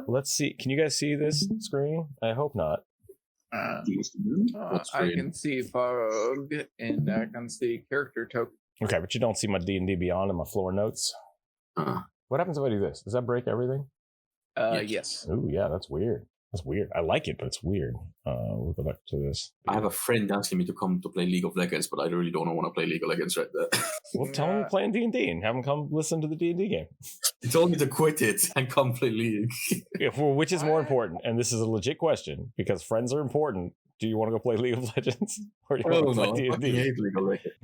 Let's see. Can you guys see this screen? I hope not. I can see fog and I can see character token. Okay, but you don't see my D&D Beyond and my floor notes. What happens if I do this? Does that break everything? Yes. Ooh, yeah, that's weird. That's weird. I like it, but it's weird. We'll go back to this. I have a friend asking me to come to play League of Legends, but I really don't want to play League of Legends right there. Well, tell him you're playing D&D and have him come listen to the D&D game. He told me to quit it and come play League. Yeah, well, which is more important? And this is a legit question because friends are important. Do you want to go play League of Legends or do you want to play D&D?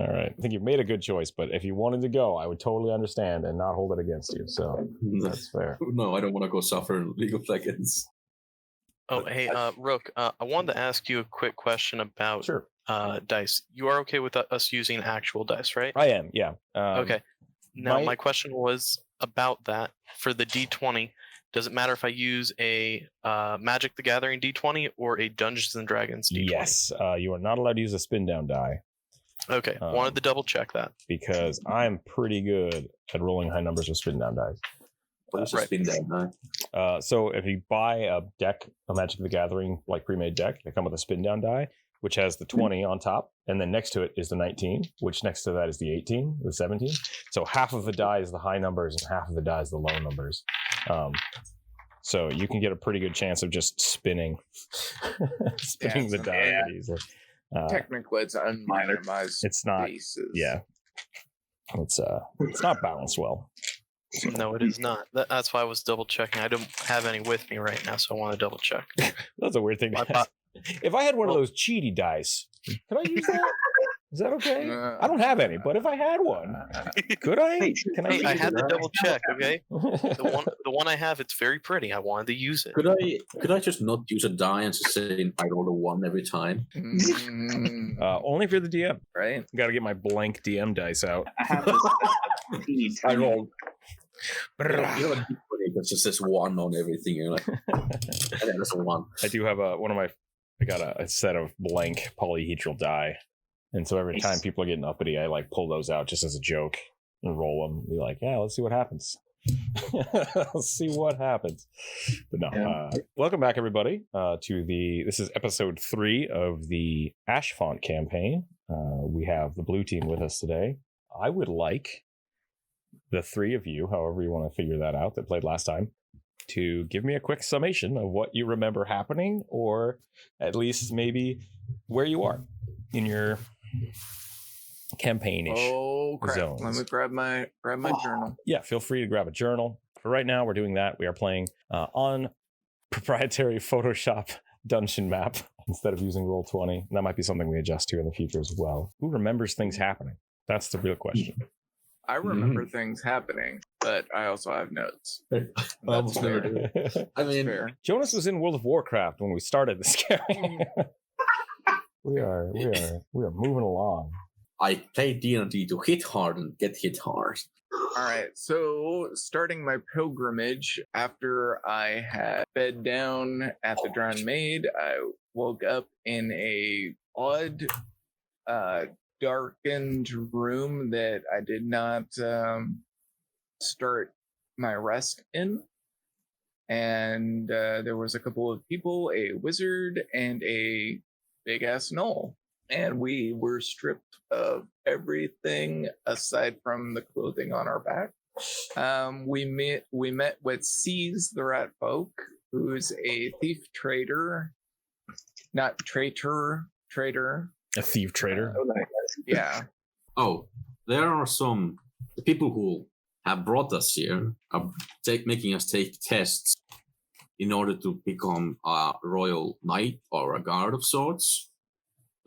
All right. I think you've made a good choice, but if you wanted to go, I would totally understand and not hold it against you. So that's fair. No, I don't want to go suffer in League of Legends. Oh, hey, Rook, I wanted to ask you a quick question about dice. You are okay with us using actual dice, right? I am, yeah. Okay. Now, my question was about that. For the D20, does it matter if I use a Magic the Gathering D20 or a Dungeons & Dragons D20? Yes, you are not allowed to use a spin down die. Okay, wanted to double check that. Because I'm pretty good at rolling high numbers with spin down dice. What is a spin down die? So if you buy a deck, a Magic the Gathering like pre-made deck, they come with a spin down die, which has the 20 on top, and then next to it is the 19, which next to that is the 18, the 17. So half of the die is the high numbers and half of the die is the low numbers. So you can get a pretty good chance of just spinning the die easily. Technically, it's unminimized. It's not. Bases. Yeah, it's not balanced well. No, it is not. That's why I was double checking. I don't have any with me right now, so I want to double check. That's a weird thing to ask. If I had one of those cheaty dice, could I use that? Is that okay? I don't have any, but if I had one, could I? Can I? Hey, I had to double check. Okay, the one I have, it's very pretty. I wanted to use it. Could I just not use a die and just say I roll a 1 every time? Only for the DM, right? Got to get my blank DM dice out. I have this. I rolled. It's just this 1 on everything. You're like, that's a 1. I do have I got a set of blank polyhedral die. And so every time people are getting uppity, I like pull those out just as a joke and roll them. Be like, yeah, let's see what happens. Let's see what happens. But no, welcome back everybody this is episode 3 of the Ashfont campaign. We have the blue team with us today. I would like the 3 of you, however you want to figure that out, that played last time, to give me a quick summation of what you remember happening, or at least maybe where you are in your campaign-ish zones. Let me grab my journal. Yeah, feel free to grab a journal. For right now, we're doing that. We are playing on proprietary Photoshop dungeon map instead of using Roll20. That might be something we adjust to in the future as well. Who remembers things happening? That's the real question. I remember things happening, but I also have notes. I almost never do. I mean, fair. Jonas was in World of Warcraft when we started this game. We are moving along. I play D&D to hit hard and get hit hard. All right, so starting my pilgrimage after I had bed down at the Drowned Maid, I woke up in a odd, darkened room that I did not start my rest in. And there was a couple of people, a wizard and a big-ass gnoll. And we were stripped of everything aside from the clothing on our back. We met with Seize the Rat Folk, who's a thief trader. Not traitor, trader. A thief trader? Yeah. Oh, there are some people who have brought us here, are making us take tests in order to become a royal knight or a guard of sorts.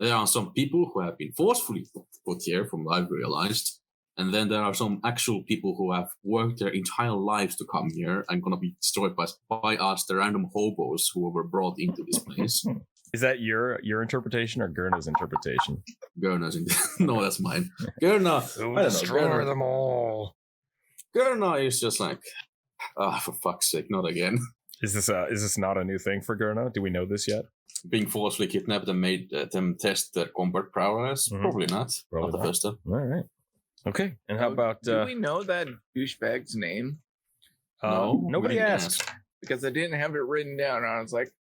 There are some people who have been forcefully put here, from what I've realized. And then there are some actual people who have worked their entire lives to come here and going to be destroyed by us, the random hobos who were brought into this place. Is that your interpretation or Gurna's interpretation? Gurna's no, that's mine. Gurna, destroy them all. Gurna is just like, for fuck's sake, not again. Is this not a new thing for Gurna? Do we know this yet? Being forcefully kidnapped and made them test their combat prowess? Mm-hmm. Probably not. Probably not the first step. All right. Okay. And how about... Do we know that douchebag's name? No, nobody asked. because I didn't have it written down. I was like,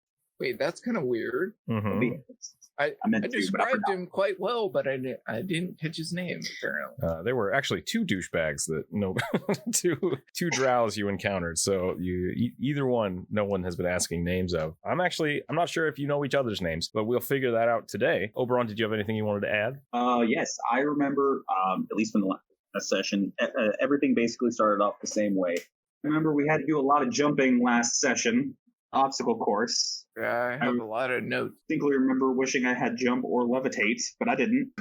wait, that's kind of weird. Mhm. I meant I to, but I described forgot. him quite well, but I didn't catch his name apparently. There were actually 2 douchebags that two drows you encountered. So either one, no one has been asking names of. I'm not sure if you know each other's names, but we'll figure that out today. Oberon, did you have anything you wanted to add? Yes, I remember, at least from the last session, everything basically started off the same way. I remember we had to do a lot of jumping last session, obstacle course. I have a lot of notes. Distinctly remember wishing I had jump or levitate, but I didn't.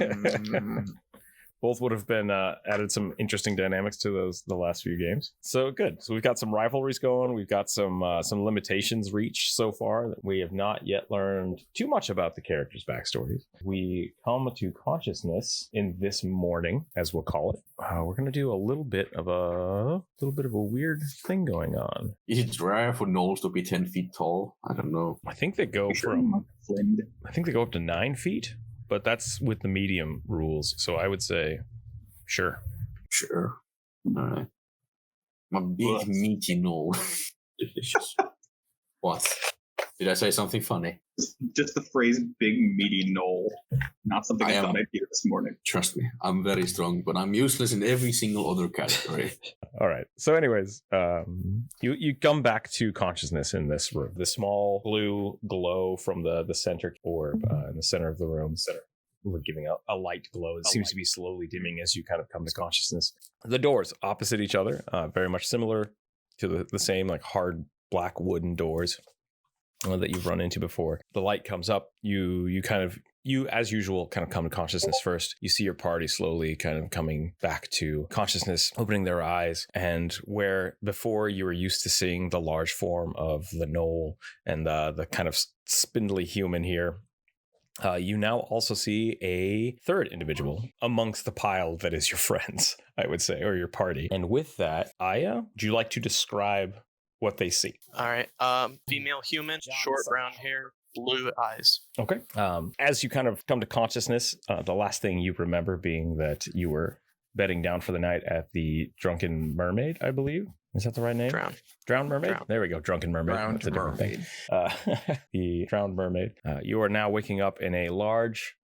Both would have been added some interesting dynamics to the last few games. So good. So we've got some rivalries going. We've got some limitations reached so far. We have not yet learned too much about the characters' backstories. We come to consciousness in this morning, as we'll call it. We're gonna do a little bit of a weird thing going on. Is it rare for gnolls to be 10 feet tall? I don't know. I think they go up to 9 feet. But that's with the medium rules, so I would say, sure. Sure. All right. I'm a big meaty gnoll. Delicious. What? Did I say something funny? Just the phrase "big meaty knoll," not something I thought I'd hear this morning. Trust me, I'm very strong, but I'm useless in every single other category. All right. So, anyways, you come back to consciousness in this room. The small blue glow from the center orb in the center of the room, giving a light glow. It seems to be slowly dimming as you kind of come to consciousness. The doors opposite each other, very much similar to the same like hard black wooden doors that you've run into before. The light comes up. You as usual kind of come to consciousness first. You see your party slowly kind of coming back to consciousness, opening their eyes, and where before you were used to seeing the large form of the gnoll and the kind of spindly human here, you now also see a third individual amongst the pile that is your friends, I would say, or your party. And with that, Aya, would you like to describe what they see? All right. Female human, short brown hair, blue eyes. Okay. As you kind of come to consciousness, the last thing you remember being that you were bedding down for the night at the Drunken Mermaid, I believe. Is that the right name? Drowned Mermaid? Drowned. There we go. Drunken Mermaid. Drowned That's a different Mermaid. thing. The Drowned Mermaid. You are now waking up in a large,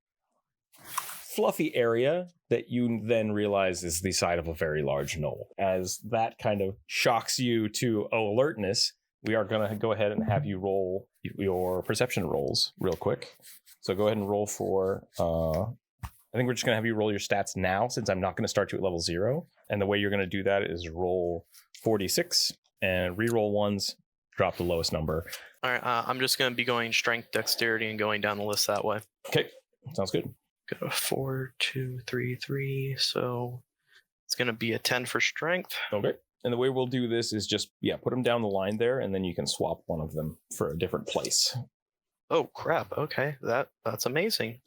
fluffy area that you then realize is the side of a very large knoll. As that kind of shocks you to alertness, we are going to go ahead and have you roll your perception rolls real quick. So go ahead and roll for... I think we're just going to have you roll your stats now, since I'm not going to start you at level 0. And the way you're going to do that is roll 46 and re-roll ones, drop the lowest number. All right. I'm just going to be going strength, dexterity, and going down the list that way. Okay, sounds good. Go 4, 2, 3, 3. So it's going to be a 10 for strength. Okay. And the way we'll do this is just, put them down the line there, and then you can swap one of them for a different place. Oh, crap. Okay. That's amazing.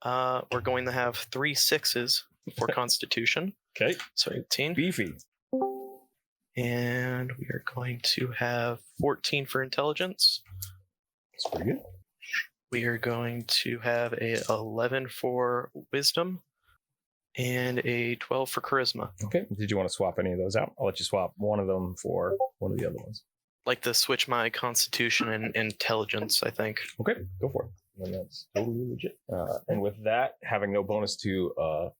We're going to have 3 6s for Constitution. Okay. So 18. Beefy. And we are going to have 14 for Intelligence. That's pretty good. We are going to have a 11 for Wisdom and a 12 for Charisma. Okay. Did you want to swap any of those out? I'll let you swap one of them for one of the other ones. Like to switch my Constitution and Intelligence, I think. Okay, go for it. And that's totally legit. And with that, having no bonus to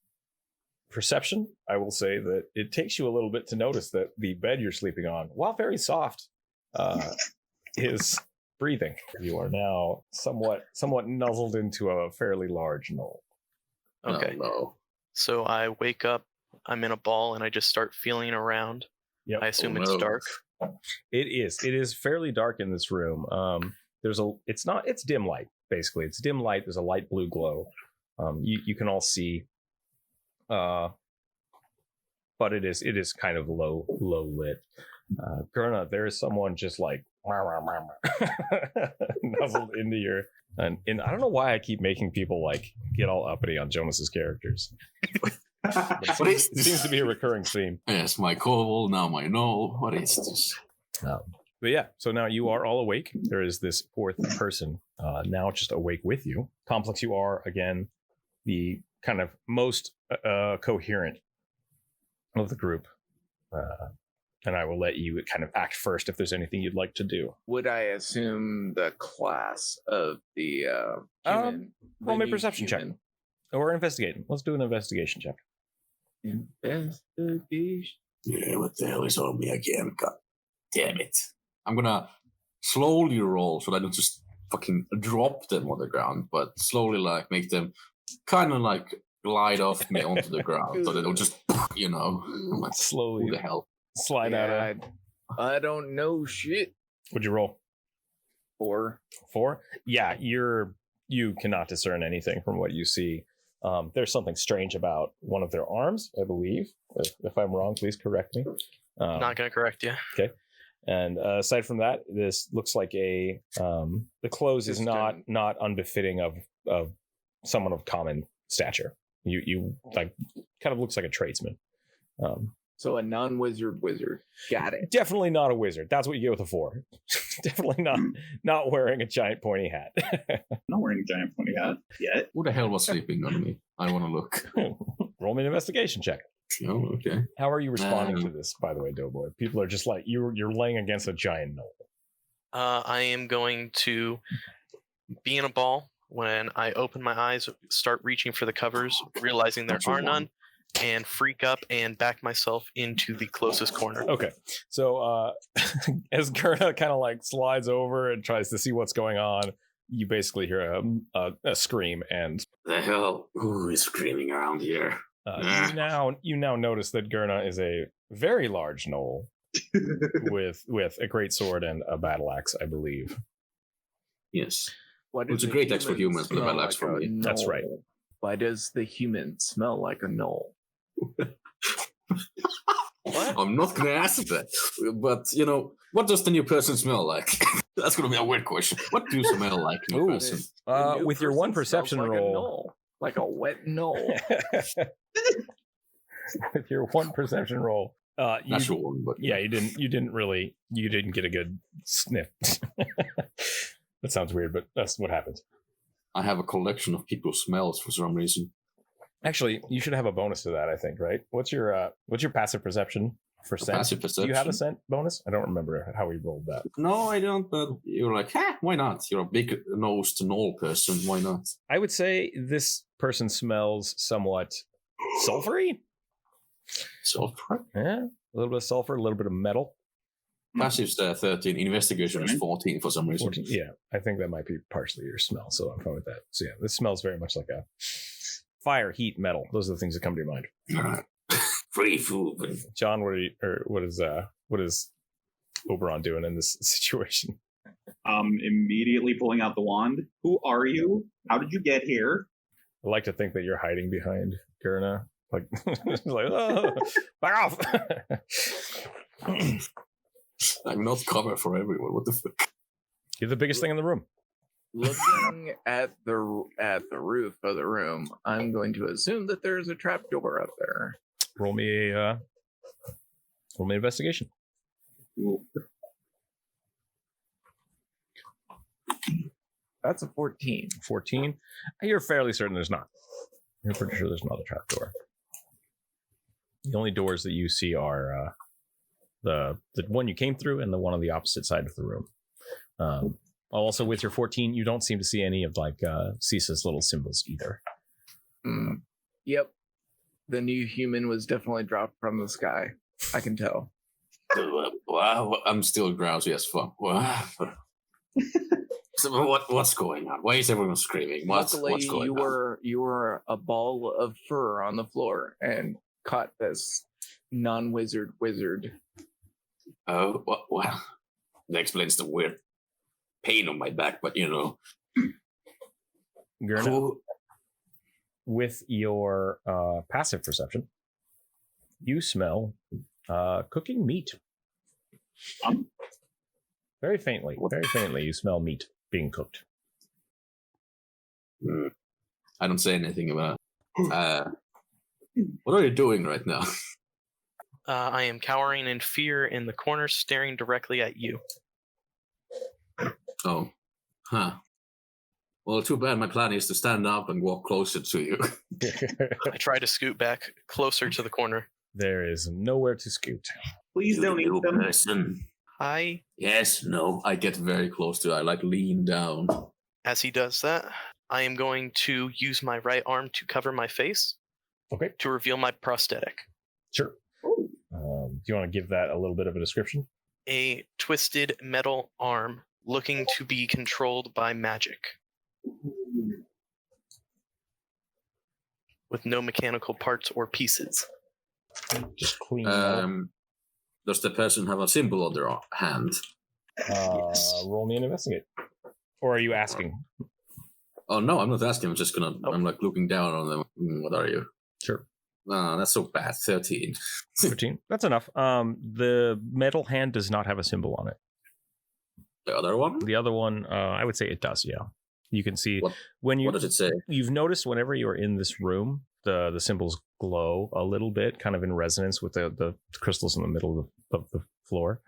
perception, I will say that it takes you a little bit to notice that the bed you're sleeping on, while very soft, is breathing. You are now somewhat nuzzled into a fairly large knoll. Okay. Oh, no. So I wake up, I'm in a ball, and I just start feeling around. Yep. I assume Oh, it's no. dark. It is fairly dark in this room. It's dim light, basically. It's dim light. There's a light blue glow. You can all see, but it is kind of low lit. Gurna, there is someone just like nuzzled into your, and I don't know why I keep making people like get all uppity on Jonas's characters. But it seems to be a recurring theme. Yes, my kobold, now my gnoll. What is this? But yeah, so now you are all awake. There is this fourth person now just awake with you. Complex, you are, again, the kind of most coherent of the group. and I will let you kind of act first if there's anything you'd like to do. Would I assume the class of the human? Roll me a new perception check. human? Or investigate. Let's do an investigation check. Investigation. Yeah, what the hell is on me again? God damn it. I'm gonna slowly roll so that I don't just fucking drop them on the ground, but slowly like make them kind of like glide off me onto the ground so they don't just, you know, I'm like, Slowly who the hell? slide out of. I don't know shit. Would you roll? 4. 4? Yeah, you cannot discern anything from what you see. There's something strange about one of their arms, I believe. If I'm wrong, please correct me. Not going to correct you. Okay. And aside from that, this looks like the clothes is not unbefitting of someone of common stature. You like kind of looks like a tradesman. So a non-wizard wizard. Got it. Definitely not a wizard. That's what you get with a 4. Definitely not wearing a giant pointy hat. I'm not wearing a giant pointy hat yet. Who the hell was sleeping on me? I want to look. Roll me an investigation check. Oh, okay. How are you responding to this, by the way, Doughboy? People are just like, you're laying against a giant knoll. I am going to be in a ball when I open my eyes, start reaching for the covers, realizing there are none, and freak up and back myself into the closest corner. Okay. So as Gerda kind of like slides over and tries to see what's going on, you basically hear a scream, and The hell? Who is screaming around here? you now notice that Gurna is a very large knoll with a great sword and a battle axe, I believe. Yes. Why It's does a the great axe for human humans, but a smell bad axe for like a me. That's right. knoll? Why does the human smell like a knoll? What? I'm not going to ask that. But, you know, what does the new person smell like? That's going to be a weird question. What do you smell like, new Ooh. person? The new With your one person smells perception like a roll. knoll, like a wet knoll. With your one perception roll, Not sure, but yeah, you didn't get a good sniff. That sounds weird, but that's what happens. I have a collection of people's smells for some reason. Actually, you should have a bonus to that, I think, right? What's your passive perception for scent? Passive perception. Do you have a scent bonus? I don't remember how we rolled that. No, I don't, but you're like, why not? You're a big-nosed knoll person. Why not? I would say this person smells somewhat sulfury. Sulfur? Yeah, a little bit of sulfur, a little bit of metal. Passive's 13. Investigation is 14 for some reason. 14. Yeah, I think that might be partially your smell, so I'm fine with that. So yeah, this smells very much like a fire, heat, metal. Those are the things that come to your mind. All right. Free food. John, what is Oberon doing in this situation? Immediately pulling out the wand. Who are you? How did you get here? I like to think that you're hiding behind Gurna. Like, oh, back off. I'm not cover for everyone. What the fuck? You're the biggest thing in the room. Looking at the roof of the room, I'm going to assume that there's a trapdoor up there. Roll me an investigation. That's a 14. 14. You're fairly certain there's not. You're pretty sure there's another trapdoor. The only doors that you see are the one you came through and the one on the opposite side of the room. Also, with your 14, you don't seem to see any of like Cisa's little symbols either. Yep. The new human was definitely dropped from the sky. I can tell. Wow, I'm still drowsy as fuck. Wow. So what's going on? Why is everyone screaming? What's going on? You were a ball of fur on the floor and caught this non-wizard wizard. Oh, well, that explains the weird pain on my back, but you know. Gurna, with your passive perception, you smell cooking meat. Very faintly, you smell meat being cooked. I don't say anything about what are you doing right now? I am cowering in fear in the corner, staring directly at you. Oh, huh. Well, too bad. My plan is to stand up and walk closer to you. I try to scoot back closer to the corner. There is nowhere to scoot. Please You don't new eat them. person. I, Yes, no. I get very close to it. I like lean down. as he does that, I am going to use my right arm to cover my face Okay, to reveal my prosthetic. sure. Oh, Do you want to give that a little bit of a description? A twisted metal arm looking to be controlled by magic, with no mechanical parts or pieces. Just clean. metal. Does the person have a symbol on their hand? Yes. Roll me an investigate. Or are you asking? Oh no, I'm not asking. I'm just gonna. Oh. I'm like looking down on them. What are you? Sure. That's so bad. 13. 13. That's enough. The metal hand does not have a symbol on it. The other one? The other one, I would say it does. Yeah, you can see What- when you. What does it say? You've noticed whenever you're in this room, the symbols glow a little bit, kind of in resonance with the crystals in the middle of the floor.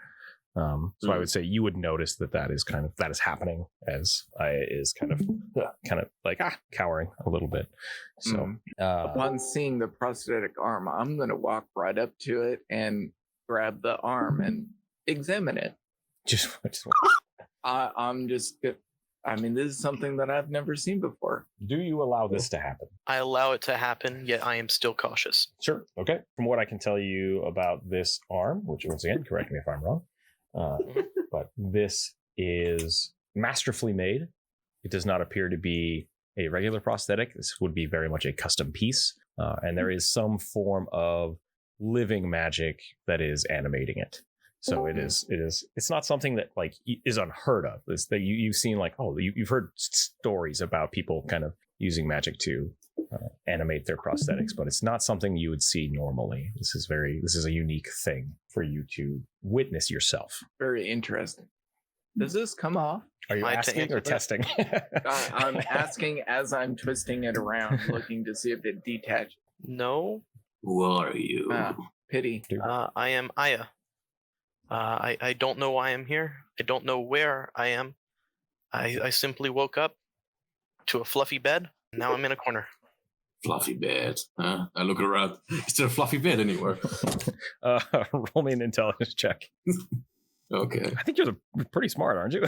So I would say you would notice that is happening as I is kind of like cowering a little bit. So Upon seeing the prosthetic arm, I'm going to walk right up to it and grab the arm and examine it. just I'm just, I mean, this is something that I've never seen before. do you allow this to happen? I allow it to happen, yet I am still cautious. Sure. Okay. From what I can tell you about this arm, which once again, correct me if I'm wrong, but this is masterfully made. It does not appear to be a regular prosthetic. This would be very much a custom piece. And there is some form of living magic that is animating it. So it's not something that like is unheard of. It's that you've seen like, you've heard stories about people kind of using magic to animate their prosthetics, but it's not something you would see normally. This is a unique thing for you to witness yourself. Very interesting. Does this come off? Are you Am I to asking answer or that? testing? I'm asking as I'm twisting it around, looking to see if it detaches. No, Who are you? Pity. I am Aya. I don't know why I'm here. I don't know where I am. I simply woke up to a fluffy bed. And now I'm in a corner. Fluffy bed. Huh? I look around. Is there a fluffy bed anywhere? Roll me an intelligence check. Okay. I think you're pretty smart, aren't you?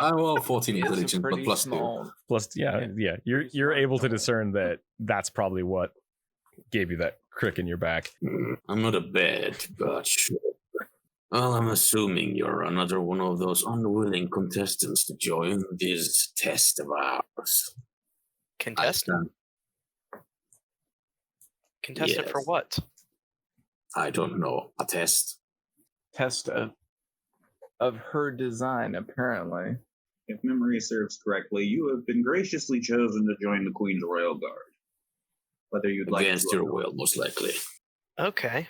Well, 14 It's a intelligence, but pretty plus 2. small. Plus, yeah. You're able to discern that that's probably what gave you that crick in your back. I'm not a bed, but sure. Well, I'm assuming you're another one of those unwilling contestants to join this test of ours. Contestant? Contestant for Yes. what? I don't know. A test? Test of her design, apparently. if memory serves correctly, you have been graciously chosen to join the Queen's Royal Guard. Whether you'd like Against to or your not. will, most likely. Okay.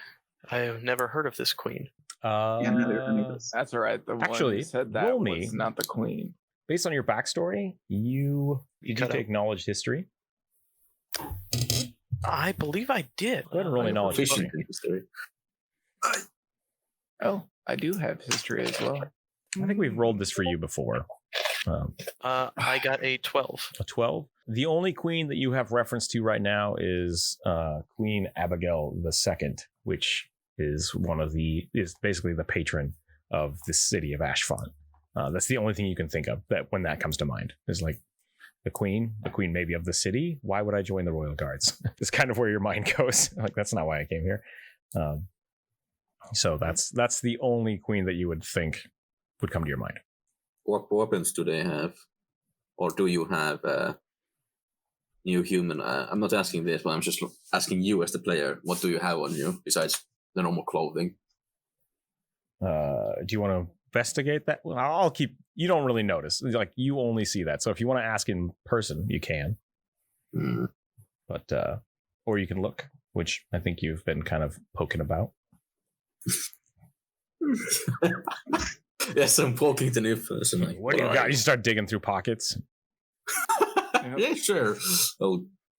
I've never heard of this queen. Yeah, neither any of us. That's all right. The one Actually, who said that roll me. was not the queen. Based on your backstory, you cut take knowledge history. I believe I did. Go ahead and roll me knowledge Proficient history. in history. Oh, I do have history as well. I think we've rolled this for you before. I got a 12. A 12. The only queen that you have reference to right now is Queen Abigail II, which is is basically the patron of the city of Ashfont. That's the only thing you can think of that when that comes to mind is like the queen maybe of the city. Why would I join the Royal Guards? It's kind of where your mind goes. Like that's not why I came here. So that's the only queen that you would think would come to your mind. What weapons do they have? Or do you have new human? I'm not asking this, but I'm just asking you as the player. What do you have on you besides the normal clothing? Do you want to investigate that? Well, I'll keep. You don't really notice. Like you only see that. So if you want to ask in person, you can. Hmm. But or you can look, which I think you've been kind of poking about. Yes, I'm poking the new person. Like, What do you are got? You start digging through pockets. Yeah, sure.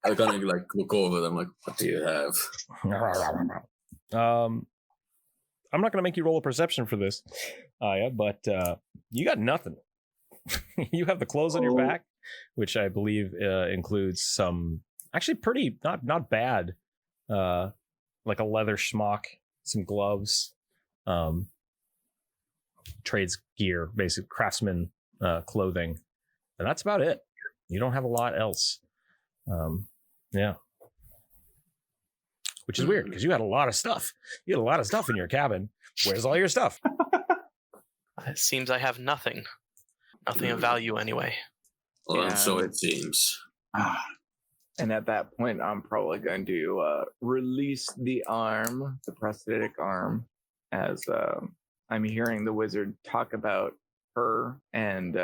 I kind of like look over them. Like, what do you have? I'm not going to make you roll a perception for this, Aya, but you got nothing. You have the clothes on your back, which I believe includes some actually pretty not bad, like a leather schmuck, some gloves, trades gear, basic craftsman clothing, and that's about it. You don't have a lot else. Yeah. Which is weird because you had a lot of stuff. You had a lot of stuff in your cabin. Where's all your stuff? It seems I have nothing. Nothing of value anyway. Well, Yeah, so it seems. And at that point, I'm probably going to release the arm, the prosthetic arm, as I'm hearing the wizard talk about her and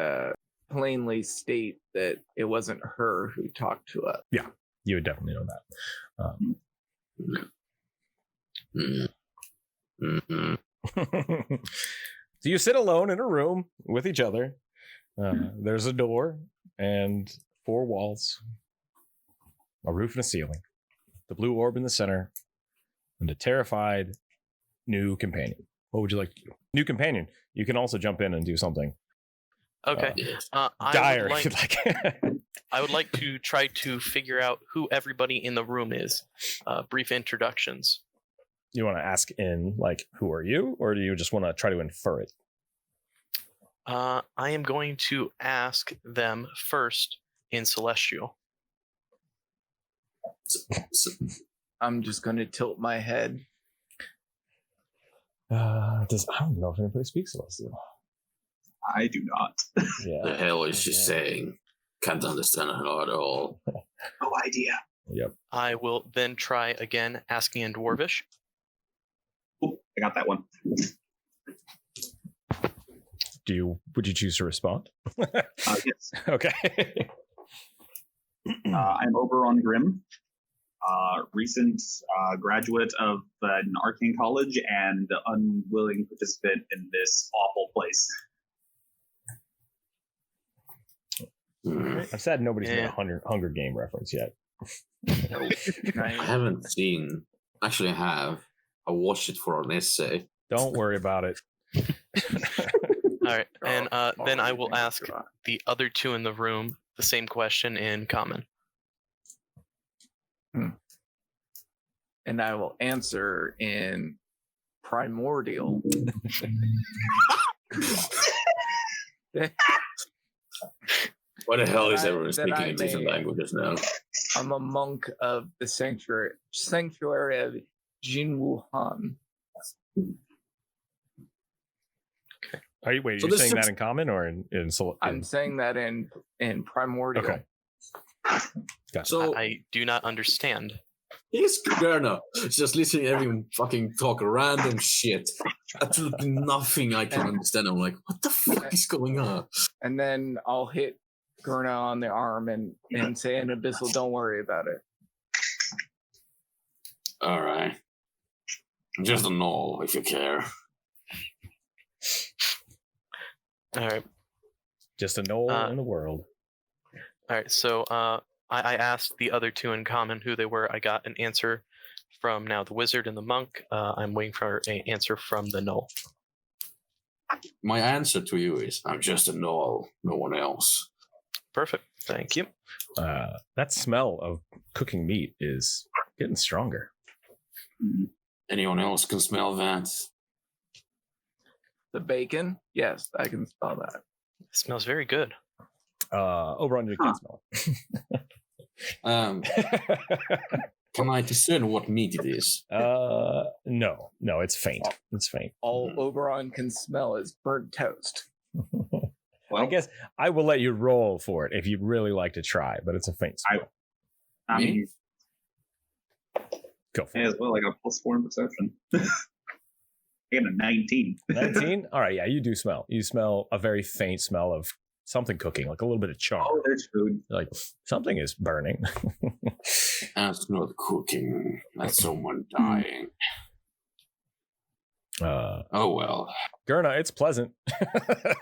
plainly state that it wasn't her who talked to us. Yeah, you would definitely know that. So you sit alone in a room with each other. There's a door and 4 walls, a roof and a ceiling, the blue orb in the center, and a terrified new companion. What would you like to do? New companion. You can also jump in and do something Okay. dire. I would like to try to figure out who everybody in the room is. Brief introductions. You want to ask in, like, who are you? Or do you just want to try to infer it? I am going to ask them first in Celestial. I'm just going to tilt my head. I don't know if anybody speaks Celestial. I do not. Yeah. The hell is she saying? Can't understand her at all. No idea. Yep. I will then try again asking in Dwarvish. Oh, I got that one. Would you choose to respond? Yes. Okay. I'm Oberon Grimm, recent graduate of an arcane college and unwilling participant in this awful place. Hmm. I'm sad nobody's made a Hunger Game reference yet. I haven't seen. Actually, I have. I watched it for an essay. Don't worry about it. All right, and then I will ask the other 2 in the room the same question in common. And I will answer in primordial. Why the hell is That everyone speaking in different languages now? I'm a monk of the sanctuary of Jinwuhan. Wait, So you're saying this that is- in common or in I'm saying that in primordial. Okay. Gotcha. So I do not understand. he's Gerna. Just listening to everyone fucking talk random shit. Absolutely nothing I can understand. I'm like, what the fuck is going on? And then I'll hit Gurna on the arm and say in Abyssal, don't worry about it. All right. Just a null, if you care. All right. Just a knoll in the world. All right, so I asked the other 2 in common who they were. I got an answer from now the wizard and the monk. I'm waiting for an answer from the gnoll. My answer to you is, I'm just a null, no one else. Perfect. Thank you. That smell of cooking meat is getting stronger. Anyone else can smell that? The bacon? Yes, I can spell that. It smells very good. Oberon, you can't smell it. Can I discern what meat it is? No, it's faint. It's faint. All Oberon can smell is burnt toast. I guess I will let you roll for it if you'd really like to try, but it's a faint smell. I mean, Go for may it. as well. I got +4 in perception. I got a 19. 19? All right, yeah, you do smell. You smell a very faint smell of something cooking, like a little bit of char. Oh, there's food. Like something is burning. That's not cooking. That's someone dying. Oh well. Gurna, it's pleasant.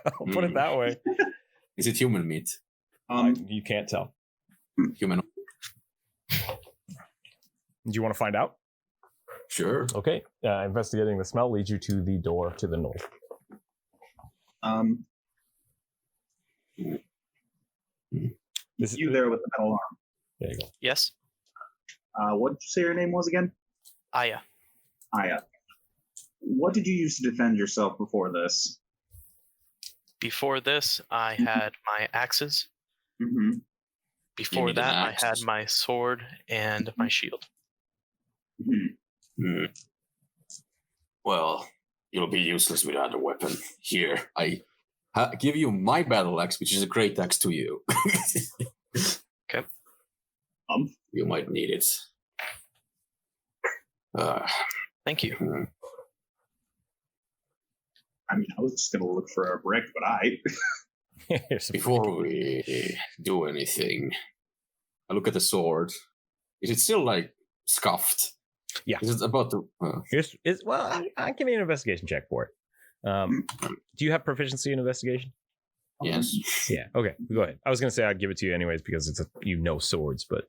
I'll put it that way. Is it human meat? You can't tell. Human. Do you want to find out? Sure. Okay. Investigating the smell leads you to the door to the north. This You there with the metal arm. There you go. Yes? What did you say your name was again? Aya. Aya. What did you use to defend yourself before this? Before this, I had my axes. Mm-hmm. Before need an that, I axe. had my sword and my shield. Mm-hmm. Well, you'll be useless without a weapon. Here, I give you my battle axe, which is a great axe to you. Okay. You might need it. Thank you. I mean, I was just going to look for a brick, but Before we do anything, I look at the sword. Is it still like scuffed? Yeah. Is it about to? I give you an investigation check for it. Do you have proficiency in investigation? Yes. Yeah. Okay. Go ahead. I was going to say I'd give it to you anyways because it's swords, but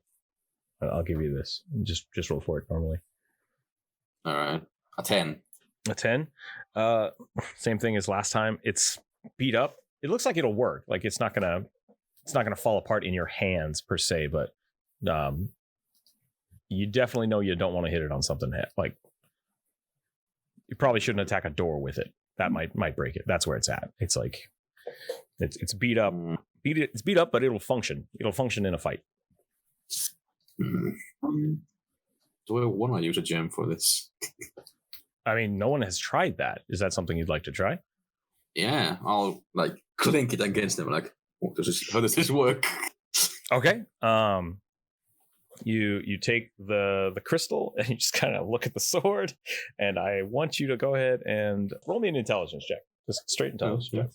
I'll give you this. Just roll for it normally. All right. A 10. A 10. Same thing as last time. It's beat up. It looks like it'll work. Like it's not gonna fall apart in your hands per se, but you definitely know you don't want to hit it on something like you probably shouldn't attack a door with it. That might break it. That's where it's at. It's like it's beat up. It's beat up, but it'll function. It'll function in a fight. Do I want to use a gem for this? I mean, no one has tried that. Is that something you'd like to try? Yeah, I'll like clink it against them. Like, how does this work? Okay. You take the crystal and you just kind of look at the sword, and I want you to go ahead and roll me an intelligence check. Just straight intelligence check.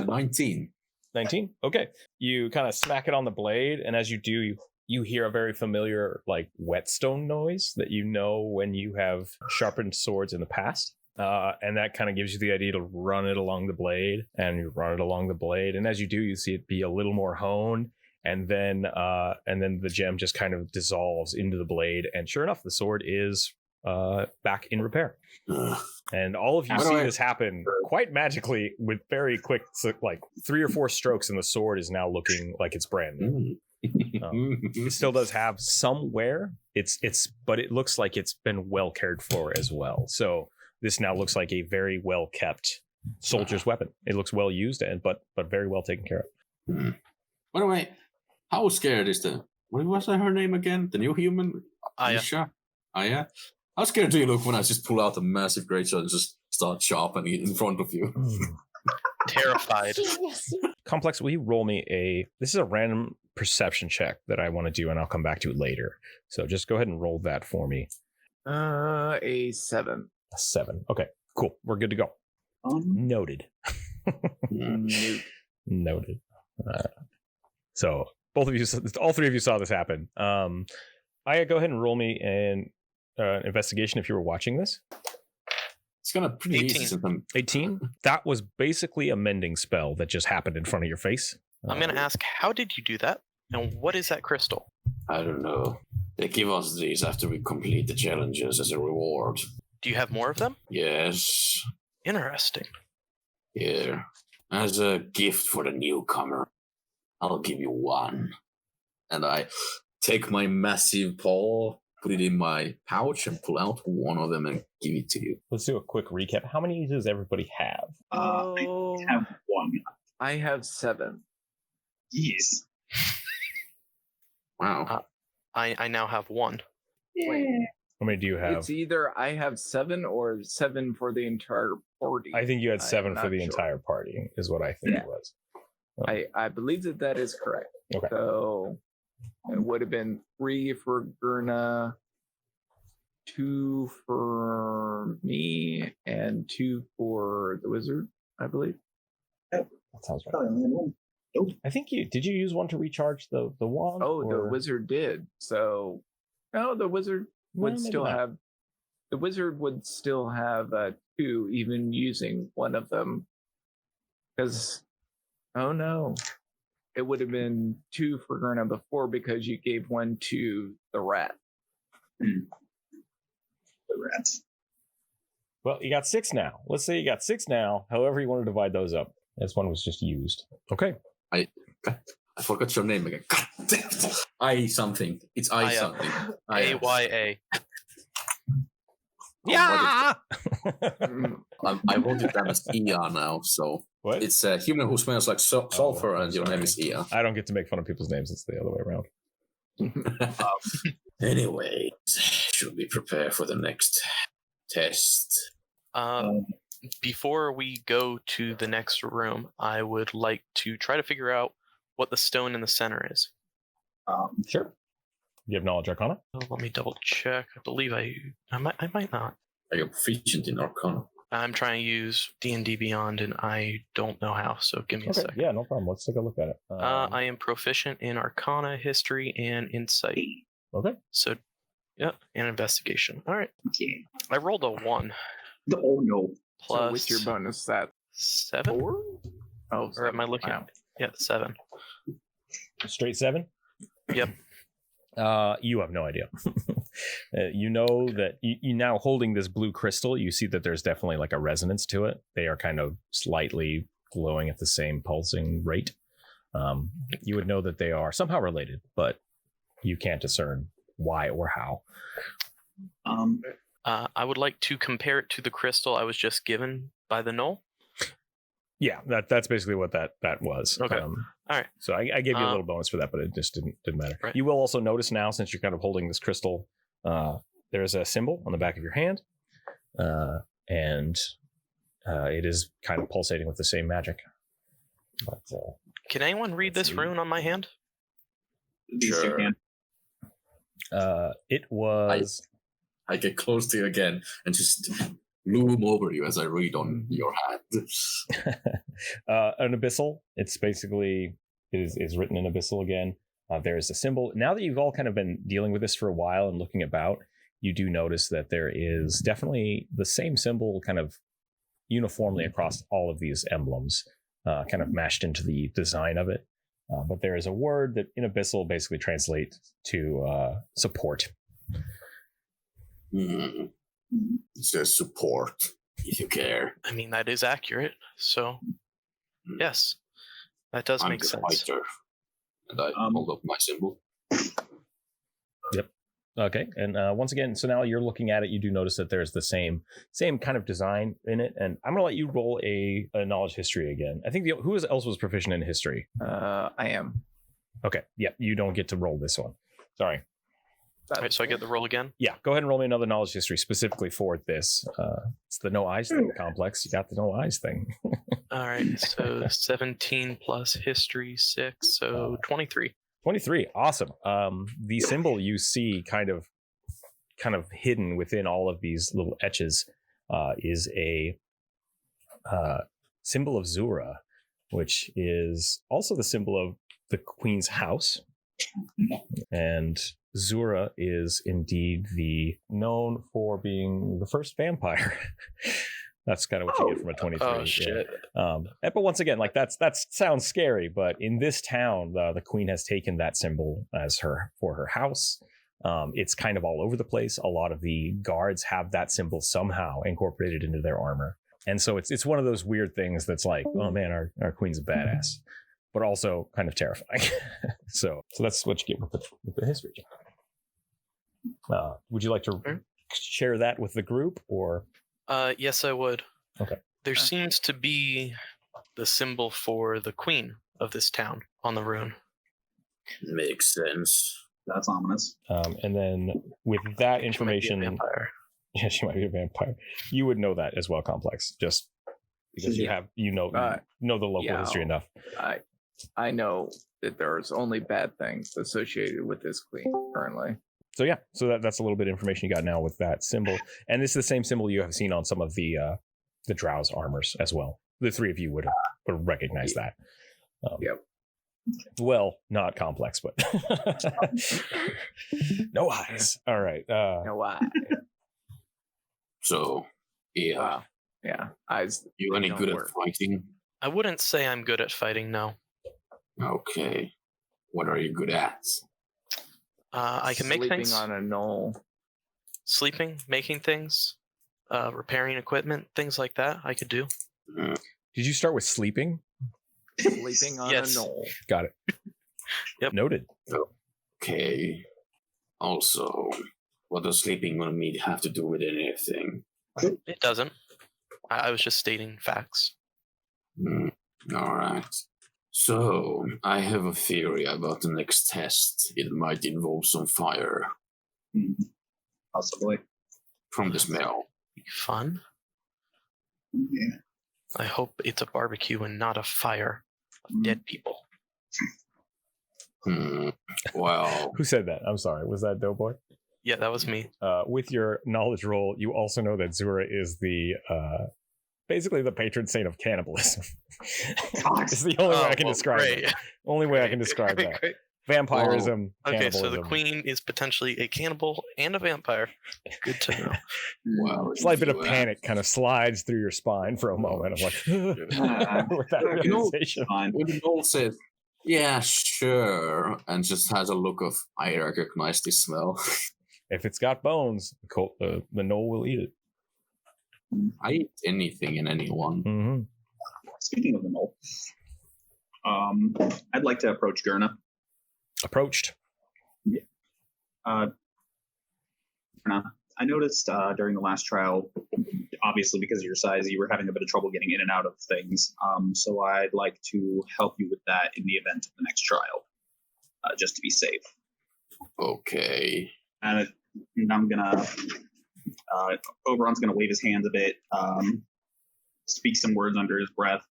19. 19. Okay. You kind of smack it on the blade, and as you do, you hear a very familiar like whetstone noise that you know when you have sharpened swords in the past. And that kind of gives you the idea to run it along the blade, and you run it along the blade, and as you do, you see it be a little more honed, and then the gem just kind of dissolves into the blade, and sure enough, the sword is back in repair. And all of you see this happen quite magically with very quick, like 3 or 4 strokes, and the sword is now looking like it's brand new. It still does have some wear. But it looks like it's been well cared for as well. So this now looks like a very well kept soldier's weapon. It looks well used but very well taken care of. By the way, how scared is what was her name again? The new human? Aya. Aya? How scared do you look when I just pull out a massive greatsword and just start sharpening it in front of you? Terrified. Complex, will you roll me this is a random perception check that I want to do, and I'll come back to it later. So just go ahead and roll that for me. A 7. A 7. Okay, cool. We're good to go. Noted. Noted. So all 3 of you saw this happen. Aya, go ahead and roll me an investigation if you were watching this. It's gonna pretty 18. easy. 18. That was basically a mending spell that just happened in front of your face. I'm going to ask, how did you do that? And what is that crystal? I don't know. They give us these after we complete the challenges as a reward. Do you have more of them? Yes. Interesting. Here. As a gift for the newcomer, I'll give you 1. And I take my massive paw, put it in my pouch, and pull out 1 of them and give it to you. Let's do a quick recap. How many does everybody have? I have 1. I have 7. Yes. Wow. I now have 1. Wait, How many do you have? it's either I have 7 or 7 for the entire party. I think you had 7 I'm for not the sure. entire party, is what I think Yeah. it was. I believe that is correct. Okay. So it would have been 3 for Gurna, 2 for me, and 2 for the wizard, I believe. That sounds right. I think did you use 1 to recharge the wand? Oh, or? the wizard did. So no, the wizard would maybe still not. have 2, even using 1 of them. Because oh no, it would have been 2 for Gurna before because you gave 1 to the rat. The rat. Well, you got 6 now. Let's say you got 6 now. However you want to divide those up. This 1 was just used. Okay. I forgot your name again. God damn it. I something. It's I Aya. something. AYA. Yeah. I wrote it down as Ia now, so What? it's a human who smells like sulfur, and your sorry. name is Ia. I don't get to make fun of people's names. It's the other way around. Anyway, should we prepare for the next test? Before we go to the next room, I would like to try to figure out what the stone in the center is. Sure. You have knowledge arcana? Let me double check. I believe I might not. Are you proficient in Arcana? I'm trying to use D&D Beyond, and I don't know how, so give me a second. Yeah, no problem. Let's take a look at it. I am proficient in Arcana, History, and Insight. Okay. So, yeah, and Investigation. All right. Okay. I rolled a 1. Oh no. Plus So what's your bonus? Is that 7? 4? Oh, Or am I looking? wow. Yeah, 7. Straight 7? Yep. You have no idea. You know that you now holding this blue crystal, you see that there's definitely like a resonance to it. They are kind of slightly glowing at the same pulsing rate. You would know that they are somehow related, but you can't discern why or how. I would like to compare it to the crystal I was just given by the Knoll. Yeah, that's basically what that was. Okay. All right. So I gave you a little bonus for that, but it just didn't matter. Right. You will also notice now, since you're kind of holding this crystal, there's a symbol on the back of your hand, and it is kind of pulsating with the same magic. But, Can anyone read this rune on my hand? Sure. It was. I get close to you again and just loom over you as I read on your hand. An abyssal. It's basically is written in abyssal again. There's a symbol. Now that you've all kind of been dealing with this for a while and looking about, you do notice that there is definitely the same symbol kind of uniformly across all of these emblems, kind of mashed into the design of it. But there is a word that in abyssal basically translates to support. It says support, if you care. I mean, that is accurate. So, yes, that does I'm make the sense. fighter, and I hold up my symbol. Yep. Okay. And once again, so now you're looking at it, you do notice that there's the same kind of design in it. And I'm going to let you roll a knowledge history again. I think who else was proficient in history? I am. Okay. Yeah. You don't get to roll this one. Sorry. All right, so I get the roll again. Yeah. Go ahead and roll me another knowledge history specifically for this. It's the no eyes thing complex. You got the no eyes thing. All right. So 17 plus history 6. So 23. 23. Awesome. The symbol you see kind of hidden within all of these little etches is a symbol of Zura, which is also the symbol of the Queen's house. And Zura is indeed known for being the first vampire. That's kind of what you get from a 23. Oh shit! Yeah. But once again, like that sounds scary. But in this town, the queen has taken that symbol as for her house. It's kind of all over the place. A lot of the guards have that symbol somehow incorporated into their armor, and so it's one of those weird things that's like, oh man, our queen's a badass, but also kind of terrifying. so that's what you get with the history. Would you like to share that with the group, or? Yes, I would. Okay. There seems to be the symbol for the queen of this town on the rune. Makes sense. That's ominous. And then with that information, She might be a vampire. Yeah, she might be a vampire. You would know that as well, Complex, just because you know the local history enough. I know that there's only bad things associated with this queen currently. So yeah, so that's a little bit of information you got now with that symbol, and this is the same symbol you have seen on some of the Drow's armors as well. The three of you would recognize that. Yep. Well, not Complex, but no eyes. All right. No why? So, yeah. Yeah. Eyes. You any don't good work. at fighting? I wouldn't say I'm good at fighting, no. Okay. What are you good at? I can make Sleeping things. on a knoll. Sleeping, making things, repairing equipment, things like that. I could do. Did you start with sleeping? Sleeping on Yes. a knoll. Got it. Yep. Noted. Okay. Also, What does sleeping on meat have to do with anything? It doesn't. I was just stating facts. All right. So, I have a theory about the next test. It might involve some fire. Possibly. From the smell. Fun. Yeah. I hope it's a barbecue and not a fire of dead people. Well, Who said that? I'm sorry. Was that Doughboy? Yeah, that was me. With your knowledge roll, you also know that Zura is the basically the patron saint of cannibalism. It's the only way I can describe it. Only way I can describe that. Great. Vampirism. Okay, so the cannibalism. queen is potentially a cannibal and a vampire. Good to know. well, Slight bit of you panic kind of slides through your spine for a moment. I'm like, with that You know, realization. Fine. When the gnoll says, yeah, sure, and just has a look of, I recognize this smell. If it's got bones, the gnoll will eat it. I eat anything and anyone. Mm-hmm. Speaking of the mole, I'd like to approach Gurna. Approached. Gurna, I noticed during the last trial, obviously because of your size, you were having a bit of trouble getting in and out of things. So I'd like to help you with that in the event of the next trial, just to be safe. Okay. And I'm gonna. Oberon's gonna wave his hands a bit, speak some words under his breath.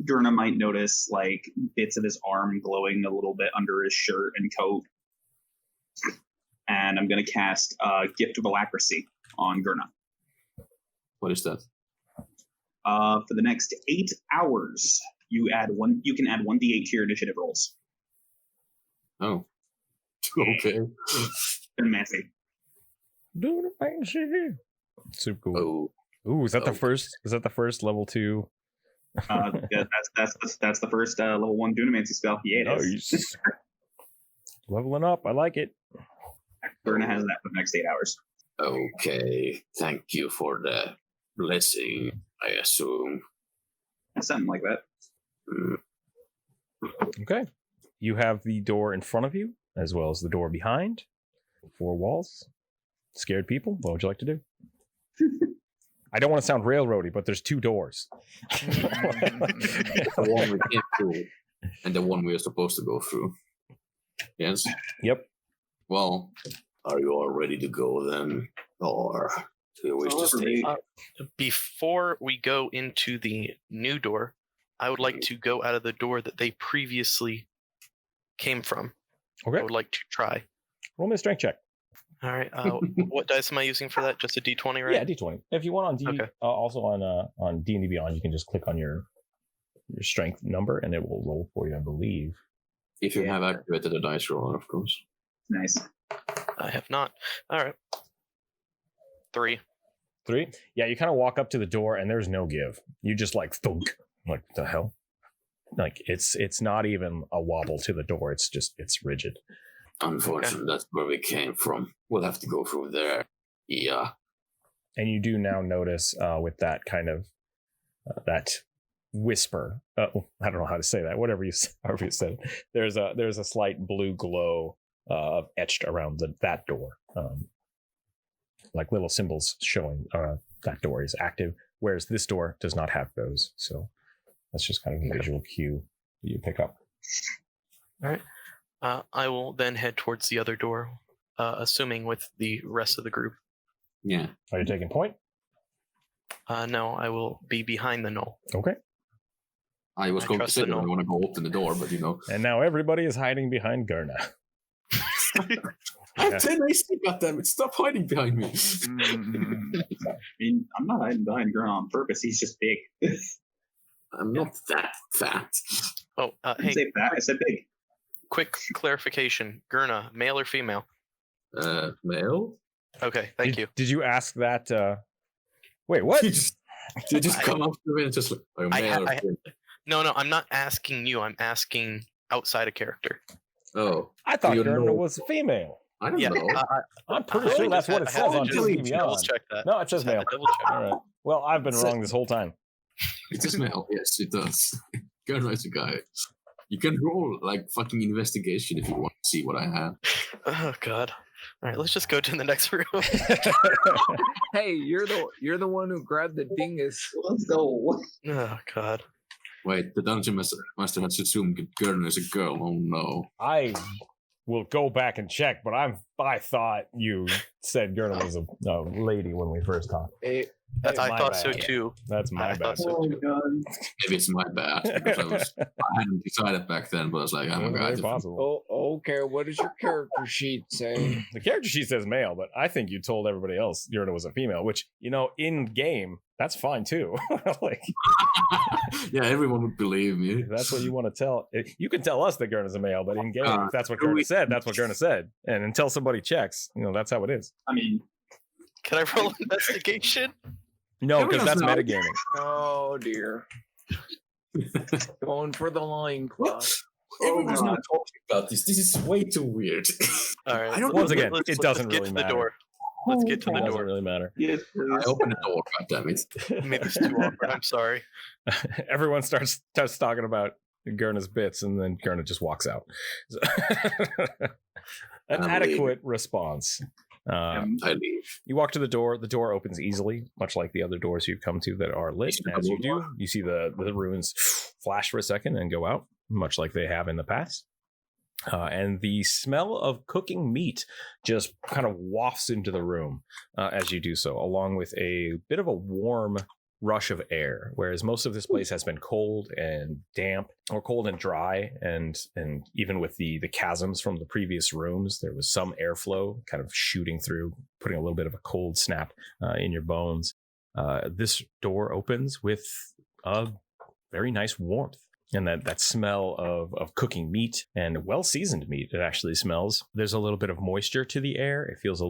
Gurna might notice like bits of his arm glowing a little bit under his shirt and coat. And I'm gonna cast Gift of Alacrity on Gurna. What is that? For the next 8 hours, you can add 1d8 to your initiative rolls. Oh. Okay. Fancy. Super cool. Oh. Ooh, is that the Okay. first? Is that the first level 2? Yeah, that's the first level 1 Dunamancy spell. Yeah, it is. Nice. Leveling up. I like it. Gurna has that for the next 8 hours. Okay. Thank you for the blessing, I assume. Something like that. Okay. You have the door in front of you, as well as the door behind. 4 walls. Scared people. What would you like to do? I don't want to sound railroady, but there's 2 doors. The one we came through and the one we are supposed to go through. Yes? Yep. Well, are you all ready to go then? Or do you wish to stay? Before we go into the new door, I would like to go out of the door that they previously came from. Okay. I would like to try. Roll me a strength check. All right. What dice am I using for that? Just a D20, right? Yeah, D20. If you want on Okay. also on D&D Beyond, you can just click on your strength number and it will roll for you, I believe. If you have activated the dice roller, of course. Nice. I have not. All right. 3. 3? Yeah, you kind of walk up to the door and there's no give. You just like thunk. Like, the hell? Like, it's not even a wobble to the door. It's rigid. Unfortunately, that's where we came from. We'll have to go through there. Yeah. And you do now notice with that kind of that whisper. I don't know how to say that. However you said it. There's a slight blue glow etched around that door, like little symbols showing that door is active. Whereas this door does not have those. So that's just kind of a visual cue that you pick up. All right. I will then head towards the other door, assuming with the rest of the group. Yeah. Are you taking point? No, I will be behind the knoll. Okay. I was I going to trust say the that I gnome. want to go open the door, but you know. And now everybody is hiding behind Gurna. I have 10 AC, goddammit. Stop hiding behind me. I mean, I'm not hiding behind Gurna on purpose. He's just big. I'm not that fat. Oh, I didn't hey, say fat. I said big. quick clarification. Gurna, male or female? Male? Okay, thank you. Did you ask that? Wait, what? You just come up to me and just like, are you male or female? No, I'm not asking you. I'm asking outside of character. Oh, I thought you Gurna know. was female. I don't Yeah, know. I'm pretty I sure just that's what had- it I had says to on just D&D double Beyond. check that. No, it says Just had male. to double check. All right. Well, I've been So- wrong this whole time. It does male. Yes, it does. Gurna is a guy. You can roll like fucking investigation if you want to see what I have. Oh God. All right, let's just go to the next room. Hey, you're the one who grabbed the dingus. Let's go. Oh God. Wait, the dungeon master has assumed Gurn is a girl. Oh no. I will go back and check, but I thought you said Gurna was a lady when we first talked. I my thought so bad. too. That's my I bad. thought so Oh too. god. Maybe it's my bad because I hadn't decided back then, but I was like, I'm a guy. Very possible. Oh, okay. What does your character sheet say? The character sheet says male, but I think you told everybody else Gurna was a female, which, in game, that's fine too. Like, Yeah, everyone would believe me. if that's what you want to tell. You can tell us that Gurna's a male, but in game, if that's what Gurna said, that's what Gurna said. And until somebody checks, that's how it is. I mean, Can I roll investigation? No, because that's Everyone's metagaming. Oh dear. Going for the line class. Everyone's God. not talking about this. This is way too weird. All right. I don't Once again, let's it doesn't get really to matter. the door. Let's get to It the doesn't door. really matter. yes, please. I opened the door, goddammit. Made this too awkward. I'm sorry. Everyone starts talking about Gurna's bits, and then Gurna just walks out. So- An I adequate response. I leave. You walk to the door. The door opens easily, much like the other doors you've come to that are lit. As you do, you see the runes flash for a second and go out, much like they have in the past. And the smell of cooking meat just kind of wafts into the room as you do so, along with a bit of a warm rush of air, whereas most of this place has been cold and damp, or cold and dry, and even with the chasms from the previous rooms, there was some airflow kind of shooting through, putting a little bit of a cold snap in your bones. This door opens with a very nice warmth. And that smell of cooking meat and well-seasoned meat, it actually smells. There's a little bit of moisture to the air. It feels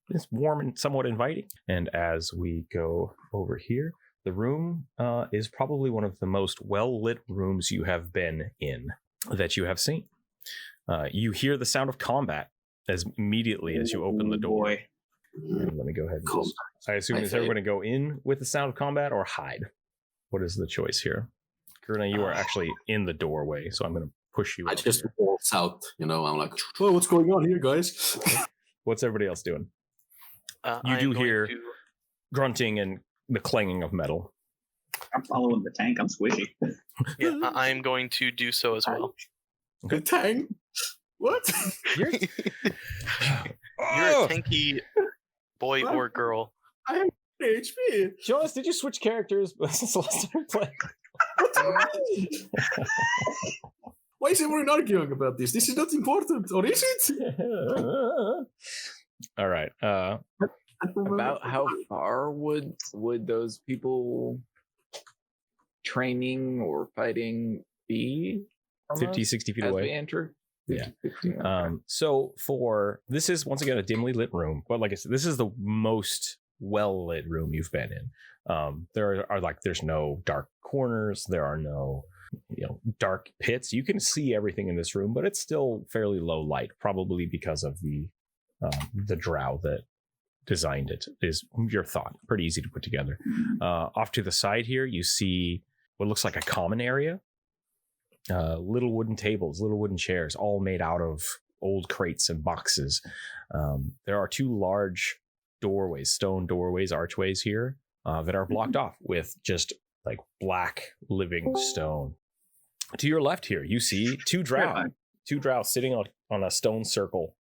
it's warm and somewhat inviting. And as we go over here, the room is probably one of the most well-lit rooms you have been in that you have seen. You hear the sound of combat as immediately as you open the door. Boy. And let me go ahead and Combat. I assume is everyone going to go in with the sound of combat or hide? What is the choice here? Gurna, you are actually in the doorway, so I'm going to push you I up just here. walked out, I'm like, oh, what's going on here, guys? What's everybody else doing? You I am do going hear- to- Grunting and the clanging of metal. I'm following the tank. I'm squishy. Yeah, I am going to do so as well. The tang? What? You're, You're Oh! a tanky boy What? or girl. HP. Jonas, did you switch characters since the last time we played? Why is everyone arguing about this? This is not important, or is it? All right. About how far would those people training or fighting be? from 50, us 60 feet as away. we enter? Yeah. 50, okay. So this is once again a dimly lit room, but like I said, this is the most well lit room you've been in. There's no dark corners, there are no dark pits. You can see everything in this room, but it's still fairly low light, probably because of the drow that designed it, is your thought. Pretty easy to put together. Off to the side here, you see what looks like a common area. Little wooden tables, little wooden chairs, all made out of old crates and boxes. There are two large doorways, stone doorways, archways here that are blocked off with just like black living stone. To your left here, you see two drow sitting on a stone circle,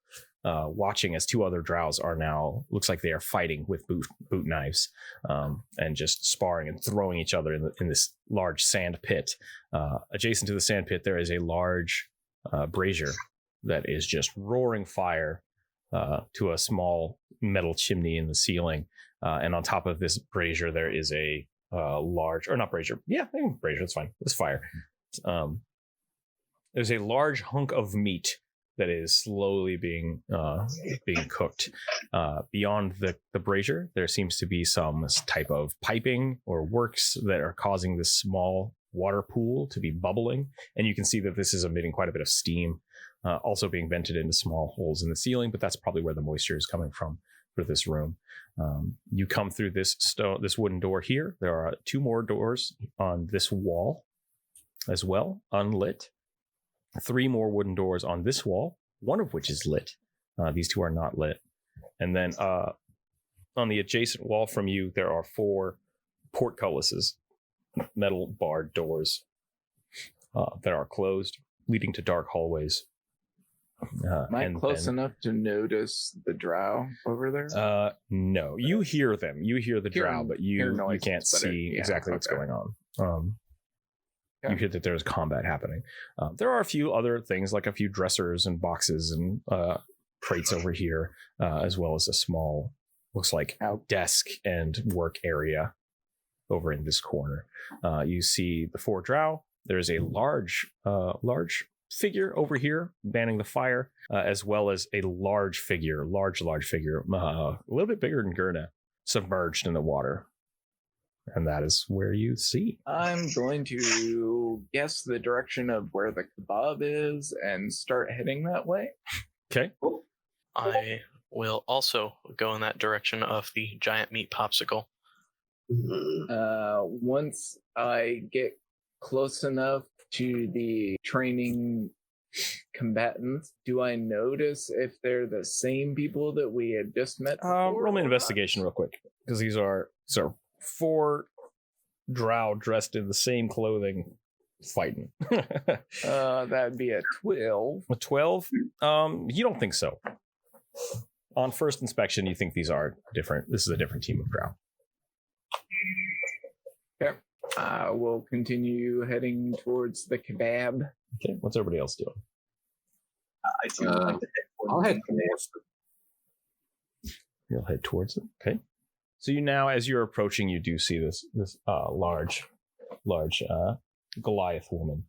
watching as two other drows are now, looks like they are fighting with boot knives, and just sparring and throwing each other in this large sand pit. Adjacent to the sand pit, there is a large brazier that is just roaring fire to a small metal chimney in the ceiling. And on top of this brazier, there is a large, or not brazier. Yeah, I think brazier, that's fine. It's fire. There's a large hunk of meat that is slowly being cooked. Beyond the brazier, there seems to be some type of piping or works that are causing this small water pool to be bubbling. And you can see that this is emitting quite a bit of steam, also being vented into small holes in the ceiling, but that's probably where the moisture is coming from for this room. You come through this wooden door here. There are two more doors on this wall as well, unlit. 3 more wooden doors on this wall, one of which is lit. These two are not lit. And then on the adjacent wall from you, there are 4 portcullises, metal barred doors that are closed, leading to dark hallways. Am I close enough to notice the drow over there? No, you hear them. You hear the drow, but you can't see exactly what's going on. You hear that there's combat happening. There are a few other things, like a few dressers and boxes and crates over here, as well as a small, looks like, desk and work area over in this corner. You see the 4 drow. There's a large figure over here manning the fire, as well as a large figure, a little bit bigger than Gurna, submerged in the water. And that is where you see. I'm going to guess the direction of where the kebab is and start heading that way. Okay. I will also go in that direction of the giant meat popsicle. Once I get close enough to the training combatants, do I notice if they're the same people that we had just met before? Roll me an investigation real quick, because these are 4 drow dressed in the same clothing fighting. That'd be a 12. A 12? You don't think so. On first inspection, you think these are different. This is a different team of drow. Okay. We'll continue heading towards the kebab. Okay, what's everybody else doing? I do like to I'll head towards You'll head towards it. Okay. So you now, as you're approaching, you do see this large Goliath woman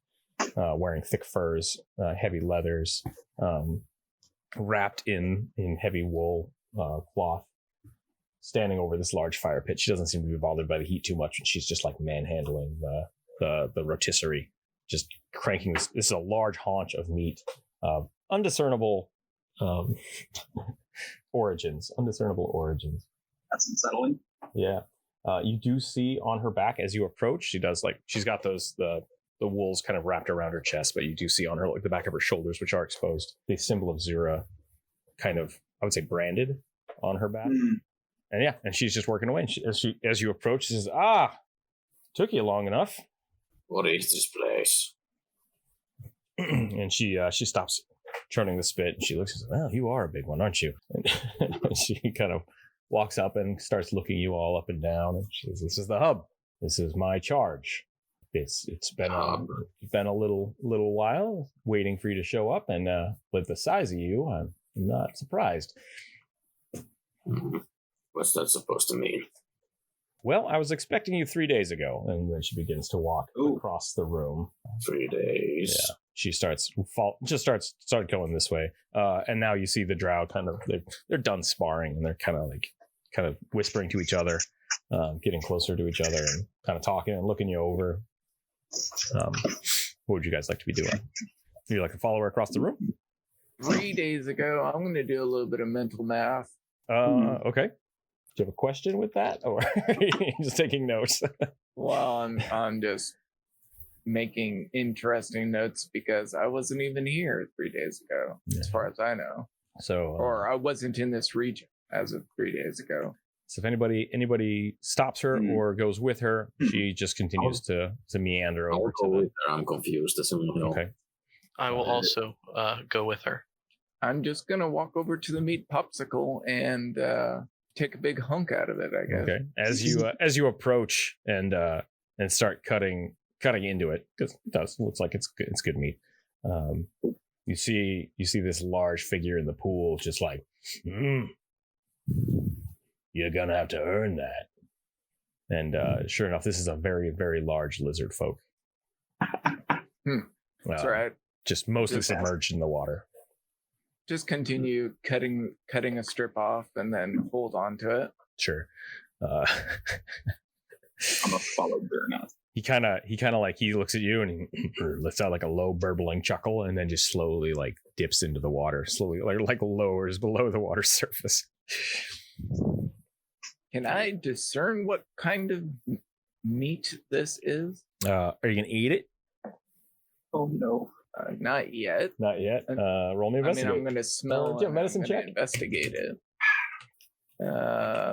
wearing thick furs, heavy leathers, wrapped in heavy wool cloth, standing over this large fire pit. She doesn't seem to be bothered by the heat too much, and she's just like manhandling the rotisserie, just cranking this. This is a large haunch of meat, undiscernible origins. That's unsettling. Yeah. You do see on her back as you approach, she's got the wools kind of wrapped around her chest, but you do see on her, like the back of her shoulders, which are exposed, the symbol of Zura kind of, I would say, branded on her back. And she's just working away. And as you approach, she says, took you long enough. What is this place? And she stops churning the spit, and she looks and says, well, you are a big one, aren't you? And she kind of walks up and starts looking you all up and down, and she says, this is the hub. This is my charge. It's been a little while waiting for you to show up, and with the size of you, I'm not surprised. What's that supposed to mean? Well, I was expecting you 3 days ago. And then she begins to walk across the room. 3 days. Yeah. She starts going this way. And now you see the drow kind of, they're done sparring, and they're kind of whispering to each other, getting closer to each other and kind of talking and looking you over. What would you guys like to be doing? Would you like to follow her across the room? 3 days ago, I'm going to do a little bit of mental math. Okay. Do you have a question with that, or are you just taking notes? Well, I'm just making interesting notes because I wasn't even here 3 days ago, as far as I know. So, or I wasn't in this region as of 3 days ago. So if anybody stops her or goes with her, she just continues to meander over to the. I'm confused. Okay. I will also go with her. I'm just gonna walk over to the meat popsicle and take a big hunk out of it, I guess. Okay. As you approach and start cutting into it, because it looks like it's good meat. You see this large figure in the pool, just like, you're gonna have to earn that. And sure enough, this is a very, very large lizard folk. That's right. Just mostly submerged in the water. Just continue cutting a strip off and then hold on to it. Sure. I'm a follow Gurna. He looks at you and he lets out like a low burbling chuckle, and then just slowly like dips into the water, slowly like lowers below the water surface. Can I discern what kind of meat this is? Are you gonna eat it? Oh no. Not yet. Not yet. Roll me investigate. I'm going to smell. Yeah, medicine check. Investigate it.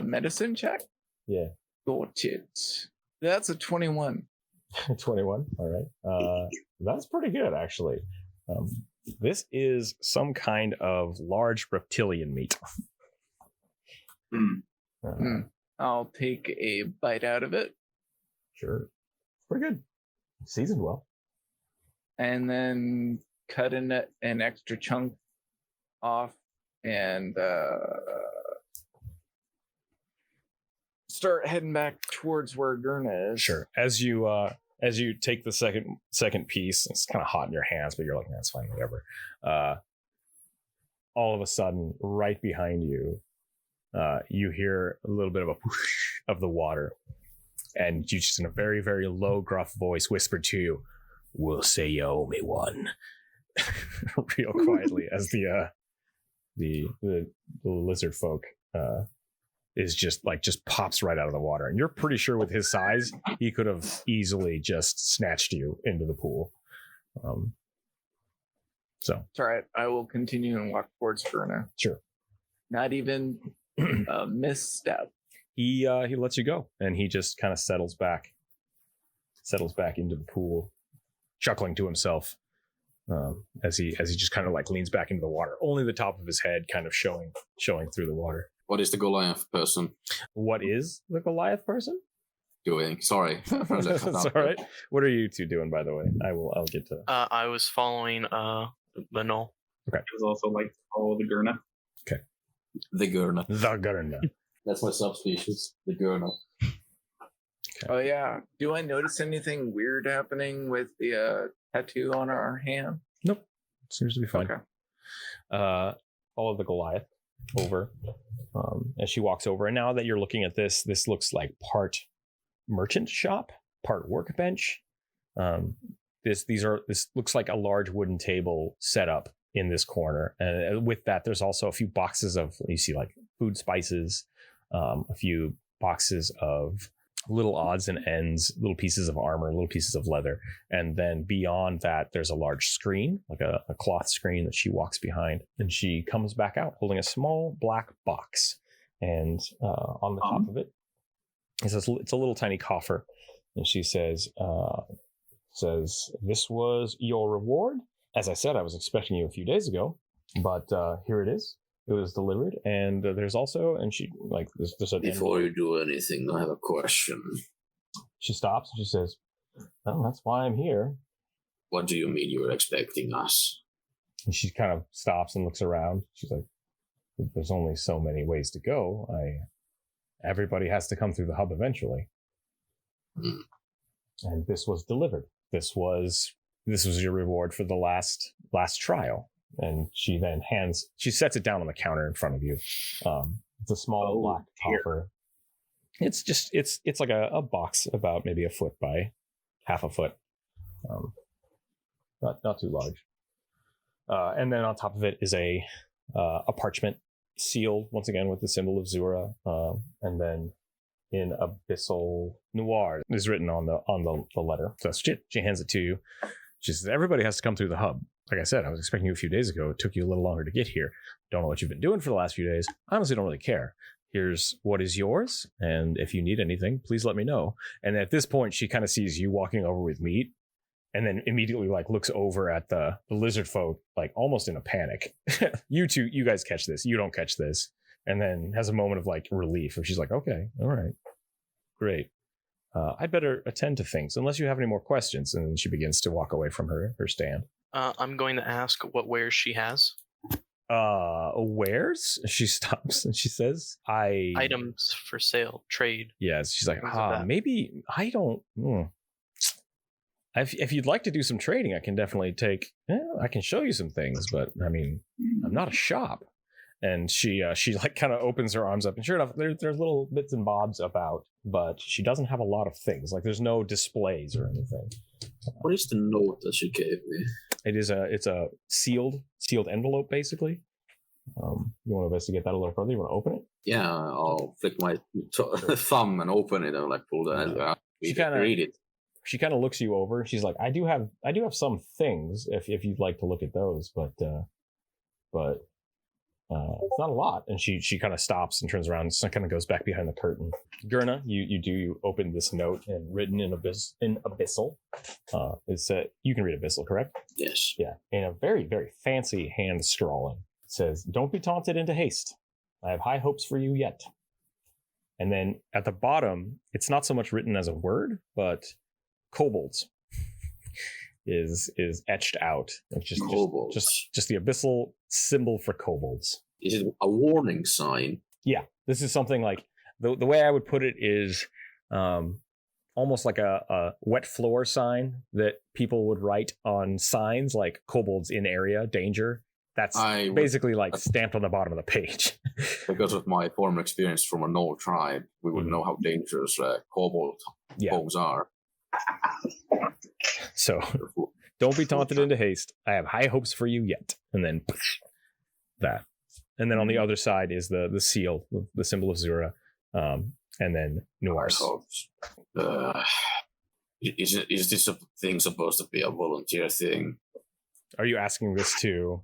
Medicine check. Yeah. Got it. That's a 21. 21. All right. That's pretty good, actually. This is some kind of large reptilian meat. I'll take a bite out of it. Sure. Pretty good. Seasoned well. And then cut an extra chunk off and start heading back towards where Gurna is. Sure. As you take the second piece, it's kind of hot in your hands, but you're like, that's fine, whatever. All of a sudden, right behind you, you hear a little bit of a whoosh of the water, and you just in a very, very low, gruff voice whisper to you, "We'll say you owe me one," real quietly, as the lizard folk is just pops right out of the water, and you're pretty sure with his size, he could have easily just snatched you into the pool. So it's all right. I will continue and walk towards Gurna. Sure. Not even a misstep. He lets you go, and he just kind of settles back into the pool, chuckling to himself as he just kind of like leans back into the water. Only the top of his head kind of showing through the water. What is the Goliath person What is the Goliath person? doing? Sorry. That's all right. What are you two doing, by the way? I'll get to. I was following the knoll. It was also like all the Gurna. The Gurna. The Gurna. That's my subspecies. The Gurna. Okay. Oh yeah. Do I notice anything weird happening with the tattoo on our hand? Nope. Seems to be fine. Okay. Follow the Goliath over as she walks over. And now that you're looking at this looks like part merchant shop, part workbench. This looks like a large wooden table set up in this corner. And with that, there's also a few boxes of, you see like food spices, a few boxes of little odds and ends, little pieces of armor, little pieces of leather. And then beyond that, there's a large screen, like a cloth screen that she walks behind. And she comes back out holding a small black box. And on the top of it, it's a little tiny coffer. And she says, "This was your reward. As I said, I was expecting you a few days ago, but here it is. It was delivered, and there's also," and she like there's a Before you do anything, I have a question. She stops and she says, "Well, that's why I'm here." What do you mean you were expecting us? And she kind of stops and looks around. She's like, "There's only so many ways to go. Everybody has to come through the hub eventually." And this was delivered. This was your reward for the last trial. And she then sets it down on the counter in front of you. It's a small black coffer. It's like a box about maybe a foot by half a foot. Not too large. And then on top of it is a parchment sealed once again with the symbol of Zura. And then in Abyssal Noir is written on the letter. So she hands it to you. She says, "Everybody has to come through the hub. Like I said, I was expecting you a few days ago. It took you a little longer to get here. Don't know what you've been doing for the last few days. I honestly don't really care. Here's what is yours. And if you need anything, please let me know." And at this point, she kind of sees you walking over with meat and then immediately like looks over at the lizard folk, like almost in a panic. You guys catch this. You don't catch this. And then has a moment of like relief. And she's like, "Okay, all right, great. I'd better attend to things unless you have any more questions." And then she begins to walk away from her stand. I'm going to ask what wares she has. Wares? She stops and she says, Items for sale, trade. Yes. She's like, maybe I don't. If you'd like to do some trading, I can definitely I can show you some things, but I mean, I'm not a shop. And she like kind of opens her arms up, and sure enough, there's little bits and bobs about, but she doesn't have a lot of things. Like there's no displays or anything. What is the note that she gave me? It's a sealed envelope, basically. You want to investigate that a little further? You want to open it? Yeah, I'll flick my thumb and open it and like pull the envelope out. She kind of read it. she kind of looks you over. She's like, I do have some things if you'd like to look at those, but it's not a lot. And she kind of stops and turns around and kind of goes back behind the curtain. Gurna, you open this note, and written in Abyssal. It's you can read Abyssal, correct? Yes. Yeah, in a very, very fancy hand scrawling. It says, "Don't be taunted into haste. I have high hopes for you yet." And then at the bottom, it's not so much written as a word, but kobolds is etched out. It's just the Abyssal symbol for kobolds. Is it a warning sign? Yeah, this is something like the way I would put it is almost like a wet floor sign that people would write on signs, like kobolds in area, danger. That's basically like stamped on the bottom of the page. Because of my former experience from a Knoll tribe, we would know how dangerous kobold foes are. So, don't be taunted into haste. I have high hopes for you yet. And then that. And then on the other side is the seal, the symbol of Zura, and then Noirs. Is this a thing supposed to be a volunteer thing? Are you asking this too?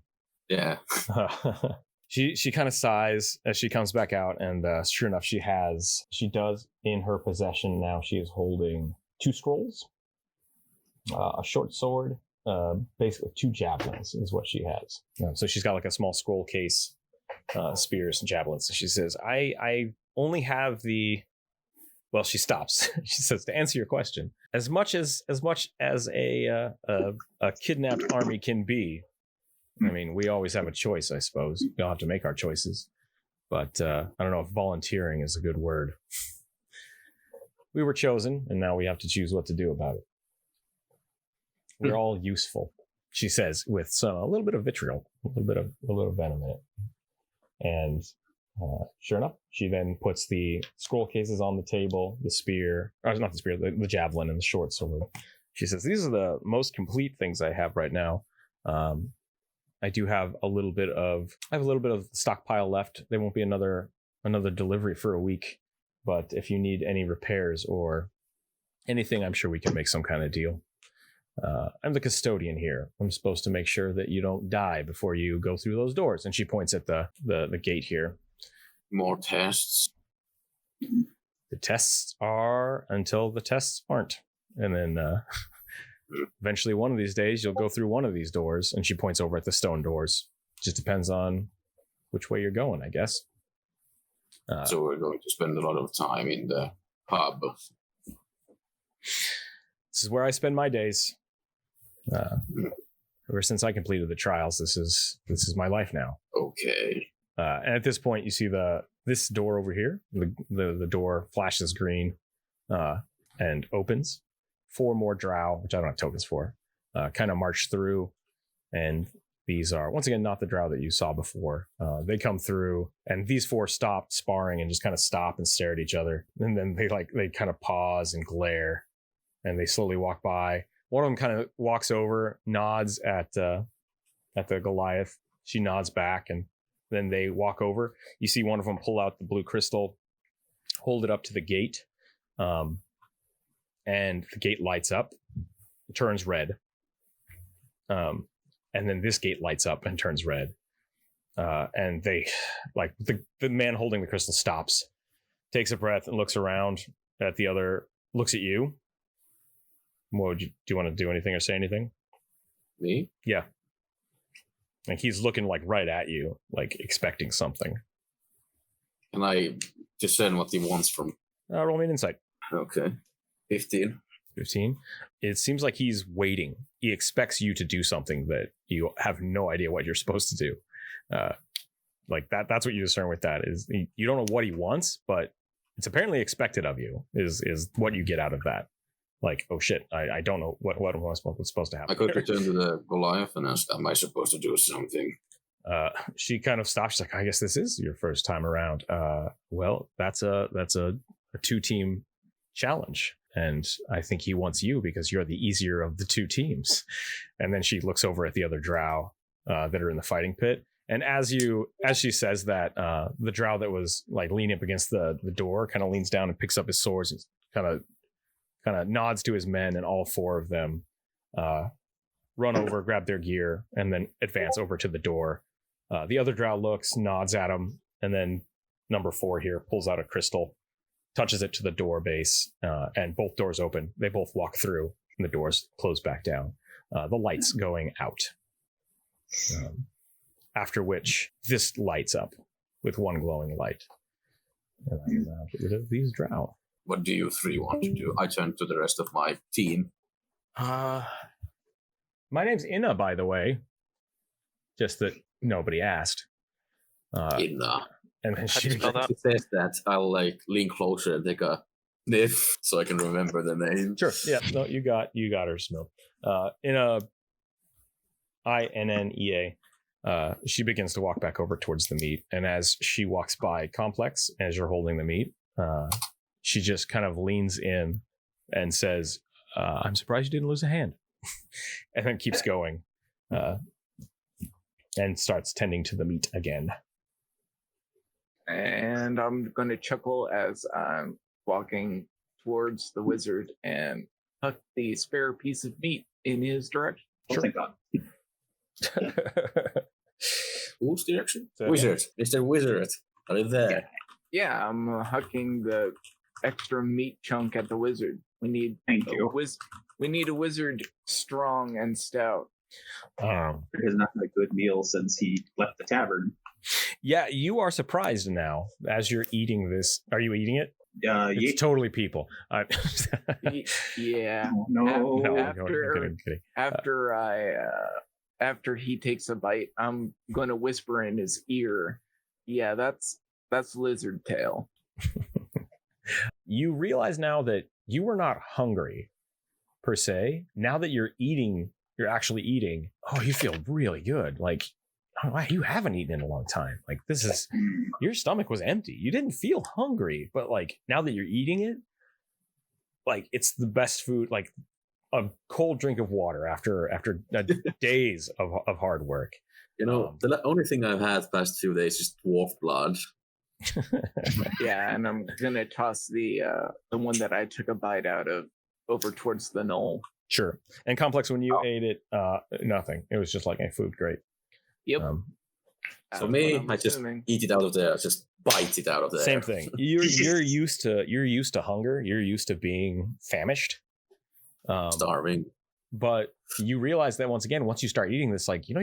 Yeah. She kind of sighs as she comes back out, and sure enough, she does in her possession now. She is holding 2 scrolls, a short sword, basically 2 javelins is what she has. So she's got like a small scroll case, spears and javelins. And she says, I only have well, she stops. She says, to answer your question, as much as a kidnapped army can be, I mean, we always have a choice, I suppose. We all have to make our choices. But I don't know if volunteering is a good word. We were chosen, and now we have to choose what to do about it. We're all useful, she says, with a little bit of vitriol, a little bit of venom in it. And sure enough, she then puts the scroll cases on the table, the spear, or not the spear, the javelin and the short sword. She says, these are the most complete things I have right now. I do have a little bit of stockpile left. There won't be another delivery for a week, but if you need any repairs or anything, I'm sure we can make some kind of deal. I'm the custodian here. I'm supposed to make sure that you don't die before you go through those doors. And she points at the gate here. More tests. The tests are until the tests aren't. And then eventually one of these days you'll go through one of these doors. And she points over at the stone doors. Just depends on which way you're going, I guess. So we're going to spend a lot of time in the pub. This is where I spend my days. Ever since I completed the trials, this is my life now. Okay. And at this point, you see this door over here. The door flashes green and opens. 4 more drow, which I don't have tokens for, kind of march through. And these are, once again, not the drow that you saw before. They come through, and these 4 stop sparring and just kind of stop and stare at each other. And then they kind of pause and glare, and they slowly walk by. One of them kind of walks over, nods at the Goliath. She nods back, and then they walk over. You see one of them pull out the blue crystal, hold it up to the gate, and the gate lights up, turns red. And then this gate lights up and turns red. And they, like, the man holding the crystal stops, takes a breath, and looks around at the other, looks at you. Do you want to do anything or say anything? Me? Yeah. Like, he's looking like right at you, like expecting something. Can I discern what he wants from? Roll me an insight. Okay. 15. 15. It seems like he's waiting. He expects you to do something that you have no idea what you're supposed to do. Like that's what you discern with that is you don't know what he wants, but it's apparently expected of you is what you get out of that. Like, oh shit, I don't know what was supposed to happen. I could return to the Goliath and ask, am I supposed to do something? She kind of stops. She's like, I guess this is your first time around. Well, that's a 2-team challenge. And I think he wants you because you're the easier of the 2 teams. And then she looks over at the other drow that are in the fighting pit. And as she says that, the drow that was like leaning up against the door kind of leans down and picks up his swords and kind kind of nods to his men, and all 4 of them run over, grab their gear, and then advance over to the door. The other drow looks, nods at him, and then number 4 here pulls out a crystal, touches it to the door base, and both doors open. They both walk through, and the doors close back down. The lights going out. After which, this lights up with one glowing light. And I get rid of these drow. What do you 3 want to do? I turn to the rest of my team. My name's Inna, by the way. Just that nobody asked. Inna. And then she spell that? She says that, I'll like lean closer and take a sniff so I can remember the name. Sure. Yeah. No, you got her, Smil. Inna, Innea. She begins to walk back over towards the meat, and as she walks by Complex, as you're holding the meat, she just kind of leans in and says, "I'm surprised you didn't lose a hand," and then keeps going, and starts tending to the meat again. And I'm going to chuckle as I'm walking towards the wizard and tuck the spare piece of meat in his direction. Oh, thank God. Whose direction? So, Wizard. Mr. Wizard. Are you there? Yeah, I'm hucking the extra meat chunk at the wizard. We need Thank you. We need a wizard strong and stout. He has not had a good meal since he left the tavern. Yeah, you are surprised now as you're eating this. Are you eating it? Yeah. It's totally people. Yeah. No. After he takes a bite, I'm going to whisper in his ear, "Yeah, that's lizard tail." You realize now that you were not hungry per se. Now that you're eating, you're actually eating. Oh, you feel really good. Like, oh, wow, you haven't eaten in a long time. Like, this is, your stomach was empty. You didn't feel hungry, but like now that you're eating it, like it's the best food. Like a cold drink of water after days of hard work. You know, the only thing I've had the past few days is dwarf blood. Yeah, and I'm gonna toss the one that I took a bite out of over towards the knoll. Sure. And Complex, when you ate it, nothing. It was just like a food grate. Yep. So me, I just eat it out of there. Just bite it out of there. Same thing. You're used to hunger. You're used to being famished. Starving. But you realize that once you start eating this, like, you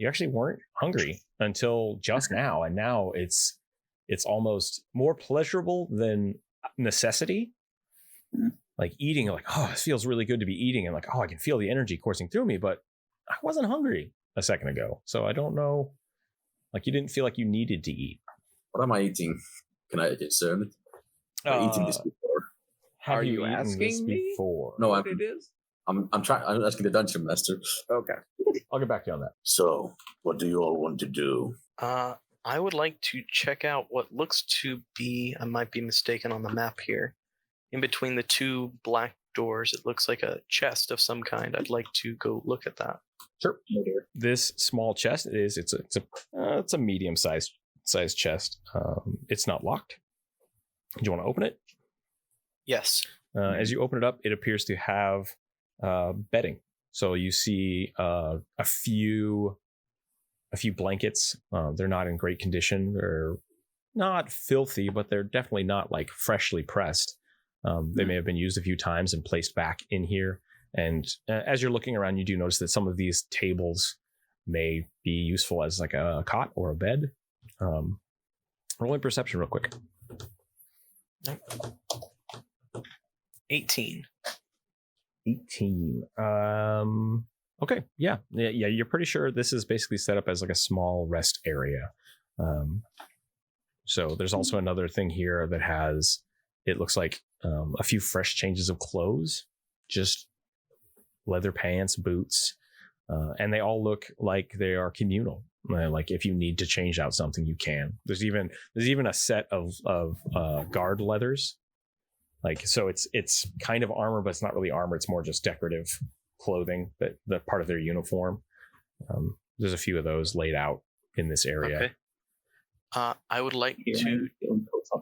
actually weren't hungry until just now. And now it's almost more pleasurable than necessity. Like eating, like, oh, it feels really good to be eating. And like, oh, I can feel the energy coursing through me, but I wasn't hungry a second ago. So I don't know. Like, you didn't feel like you needed to eat. What am I eating? Can I discern it? I've eaten this before. Have Are you you eaten asking this me? before? No, What it is? I'm asking the dungeon master. Okay. I'll get back to you on that. So, what do you all want to do? I would like to check out what looks to be, I might be mistaken on the map here, in between the 2 black doors, it looks like a chest of some kind. I'd like to go look at that. Sure. This small chest it's a medium sized chest. It's not locked. Do you want to open it? Yes. As you open it up, it appears to have bedding. So you see a few blankets. They're not in great condition. They're not filthy, but they're definitely not like freshly pressed. They may have been used a few times and placed back in here. And as you're looking around, you do notice that some of these tables may be useful as like a cot or a bed. Rolling perception real quick. 18. Okay. Yeah. You're pretty sure this is basically set up as like a small rest area. So there's also another thing here that has, it looks like a few fresh changes of clothes, just leather pants, boots, and they all look like they are communal. Like if you need to change out something, you can. There's even a set of guard leathers. Like, so it's kind of armor, but it's not really armor. It's more just decorative clothing that part of their uniform. There's a few of those laid out in this area. Okay. I would like to.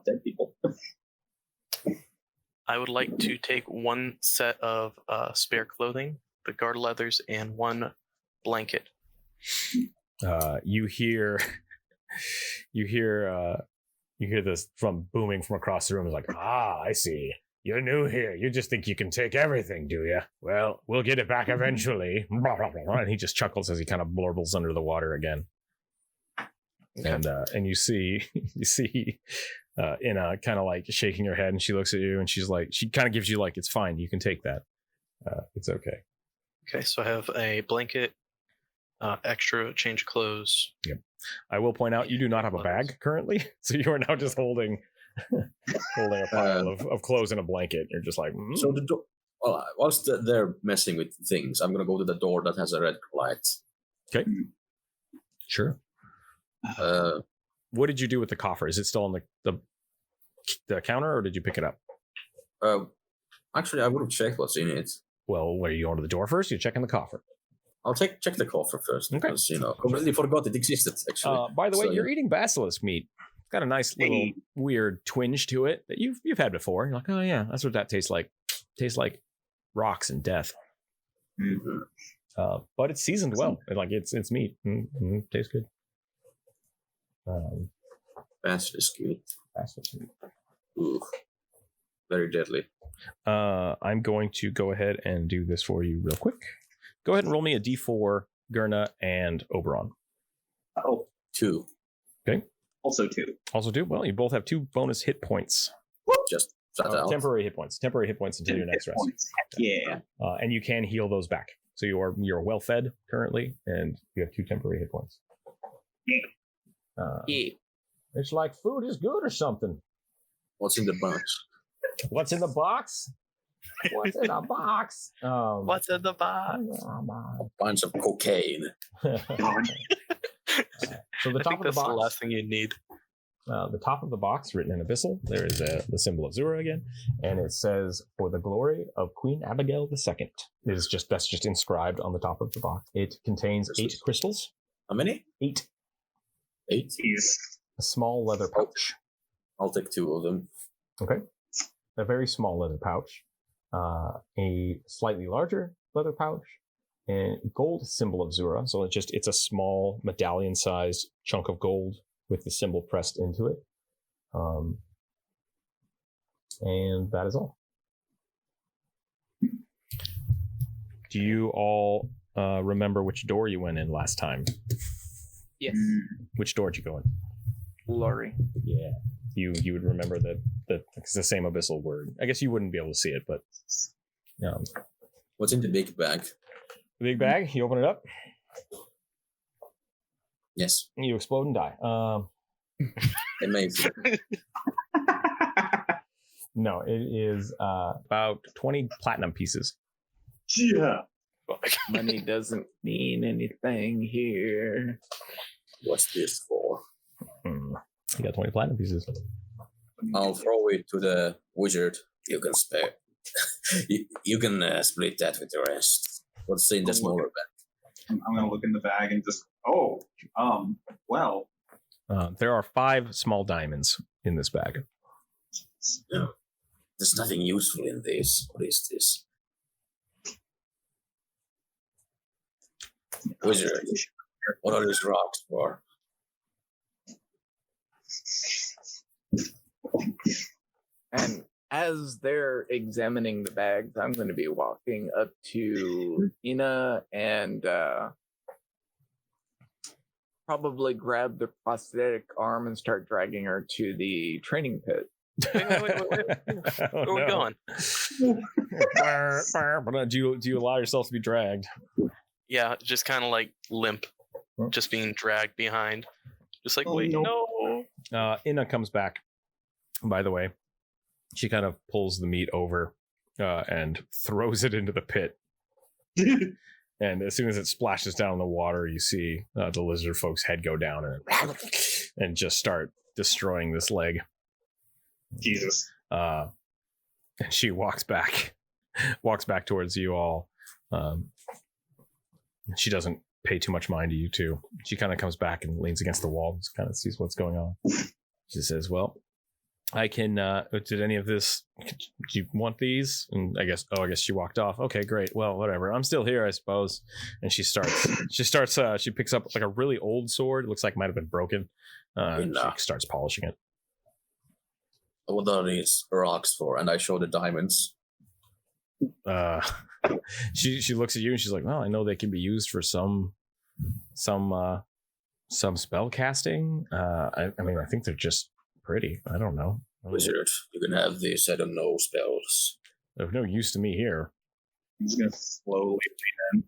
Dead people. I would like to take one set of spare clothing, the guard leathers, and one blanket. You hear this from booming from across the room. It's like, I see. You're new here. You just think you can take everything, do you? Well, we'll get it back eventually. And he just chuckles as he kind of blurbles under the water again. And you see Inna kind of like shaking her head, and she looks at you, and she kind of gives you like, it's fine, you can take that. It's okay. Okay, so I have a blanket, extra change of clothes. Yep. I will point out you do not have a bag currently, so you are now just holding a pile of clothes and a blanket. You're just like, So whilst they're messing with things, I'm gonna go to the door that has a red light. Okay. Sure. What did you do with the coffer? Is it still on the counter, or did you pick it up? Actually, I would have checked what's in it. Well, where you going to the door first? You're checking the coffer. I'll check the coffer first, Okay. because completely forgot it existed. Actually, By the way, So, you're eating basilisk meat. It's got a nice little weird twinge to it that you've had before. You're like, oh yeah, that's what that tastes like. Tastes like rocks and death. Mhm. But it's seasoned well. Like it's meat. Tastes good. basilisk meat. Basilisk meat. Ooh, very deadly. I'm going to go ahead and do this for you real quick. Go ahead and roll me a d4, Gurna and Oberon. Oh, 2. Okay. also 2. Also 2. Well, you both have 2 bonus hit points. Just flat out. Temporary hit points. Temporary hit points until your next rest. Heck yeah. And you can heal those back. So you're well fed currently, and you have 2 temporary hit points. It's like food is good or something. What's in the box? What's in the box? What's in the box? What's in the box? A bunch of cocaine. So the I top think of the that's the box. last thing you need. The top of the box, written in abyssal, there is the symbol of Zura again, and it says, "For the glory of Queen Abigail II." That's just inscribed on the top of the box. It contains 8 crystals. How many? 8. 8? Jeez. A small leather pouch. I'll take 2 of them. Okay. A very small leather pouch. A slightly larger leather pouch. And gold symbol of Zura. So it's a small medallion-sized chunk of gold with the symbol pressed into it. And that is all. Do you all remember which door you went in last time? Yes, Which door did you go in? Laurie. Yeah. You would remember that it's the same abyssal word. I guess you wouldn't be able to see it, but What's in the big bag? the big bag, you open it up, Yes. you explode and die. Amazing. No, it is about 20 platinum pieces. Yeah. Money doesn't mean anything here. What's this for? You got 20 platinum pieces. I'll throw it to the wizard. You can spare. you can split that with the rest. What's in the smaller bag? I'm gonna look in the bag and just well. There are 5 small diamonds in this bag. No. There's nothing useful in this. What is this? Wizard. What are these rocks for? And as they're examining the bags, I'm going to be walking up to Ina and probably grab the prosthetic arm and start dragging her to the training pit. Wait. Where are we going? do you allow yourself to be dragged? Yeah, just kind of like limp, just being dragged behind. Just like, Oh, wait, no. no. Inna comes back, by the way. She kind of pulls the meat over and throws it into the pit. And as soon as it splashes down in the water, you see the lizard folk's head go down and just start destroying this leg. Jesus. And she walks back towards you all. She doesn't pay too much mind to you two. She kind of comes back and leans against the wall, just kind of sees what's going on. She says, "Well, I can. Did any of this? Do you want these? And I guess she walked off. Okay, great. Well, whatever. I'm still here, I suppose. And she starts. She picks up like a really old sword. It looks like it might have been broken. She starts polishing it. What are these rocks for? And I show the diamonds. She looks at you and she's like, well, I know they can be used for some spell casting. I mean, I think they're just pretty. I don't know. Wizard, you can have this. I don't know spells. They're of no use to me here. I'm just gonna slowly lean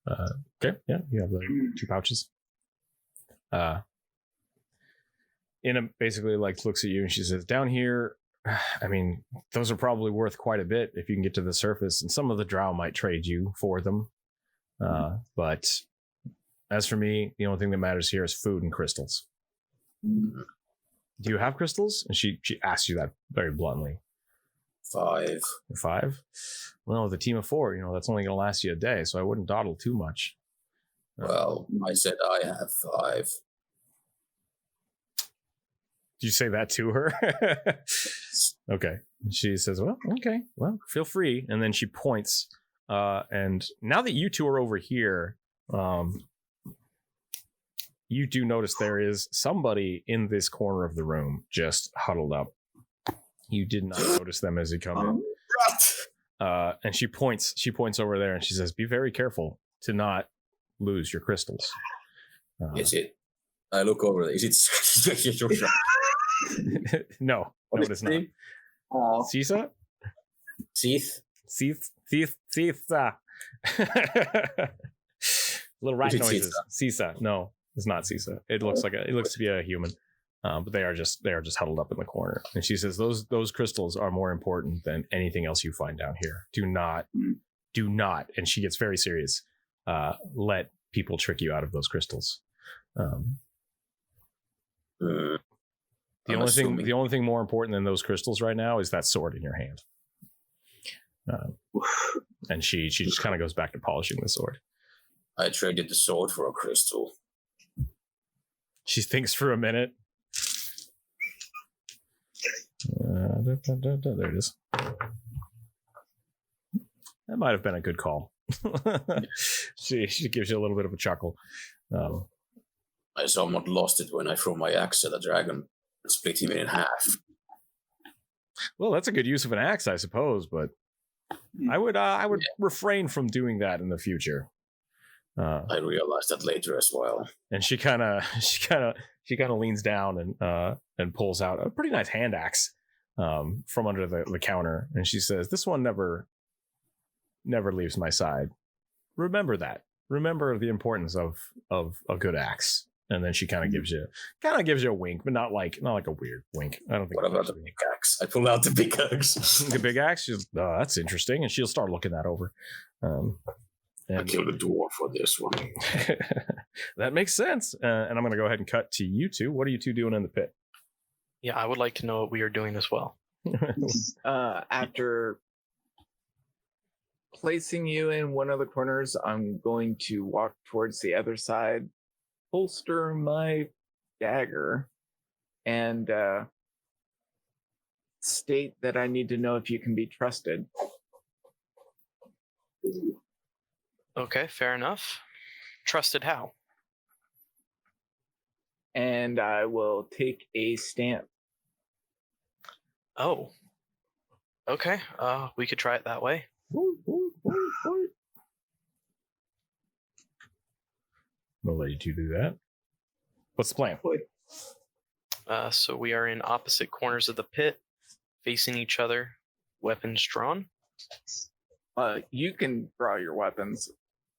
Okay, yeah, you have the 2 pouches. Ina basically like looks at you and she says, down here, I mean, those are probably worth quite a bit if you can get to the surface, and some of the drow might trade you for them. But as for me, the only thing that matters here is food and crystals. Do you have crystals? And she asks you that very bluntly. 5. 5? Well, with a team of 4, that's only going to last you a day, so I wouldn't dawdle too much. Well, I said I have 5. Did you say that to her? Okay. She says, well, okay. Well, feel free. And then she points. And now that you two are over here, you do notice there is somebody in this corner of the room just huddled up. You did not notice them as you come in. And she points over there and she says, be very careful to not lose your crystals. Is it? I look over there. Is it? No, it is not. Sisa? Teeth? Sisa. Little rat noises. Sisa. No, it's not Sisa. It looks to be a human. But they are just huddled up in the corner. And she says, those crystals are more important than anything else you find down here. Do not, and she gets very serious, let people trick you out of those crystals. The only thing more important than those crystals right now is that sword in your hand. And she just kind of goes back to polishing the sword. I traded the sword for a crystal. She thinks for a minute. There it is. That might have been a good call. She gives you a little bit of a chuckle. I somewhat lost it when I threw my axe at a dragon and split him in half. Well, that's a good use of an axe, I suppose, but I would refrain from doing that in the future. I realized that later as well. And she kind of leans down and pulls out a pretty nice hand axe from under the counter, and she says, "This one never leaves my side. Remember that. Remember the importance of a good axe." And then she kind of gives you a wink, but not like a weird wink. I don't think. What about the big axe? I pull out the big axe. The big axe. She's, that's interesting, and she'll start looking that over. I killed a dwarf for this one. That makes sense. And I'm going to go ahead and cut to you two. What are you two doing in the pit? Yeah, I would like to know what we are doing as well. After placing you in one of the corners, I'm going to walk towards the other side, holster my dagger, and state that I need to know if you can be trusted. Okay, fair enough. Trusted how? And I will take a stamp. Oh. Okay, we could try it that way. We'll let you two do that. What's the plan? So we are in opposite corners of the pit, facing each other, weapons drawn. You can draw your weapons.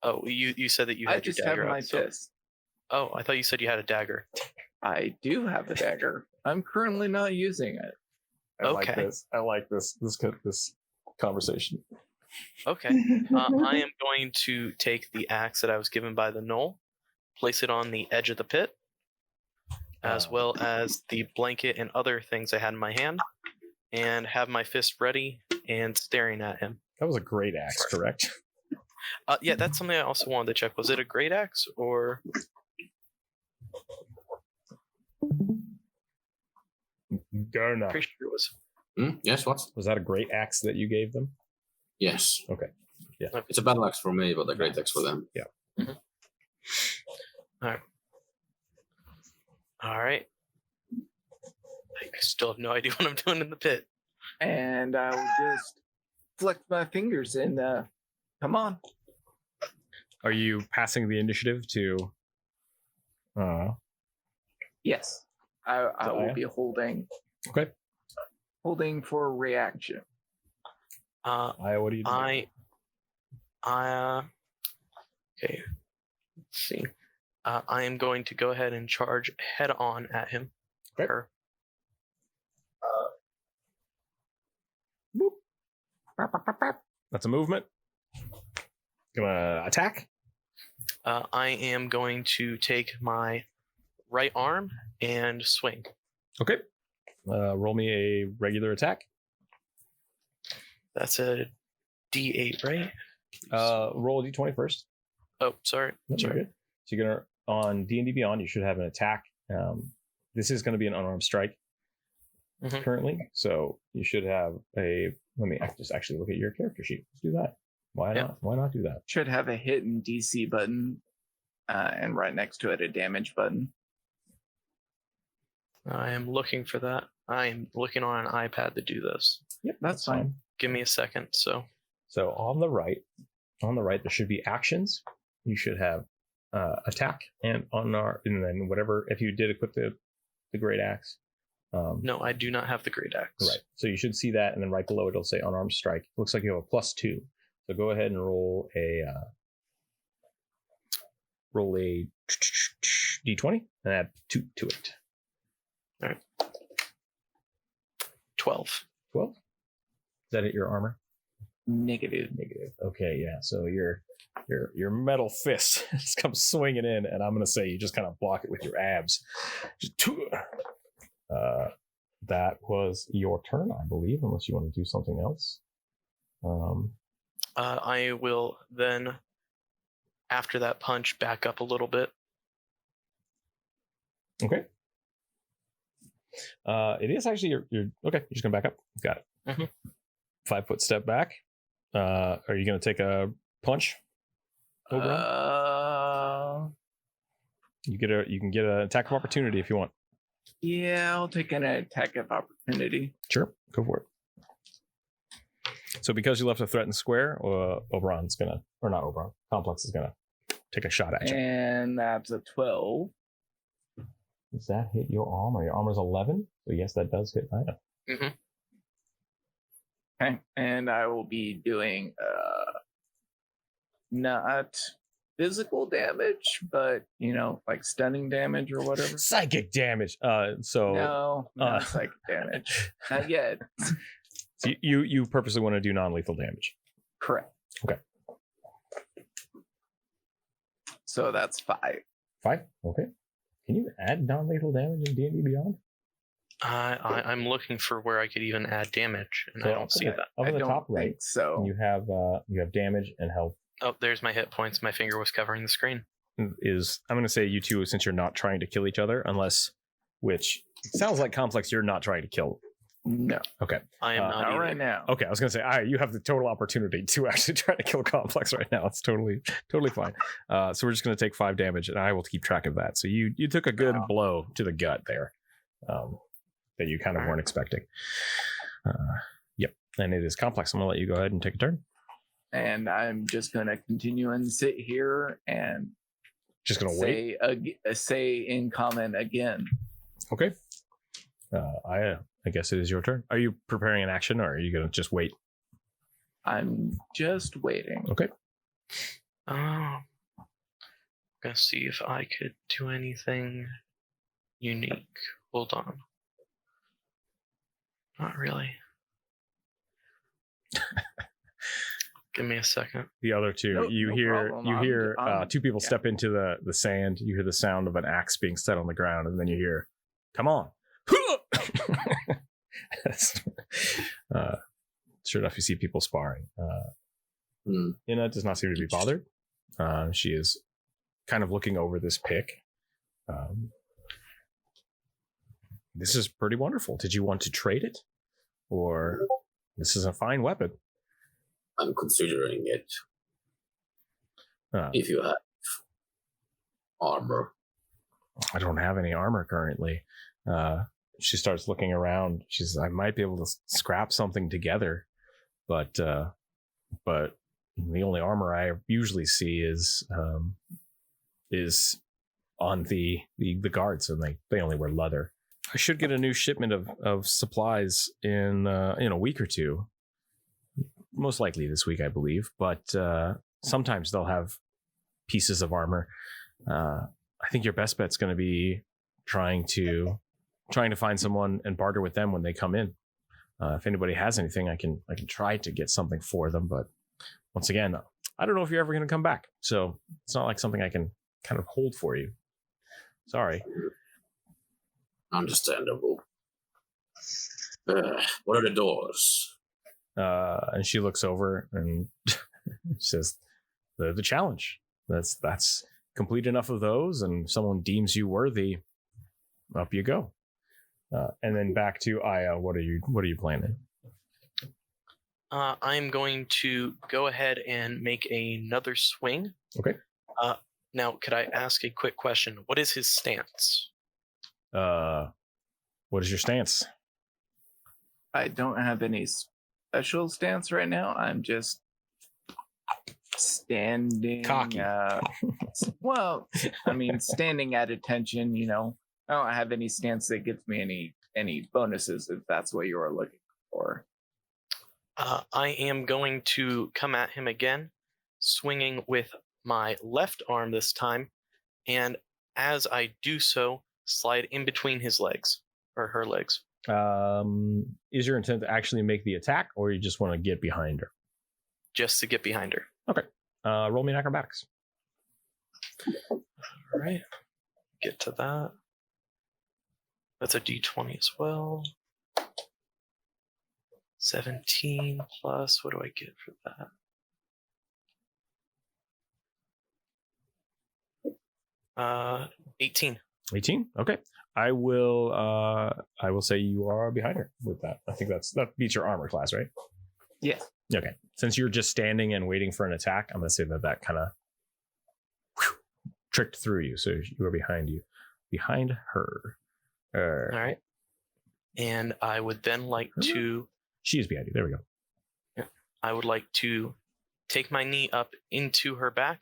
Oh, you said that you had your dagger. I just have my fist. Oh, I thought you said you had a dagger. I do have a dagger. I'm currently not using it. I like this conversation. Okay. I am going to take the axe that I was given by the gnoll, place it on the edge of the pit, as well as the blanket and other things I had in my hand, and have my fist ready and staring at him. That was a great axe, correct? Yeah, that's something I also wanted to check. Was it a great axe or? Garna. Pretty sure it was. Yes, what? Was that a great axe that you gave them? Yes. Okay. Yeah. It's a battle axe for me, but a great axe for them. Yeah. All right. I still have no idea what I'm doing in the pit. And I will just flex my fingers and come on. Are you passing the initiative to? Yes, I will Aya? be holding. Okay. Holding for a reaction. Aya, what do you do? Okay. Let's see. I am going to go ahead and charge head on at him. Okay. Her. That's a movement. Gonna attack. I am going to take my right arm and swing. Okay. Roll me a regular attack. That's a D8, right? Roll a d20 first. Oh, sorry. No, you're good. So you're gonna on D&D Beyond. You should have an attack. This is going to be an unarmed strike currently, so you should have a. Let me just actually look at your character sheet. Let's do that. Why not? Why not do that? Should have a hit and DC button, and right next to it a damage button. I am looking for that. I am looking on an iPad to do this. Yep, That's fine. Give me a second. So on the right, there should be actions. You should have attack and and then whatever. If you did equip the great axe. no, I do not have the great axe. Right. So you should see that, and then right below it'll say unarmed strike. Looks like you have a +2. So go ahead and roll a d20 and add 2 to it. All right. 12. 12. Is that it? Your armor? Negative. Okay, yeah. So your metal fist just comes swinging in, and I'm gonna say you just kind of block it with your abs. That was your turn, I believe, unless you want to do something else. I will then, after that punch, back up a little bit. Okay. It is actually you're okay. You're just gonna back up. Got it. 5 foot step back. Are you gonna take a punch? Oberon? You can get an attack of opportunity if you want. Yeah, I'll take an attack of opportunity. Sure, go for it. So because you left a threatened square, Oberon's gonna, or not Oberon, Complex is gonna take a shot at you. And that's a 12. Does that hit your armor? Your armor's 11, so yes, that does hit Ina. Okay, and I will be doing not physical damage, but like stunning damage or whatever. Psychic damage. No, not psychic damage. Not yet. So you purposely want to do non-lethal damage. Correct. Okay. So that's 5. 5? Okay. Can you add non-lethal damage in D&D Beyond? I'm looking for where I could even add damage, and I don't see that. Up in the top right, think so. you have damage and health. Oh, there's my hit points. My finger was covering the screen. I'm going to say you two, since you're not trying to kill each other, which sounds like Complex, you're not trying to kill. No. Okay. I am not either. right now. Okay, I was going to say, you have the total opportunity to actually try to kill Complex right now. It's totally fine. So we're just going to take 5 damage, and I will keep track of that. So you took a good blow to the gut there that you kind of weren't expecting. Yep. And it is Complex. I'm going to let you go ahead and take a turn. And I'm just going to continue and sit here and just going to wait. Say in common again. Okay. I guess it is your turn. Are you preparing an action, or are you going to just wait? I'm just waiting. Okay. I'm gonna see if I could do anything unique. Hold on. Not really. Give me a second. The other two, No hear problem. 2 people step into the sand. You hear the sound of an axe being set on the ground, and then you hear, "Come on!" Sure enough, you see people sparring. Ina does not seem to be bothered. She is kind of looking over this pick. this is pretty wonderful. Did you want to trade it? Or this is a fine weapon. I'm considering it. If you have armor. I don't have any armor currently. She starts looking around. She says, I might be able to scrap something together, but the only armor I usually see is on the guards, and they only wear leather. I should get a new shipment of supplies in a week or two. Most likely this week, I believe, but sometimes they'll have pieces of armor. I think your best bet's going to be trying to find someone and barter with them when they come in. If anybody has anything, I can try to get something for them. But once again, I don't know if you're ever going to come back, so it's not like something I can kind of hold for you. Sorry. Understandable. What are the doors? And she looks over and says, "The challenge. That's complete enough of those, and if someone deems you worthy, up you go." And then back to Aya. What are you planning? I'm going to go ahead and make another swing. Okay. Now, could I ask a quick question? What is his stance? What is your stance? I don't have any special stance right now. I'm just standing. Cocky. Well, I mean, standing at attention. I don't have any stance that gives me any bonuses, if that's what you are looking for. I am going to come at him again, swinging with my left arm this time, and as I do so, slide in between his legs, or her legs. Is your intent to actually make the attack, or you just want to get behind her? Just to get behind her. Okay. Roll me an acrobatics. All right. Get to that. That's a d20 as well. 17 plus, what do I get for that? 18. 18. Okay. I will say you are behind her with that. I think that beats your armor class, right? Yeah. Okay. Since you're just standing and waiting for an attack, I'm going to say that kind of tricked through you. So you are behind her. All right. And I would then like to... She is behind you. There we go. Yeah. I would like to take my knee up into her back,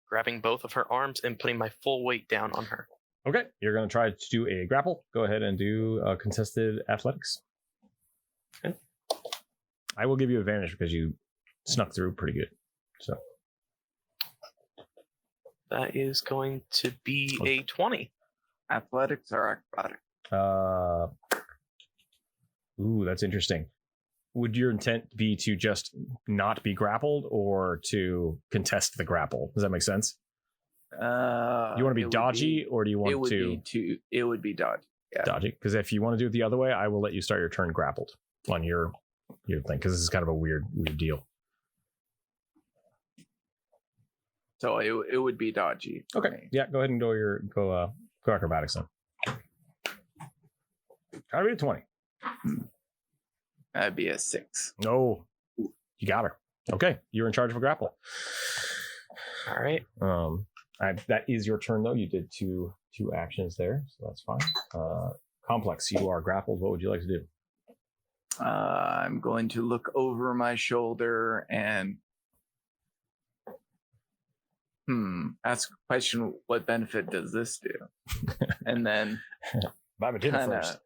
grabbing both of her arms and putting my full weight down on her. Okay. You're going to try to do a grapple. Go ahead and do contested athletics. Okay. I will give you advantage because you snuck through pretty good. So that is going to be a 20. Athletics or acrobatics? Ooh, that's interesting. Would your intent be to just not be grappled or to contest the grapple? Does that make sense? You want to be dodgy, or do you want to? It would be dodgy. Yeah. Dodgy, because if you want to do it the other way, I will let you start your turn grappled on your thing, because this is kind of a weird deal. So it would be dodgy. Okay. Yeah. Go ahead and go acrobatics then. Try to be a 20. That'd be a 6. No, you got her. Okay, you're in charge of a grapple. All right. That is your turn though. You did two actions there, so that's fine. Complex, you are grappled. What would you like to do? I'm going to look over my shoulder and ask a question. What benefit does this do? And then Buy my dinner first.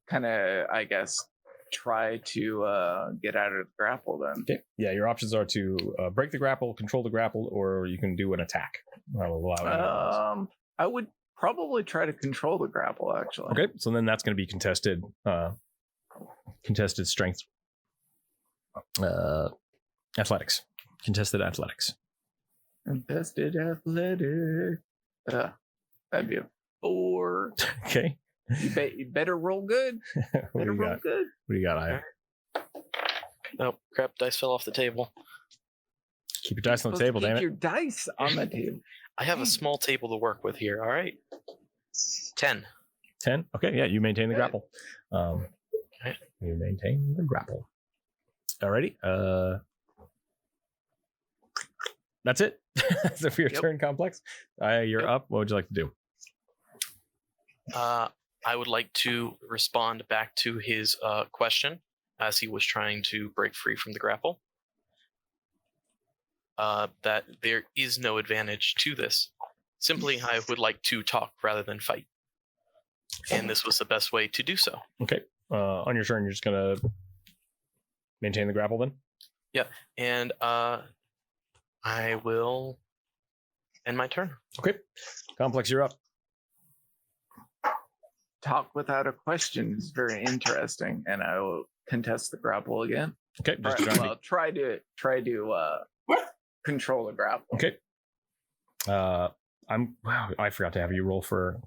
Kind of, I guess, try to get out of the grapple then. Okay. Yeah, your options are to break the grapple, control the grapple, or you can do an attack. I will allow I would probably try to control the grapple, actually. Okay, so then that's going to be contested strength, athletics, contested athletics. Contested athletics. That'd be a 4. Okay. You better roll good. What do you got, Aya? Oh, crap. Dice fell off the table. Keep your dice on the table, damn it. Keep your dice on the table. I have a small table to work with here, all right? 10. 10. Okay, yeah, you maintain the Good. grapple. You maintain the grapple. Alrighty. That's it. So for your turn, Complex, you're up. What would you like to do? I would like to respond back to his question as he was trying to break free from the grapple. That there is no advantage to this. Simply, I would like to talk rather than fight. And this was the best way to do so. Okay. On your turn, you're just going to maintain the grapple then? Yeah. And I will end my turn. Okay. Complex, you're up. Talk without a question is very interesting, and I will contest the grapple again. Okay. Just Try to control the grapple. Okay. I forgot to have you roll for.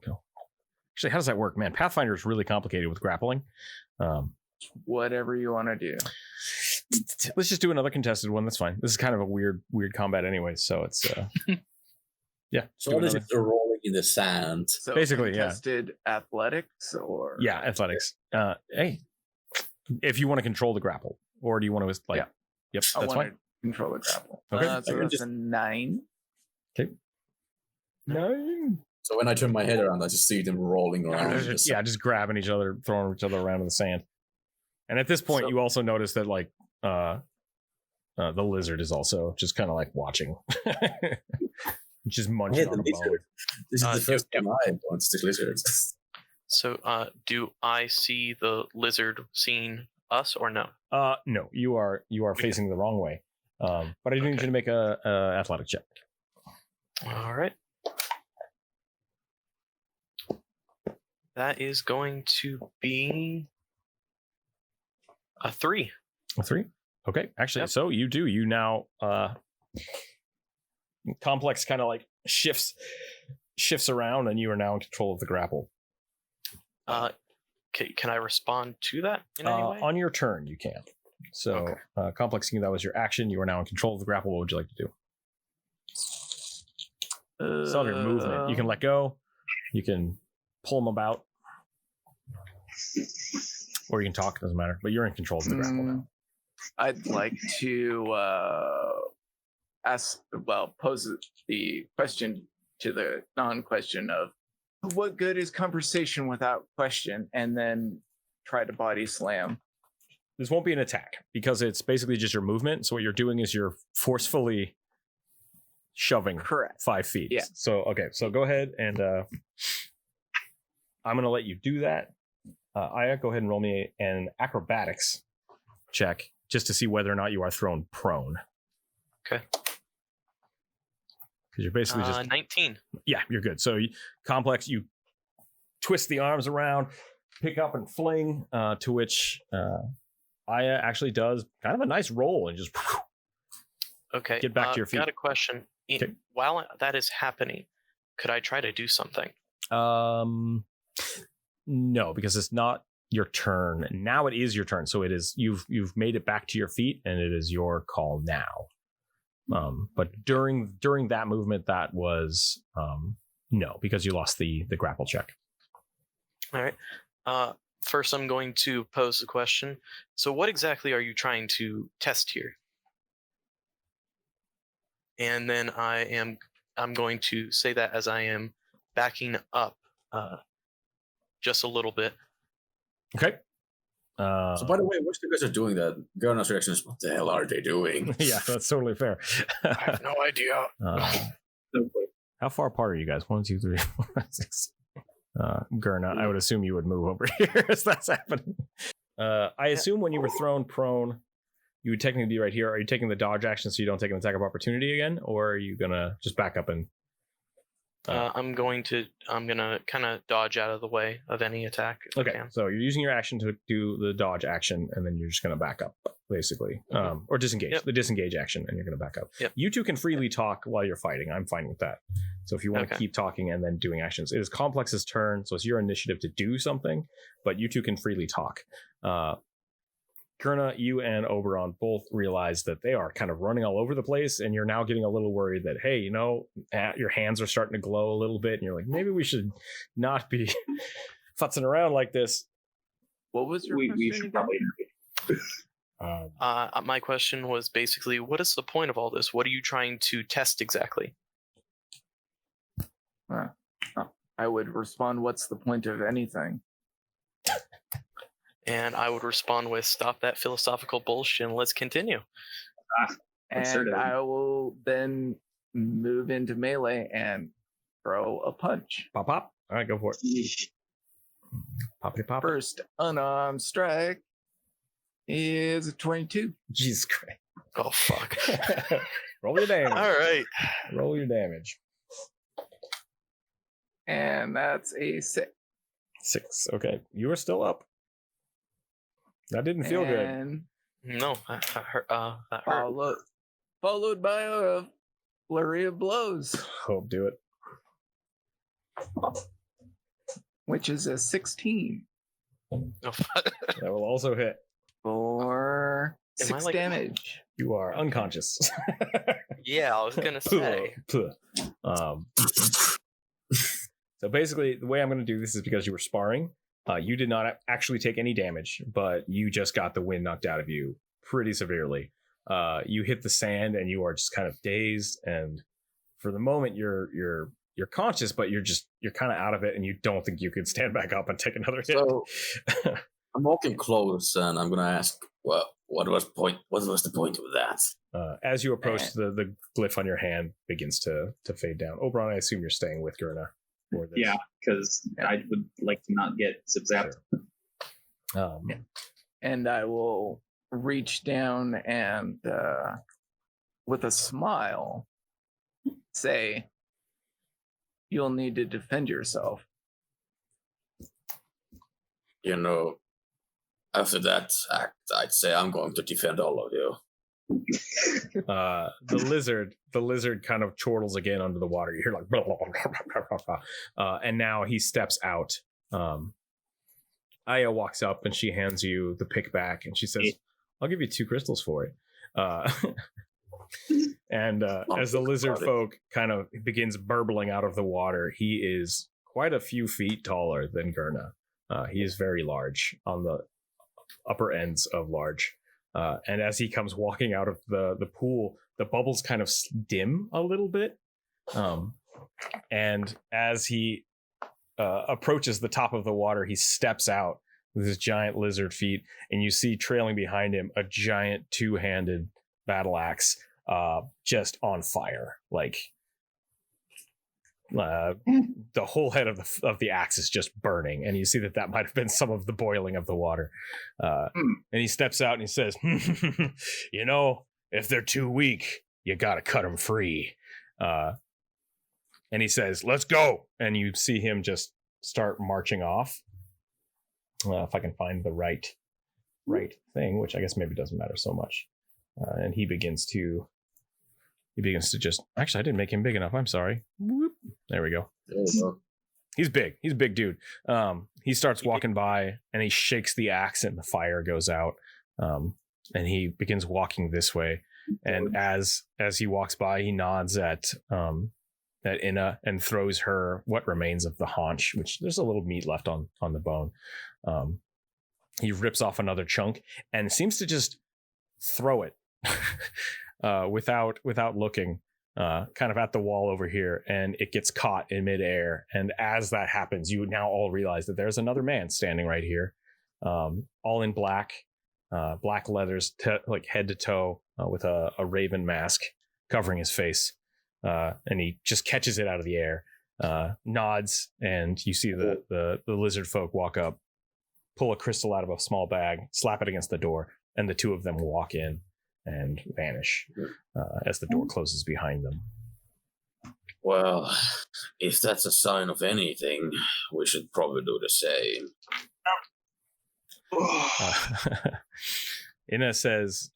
Actually, how does that work, man? Pathfinder is really complicated with grappling. Whatever you want to do. Let's just do another contested one. That's fine. This is kind of a weird combat anyway, so it's yeah. So what is it? The rolling in the sand. So basically, contested athletics or athletics. Hey, if you want to control the grapple, or do you want to like? Yeah. Yep, I that's want fine. to control the grapple. Okay. So that's a 9. Okay. 9. So when I turn my head around, I just see them rolling around. in the sand. Just grabbing each other, throwing each other around in the sand. And at this point, you also notice that like the lizard is also just kind of like watching, just munching on a bone. This is the first time I want the lizards. So, do I see the lizard seeing us or no? No, you are facing the wrong way. But I do need you to make a athletic check. All right. That is going to be a 3. A 3? Okay. Actually, Yep. so you now Complex kind of like shifts around, and you are now in control of the grapple. Can I respond to that in any way? On your turn, you can. So, Complex, that was your action. You are now in control of the grapple. What would you like to do? It's all your movement. You can let go. You can pull them about. Or you can talk. Doesn't matter. But you're in control of the grapple now. I'd like to pose the question to the non-question of what good is conversation without question, and then try to body slam. This won't be an attack because it's basically just your movement. So what you're doing is you're forcefully shoving 5 feet. Yeah. So, okay. So go ahead and I'm going to let you do that. Aya, go ahead and roll me an acrobatics check just to see whether or not you are thrown prone. Okay. Because you're basically just 19. Yeah, you're good. So Complex, you twist the arms around, pick up and fling, to which Aya actually does kind of a nice roll and just Okay. Get back to your feet. Got a question. Okay. While that is happening, could I try to do something? No, because it's not your turn. Now it is your turn. So it is you've made it back to your feet, and it is your call now. But during that movement, that was no, because you lost the grapple check. All right. First, I'm going to pose the question. So, what exactly are you trying to test here? And then I'm going to say that as I am backing up just a little bit. Okay. So by the way, which you guys are doing that, Garner's reaction is, what the hell are they doing? Yeah, that's totally fair. I have no idea. How far apart are you guys? 1, 2, 3, 4, 5, 6. Gurna, I would assume you would move over here as that's happening. I assume when you were thrown prone, you would technically be right here. Are you taking the dodge action so you don't take an attack of opportunity again, or are you gonna just back up and? I'm gonna kind of dodge out of the way of any attack. Okay, so you're using your action to do the dodge action, and then you're just gonna back up, basically, or disengage. Yep. The disengage action, and you're gonna back up. Yep. You two can freely talk while you're fighting. I'm fine with that. So if you want to keep talking and then doing actions, it is Complex's turn, so it's your initiative to do something, but you two can freely talk. Kurna, you and Oberon both realize that they are kind of running all over the place, and you're now getting a little worried that, hey, your hands are starting to glow a little bit, and you're like, maybe we should not be futzing around like this. What was your We question should again? probably intervene. My question was basically, what is the point of all this? What are you trying to test exactly? I would respond, what's the point of anything? And I would respond with, stop that philosophical bullshit and let's continue. And I will then move into melee and throw a punch. Pop, pop. All right, go for it. Poppity pop. First unarmed strike is a 22. Jesus Christ. Oh, fuck. Roll your damage. All right. Roll your damage. And that's a 6. 6. Okay. You are still up. That didn't feel good. And No, that hurt. followed by a flurry of blows, Hope do it. which is a 16 Oh, fuck. That will also hit. for Am I 6 like- damage. You are unconscious. Yeah, I was gonna say. So basically, the way I'm going to do this is because you were sparring. You did not actually take any damage, but you just got the wind knocked out of you pretty severely. You hit the sand, and you are just kind of dazed. And for the moment, you're conscious, but you're kind of out of it, and you don't think you could stand back up and take another hit. So I'm walking close, and I'm gonna ask, well, what was the point of that? As you approach, the glyph on your hand begins to fade down. Oberon, I assume you're staying with Gurna for this. Yeah, because I would like to not get zip-zapped. Sure. And I will reach down and, with a smile, say, you'll need to defend yourself. You know, after that act, I'd say I'm going to defend all of you. The lizard kind of chortles again under the water. You hear like blah, blah, blah, blah, blah, blah. And now he steps out. Aya walks up and she hands you the pick back and she says, I'll give you 2 crystals for it. And as the lizard folk kind of begins burbling out of the water, he is quite a few feet taller than Gurna. He is very large, on the upper ends of large. And as he comes walking out of the pool, the bubbles kind of dim a little bit. And as he approaches the top of the water, he steps out with his giant lizard feet, and you see trailing behind him a giant 2-handed battle axe, just on fire. Like the whole head of the axe is just burning, and you see that might have been some of the boiling of the water. And he steps out and he says, you know, if they're too weak, you gotta cut them free. And he says, let's go. And you see him just start marching off. If I can find the right thing, which I guess maybe doesn't matter so much. And he begins to just, actually, I didn't make him big enough. I'm sorry. Whoop. There we go. There you go. He's big. He's a big dude. He starts walking by and he shakes the axe and the fire goes out. And he begins walking this way. And as he walks by, he nods at Inna and throws her what remains of the haunch, which there's a little meat left on the bone. He rips off another chunk and seems to just throw it without looking, kind of at the wall over here, and it gets caught in midair. And as that happens, you now all realize that there's another man standing right here, all in black leathers, like head to toe, with a raven mask covering his face. And he just catches it out of the air, nods, and you see the lizard folk walk up, pull a crystal out of a small bag, slap it against the door, and the two of them walk in and vanish as the door closes behind them. Well, if that's a sign of anything, we should probably do the same. Inna says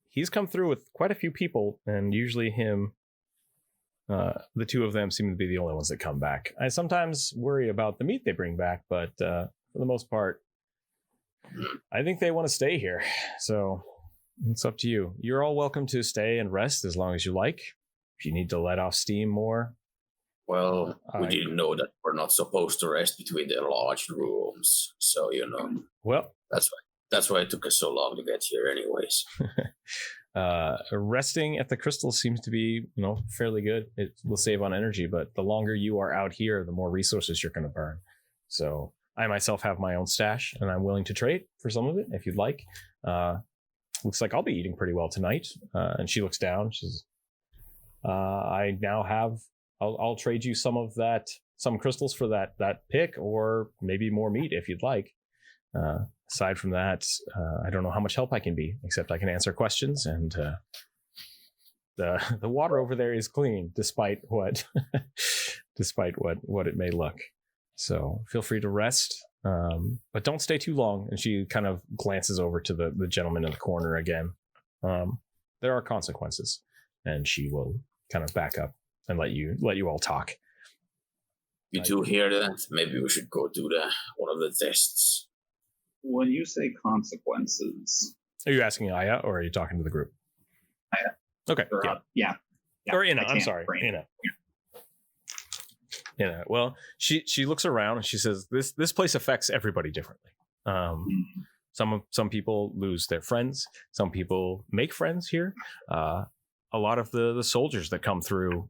he's come through with quite a few people, and usually the two of them seem to be the only ones that come back. I sometimes worry about the meat they bring back, but for the most part, I think they want to stay here. So it's up to you. You're all welcome to stay and rest as long as you like. If you need to let off steam more, Well, we I- didn't know that we're not supposed to rest between the enlarged rooms. So, Well, that's why it took us so long to get here anyways. resting at the crystal seems to be, fairly good. It will save on energy, but the longer you are out here, the more resources you're going to burn. So I myself have my own stash, and I'm willing to trade for some of it if you'd like. Looks like I'll be eating pretty well tonight. And she looks down. She says, I now have. I'll trade you some crystals for that pick, or maybe more meat if you'd like. Aside from that, I don't know how much help I can be, except I can answer questions, and the water over there is clean, despite what it may look. So feel free to rest, but don't stay too long. And she kind of glances over to the gentleman in the corner again. There are consequences, and she will kind of back up and let you all talk. You two hear that? Maybe we should go do one of the tests. When you say consequences, Are you asking Aya, or are you talking to the group? Aya. Okay. or, Yeah. yeah, Or Inna. I I'm can't sorry. brain. Inna. Well, she looks around and she says, "This place affects everybody differently. Some people lose their friends. Some people make friends here. A lot of the soldiers that come through,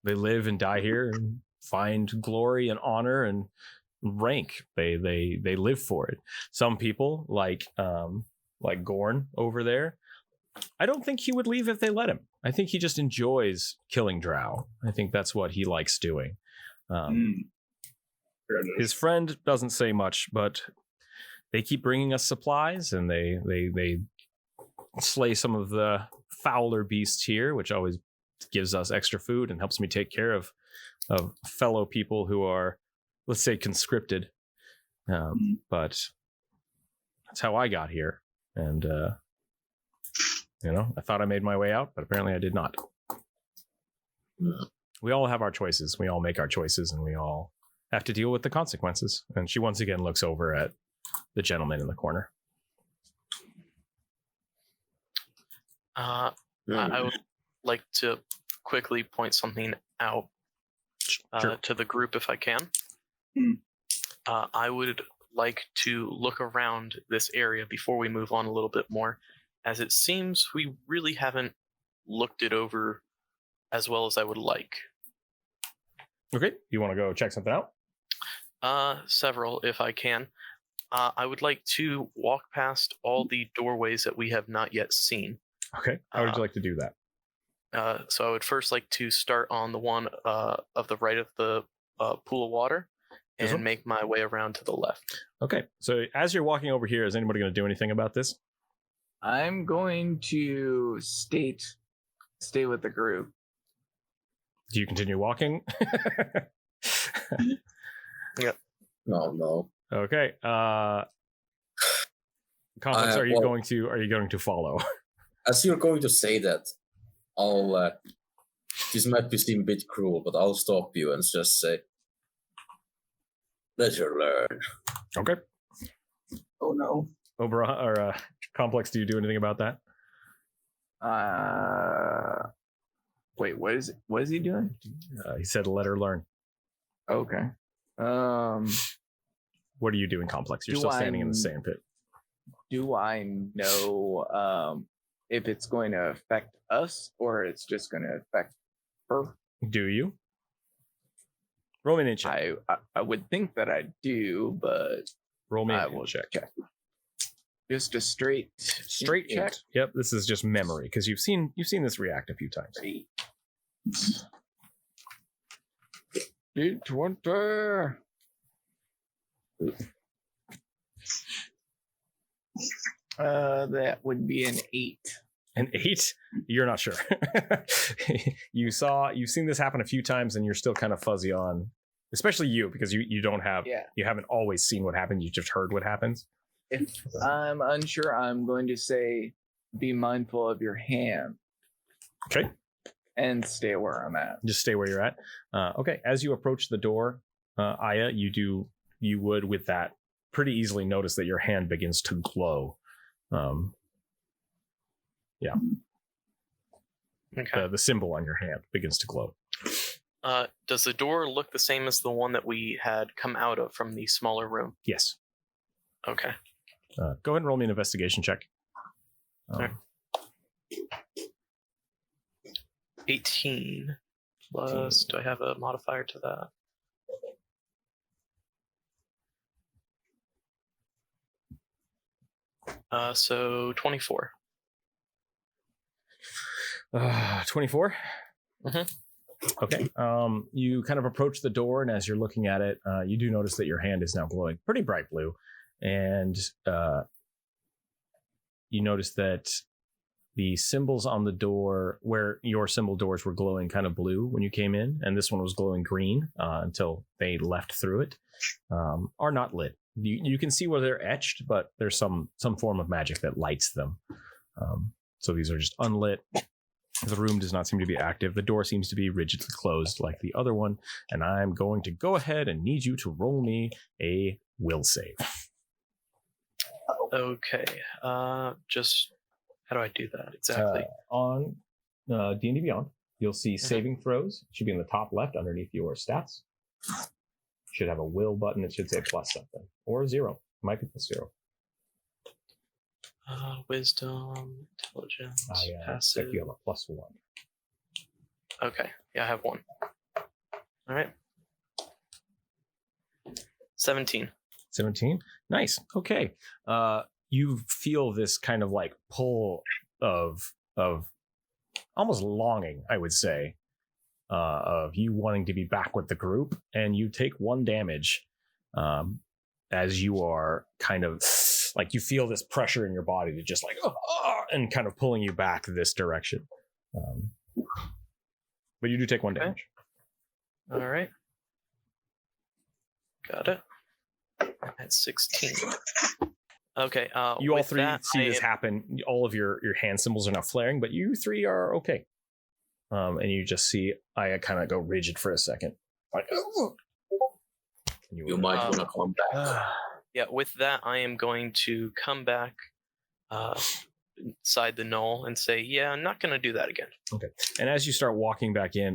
they live and die here and find glory and honor and rank. They live for it. Some people like Gorn over there, I don't think he would leave if they let him. I think he just enjoys killing drow. I think that's what he likes doing. His friend doesn't say much, but they keep bringing us supplies, and they slay some of the fouler beasts here, which always gives us extra food and helps me take care of fellow people who are, let's say, conscripted. But that's how I got here. And, I thought I made my way out, but apparently I did not. We all have our choices. We all make our choices, and we all have to deal with the consequences. And she once again looks over at the gentleman in the corner. I would like to quickly point something out Sure. to the group if I can. I would like to look around this area before we move on a little bit more, as it seems we really haven't looked it over as well as I would like. Okay, you want to go check something out? Several, if I can. I would like to walk past all the doorways that we have not yet seen. Okay, how would you like to do that? So I would first like to start on the one of the right of the pool of water This and one? make my way around to the left. Okay, so as you're walking over here, is anybody going to do anything about this? I'm going to stay with the group. Do you continue walking? No. Okay. Complex, are you going to follow? As you're going to say that, I'll. This might seem a bit cruel, but I'll stop you and just say, "Let her learn." Okay. Oh no. Oberon or Complex, do you do anything about that? Wait, what is he doing? He said, "Let her learn." Okay. What are you doing, Complex? You're Do still standing in I- the sand pit. Do I know if it's going to affect us or it's just going to affect her? Do you? Roll me an in check. I would think that I do, but Roll me I an in will check. check. Just a straight Check. Yep, this is just memory because you've seen this react a few times. 20. That would be an 8. An 8? You're not sure. You've seen this happen a few times, and you're still kind of fuzzy on, especially you, because you don't have, you haven't always seen what happens. You just heard what happens. If I'm unsure, I'm going to say, be mindful of your hand. Okay. And stay where I'm at. Just stay where you're at. Okay. As you approach the door, Aya, you would with that pretty easily notice that your hand begins to glow. Okay. The symbol on your hand begins to glow. Does the door look the same as the one that we had come out of from the smaller room? Yes. Okay. Go ahead and roll me an investigation check. Alright. 18 plus. Do I have a modifier to that? So 24. 24. Mm-hmm. Okay. You kind of approach the door, and as you're looking at it, you do notice that your hand is now glowing pretty bright blue, and you notice that the symbols on the door, where your symbol doors were glowing kind of blue when you came in, and this one was glowing green until they left through it, are not lit. You can see where they're etched, but there's some form of magic that lights them. So these are just unlit. The room does not seem to be active. The door seems to be rigidly closed like the other one. And I'm going to go ahead and need you to roll me a will save. Okay. Just how do I do that exactly? On D&D Beyond, you'll see saving throws. It should be in the top left underneath your stats. Should have a will button. It should say plus something. Or 0. It might be plus 0. Wisdom, intelligence, Looks passive. like you have a plus 1. Okay. Yeah, I have 1. All right. 17. 17. Nice. Okay. You feel this kind of like pull of almost longing, I would say, of you wanting to be back with the group, and you take 1 damage as you are kind of like, you feel this pressure in your body to just like and kind of pulling you back this direction. But you do take 1 damage. All right. Got it. At 16. Okay. You all with three that, see this happen. All of your hand symbols are now flaring, but you 3 are okay. And you just see Aya kind of go rigid for a second. Like, You might want to come back. Yeah, with that, I am going to come back inside the knoll and say, yeah, I'm not going to do that again. Okay. And as you start walking back in,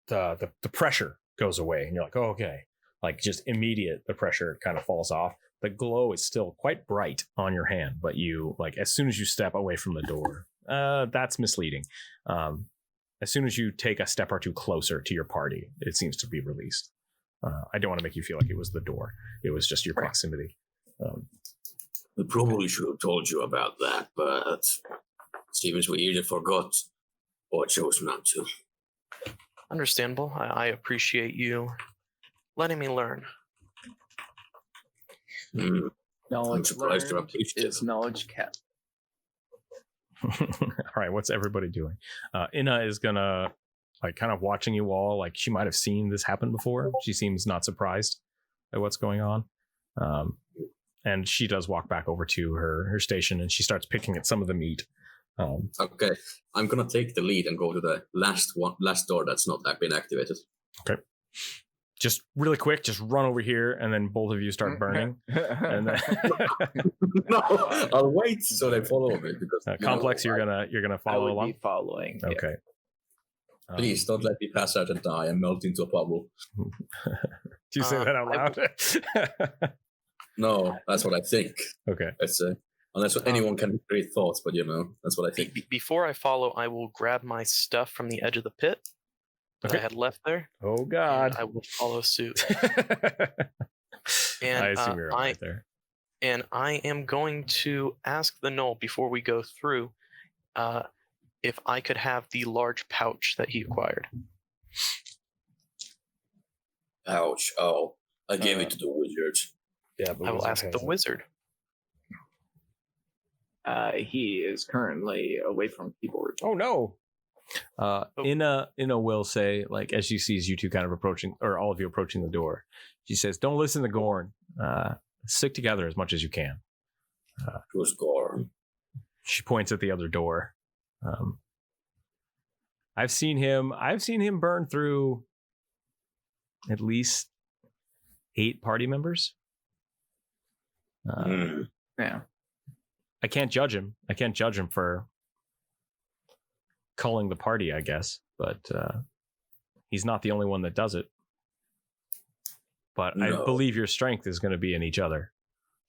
the pressure goes away, and you're like, oh, okay. Like, just immediate, the pressure kind of falls off. The glow is still quite bright on your hand, but you, like, as soon as you step away from the door, that's misleading. As soon as you take a step or 2 closer to your party, it seems to be released. I don't want to make you feel like it was the door. It was just your proximity. We probably should have told you about that, but seems we either forgot or chose not to. Understandable. I appreciate you letting me learn. Knowledge surprised you're learned appreciative. is knowledge kept. All right, what's everybody doing? Inna is gonna, like, kind of watching you all. Like, she might have seen this happen before. She seems not surprised at what's going on. And she does walk back over to her station, and she starts picking at some of the meat. Okay, I'm gonna take the lead and go to the last door that's not been activated. Okay. Just really quick, just run over here, and then both of you start burning. And then No, I'll wait so they follow me because Complex, you're gonna I follow would along. be following. yeah. Okay. Please don't let me pass out and die and melt into a puddle. Do you say that out loud? No, that's what I think. Okay. Let's say, unless anyone can create thoughts, but that's what I think. Before I follow, I will grab my stuff from the edge of the pit that I had left there. Oh And God. I will follow suit. And I assume you're right there. And I am going to ask the knoll before we go through if I could have the large pouch that he acquired. Ouch! Oh, I gave it to the wizard. Yeah, but I will ask the wizard. He is currently away from people. Oh no. Inna will say, like, as she sees you two kind of approaching, or all of you approaching the door, she says, "Don't listen to Gorn. Stick together as much as you can." Who's Gorn? She points at the other door. I've seen him burn through at least 8 party members. Yeah. I can't judge him. I can't judge him for culling the party, I guess. But he's not the only one that does it. But No. I believe your strength is going to be in each other.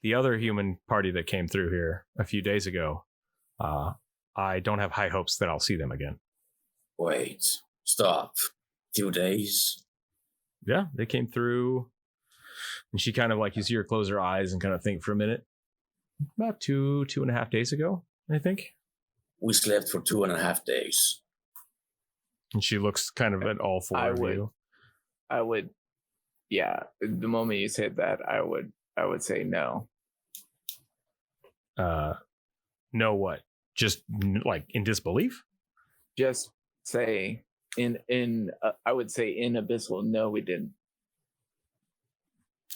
The other human party that came through here a few days ago, I don't have high hopes that I'll see them again. Wait, stop. Few days. Yeah, they came through, and she kind of like, you see her close her eyes and kind of think for a minute. About 2.5 days ago, I think. We slept for 2.5 days. And she looks kind of at all four of you. I would, yeah. The moment you said that, I would say no. No, what? Just like in disbelief? Just say in I would say in Abyssal, no, we didn't.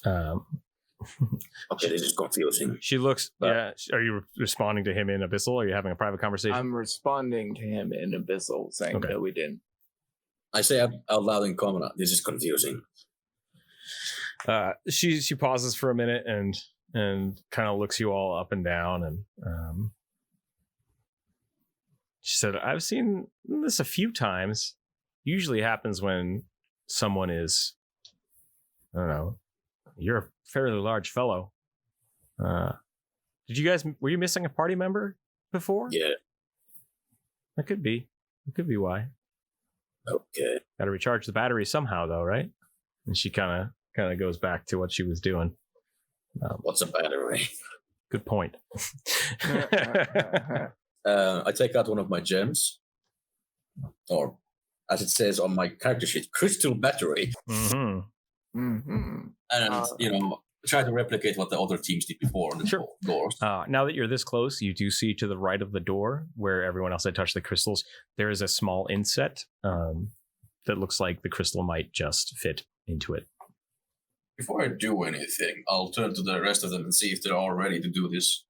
Okay, this is confusing. She looks. Yeah. Are you responding to him in Abyssal? Or are you having a private conversation? I'm responding to him in Abyssal, saying Okay. no, we didn't. I say out loud in common, this is confusing. She pauses for a minute and kind of looks you all up and down, and she said, "I've seen this a few times. Usually happens when someone is, I don't know. You're a fairly large fellow. Did you guys? Were you missing a party member before? Yeah. That could be. It could be why. Okay. Got to recharge the battery somehow, though, right?" And she kind of goes back to what she was doing. What's a battery? Good point. I take out one of my gems, or as it says on my character sheet, crystal battery, Mm-hmm. Mm-hmm. and try to replicate what the other teams did before on the Sure. doors. Now that you're this close, you do see to the right of the door where everyone else had touched the crystals, there is a small inset that looks like the crystal might just fit into it. Before I do anything, I'll turn to the rest of them and see if they're all ready to do this.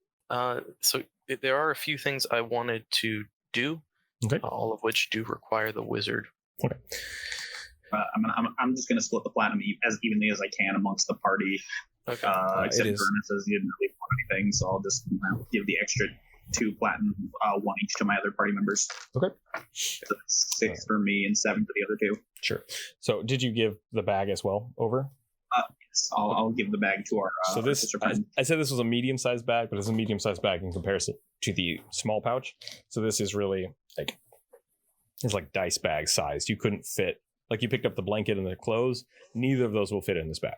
So there are a few things I wanted to do, Okay. all of which do require the wizard. Okay. I'm just gonna split the platinum as evenly as I can amongst the party. Okay. Except it is. Vernon says he didn't really want anything, so I'll just give the extra 2 platinum, 1 each to my other party members. Okay. So that's 6 for me and 7 for the other 2. Sure. So did you give the bag as well over? Yes, I'll give the bag to our. So this, sister friend. I said this was a medium-sized bag, but it's a medium-sized bag in comparison to the small pouch. So this is really it's like dice bag sized. You couldn't fit, like you picked up the blanket and the clothes. Neither of those will fit in this bag.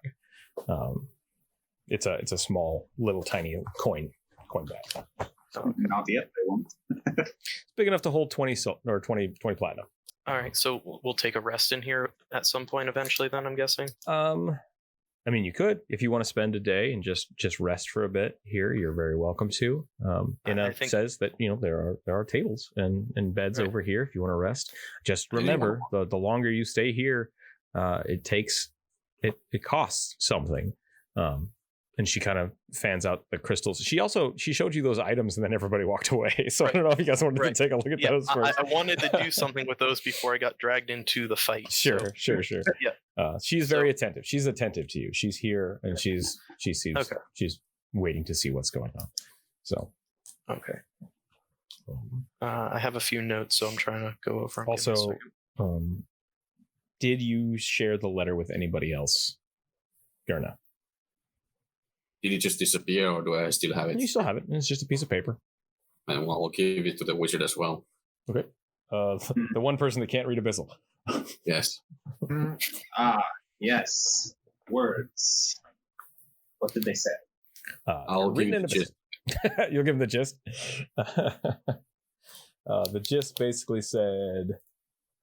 It's a small, little, tiny coin bag. Not yet. They won't. It's big enough to hold 20 platinum. All right, so we'll take a rest in here at some point eventually. Then I'm guessing. I mean, you could, if you want to spend a day and just rest for a bit here, you're very welcome to. Ina says that, there are tables and beds Right. over here if you want to rest. Just remember, the longer you stay here, it costs something. And she kind of fans out the crystals. She showed you those items and then everybody walked away. So I don't know if you guys wanted to take a look at those first. I wanted to do something with those before I got dragged into the fight. Sure. Yeah. She's very attentive. She's attentive to you. She's here and she sees. Okay. She's waiting to see what's going on. So. Okay. I have a few notes, so I'm trying to go over them. Also, did you share the letter with anybody else, Gerna? Did it just disappear, or do I still have it? You still have it. It's just a piece of paper. And I'll give it to the wizard as well. Okay. The one person that can't read Abyssal. Yes. Yes. Words. What did they say? I'll give written you in the gist. Abyssal. You'll give him the gist. The gist basically said,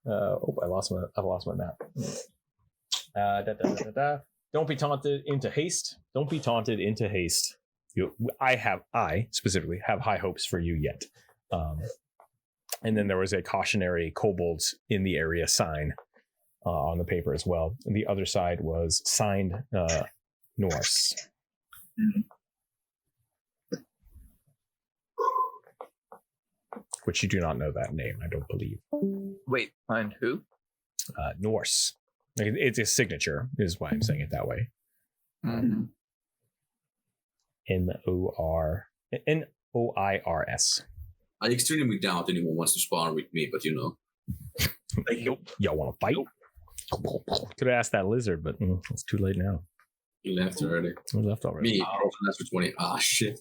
I lost my map. Don't be taunted into haste. Don't be taunted into haste. I specifically have high hopes for you yet. And then there was a cautionary kobolds in the area sign on the paper as well. And the other side was signed Norse. Which you do not know that name, I don't believe. Wait, find who? Norse. It's a signature, is why I'm saying it that way. Mm-hmm. Noirs. I extremely doubt anyone wants to spar with me, but Y'all want to fight? Could have asked that lizard, but it's too late now. He left already. He left already. Me, that's for 20. Ah, shit.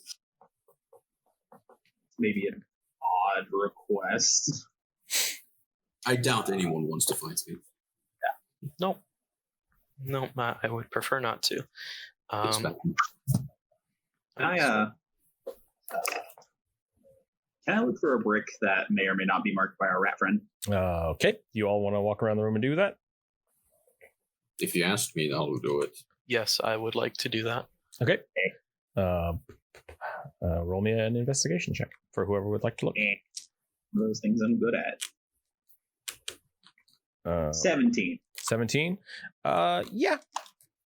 Maybe an odd request. I doubt anyone wants to fight me. No, I would prefer not to. Can I look for a brick that may or may not be marked by our rat friend? Okay. You all want to walk around the room and do that? If you ask me, I'll do it. Yes, I would like to do that. Okay. Roll me an investigation check for whoever would like to look. Those things I'm good at. 17. 17. Yeah.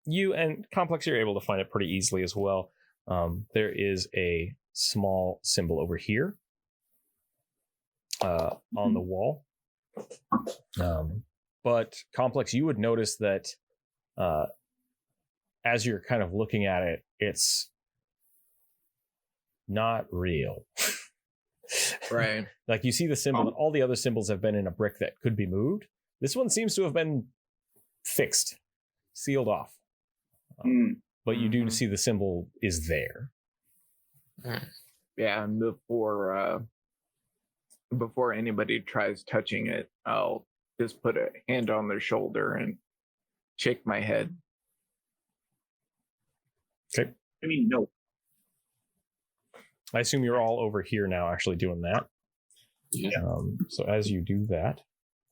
You and Complex, you're able to find it pretty easily as well. There is a small symbol over here on the wall. But Complex, you would notice that as you're kind of looking at it, it's not real. Right. Like you see the symbol, all the other symbols have been in a brick that could be moved. This one seems to have been fixed, sealed off. But you do see the symbol is there. Yeah, and before anybody tries touching it, I'll just put a hand on their shoulder and shake my head. Okay. I mean, no. I assume you're all over here now actually doing that. Yeah. So as you do that,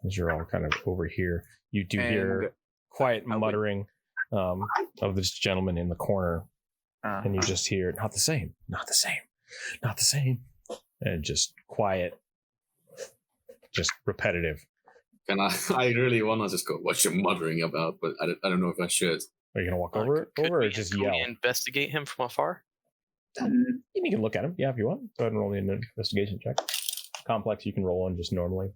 as you're all kind of over here, you do hear quiet muttering of this gentleman in the corner. And you just hear, not the same, not the same, not the same. And just quiet, just repetitive. And I really want to just go, what you're muttering about, but I don't know if I should. Are you going to walk over or just yell? Can we investigate him from afar? You can look at him, yeah, if you want. Go ahead and roll an investigation check. Complex, you can roll on just normally.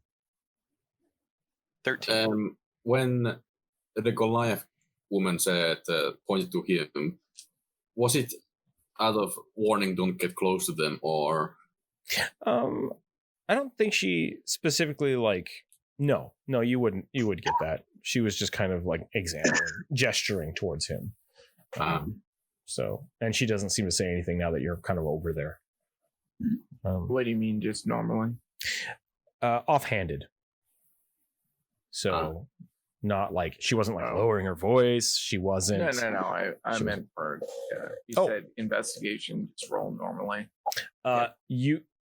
13. When the Goliath woman said, pointed to him, was it out of warning, don't get close to them, or? I don't think she specifically no, you would get that. She was just kind of like gesturing towards him. So, and she doesn't seem to say anything now that you're kind of over there. What do you mean, just normally? Offhanded. So, not like she wasn't like lowering her voice. She wasn't. No. I meant for you said investigation. Just roll normally.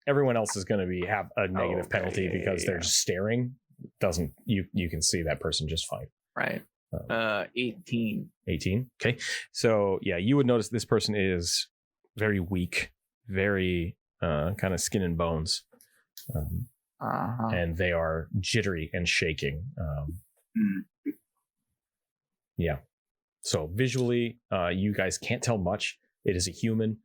Everyone else is going to have a negative penalty because they're just staring. You can see that person just fine. Right. 18. 18. Okay. So yeah, you would notice this person is very weak, very kind of skin and bones. And they are jittery and shaking. Yeah. So visually, you guys can't tell much. It is a human.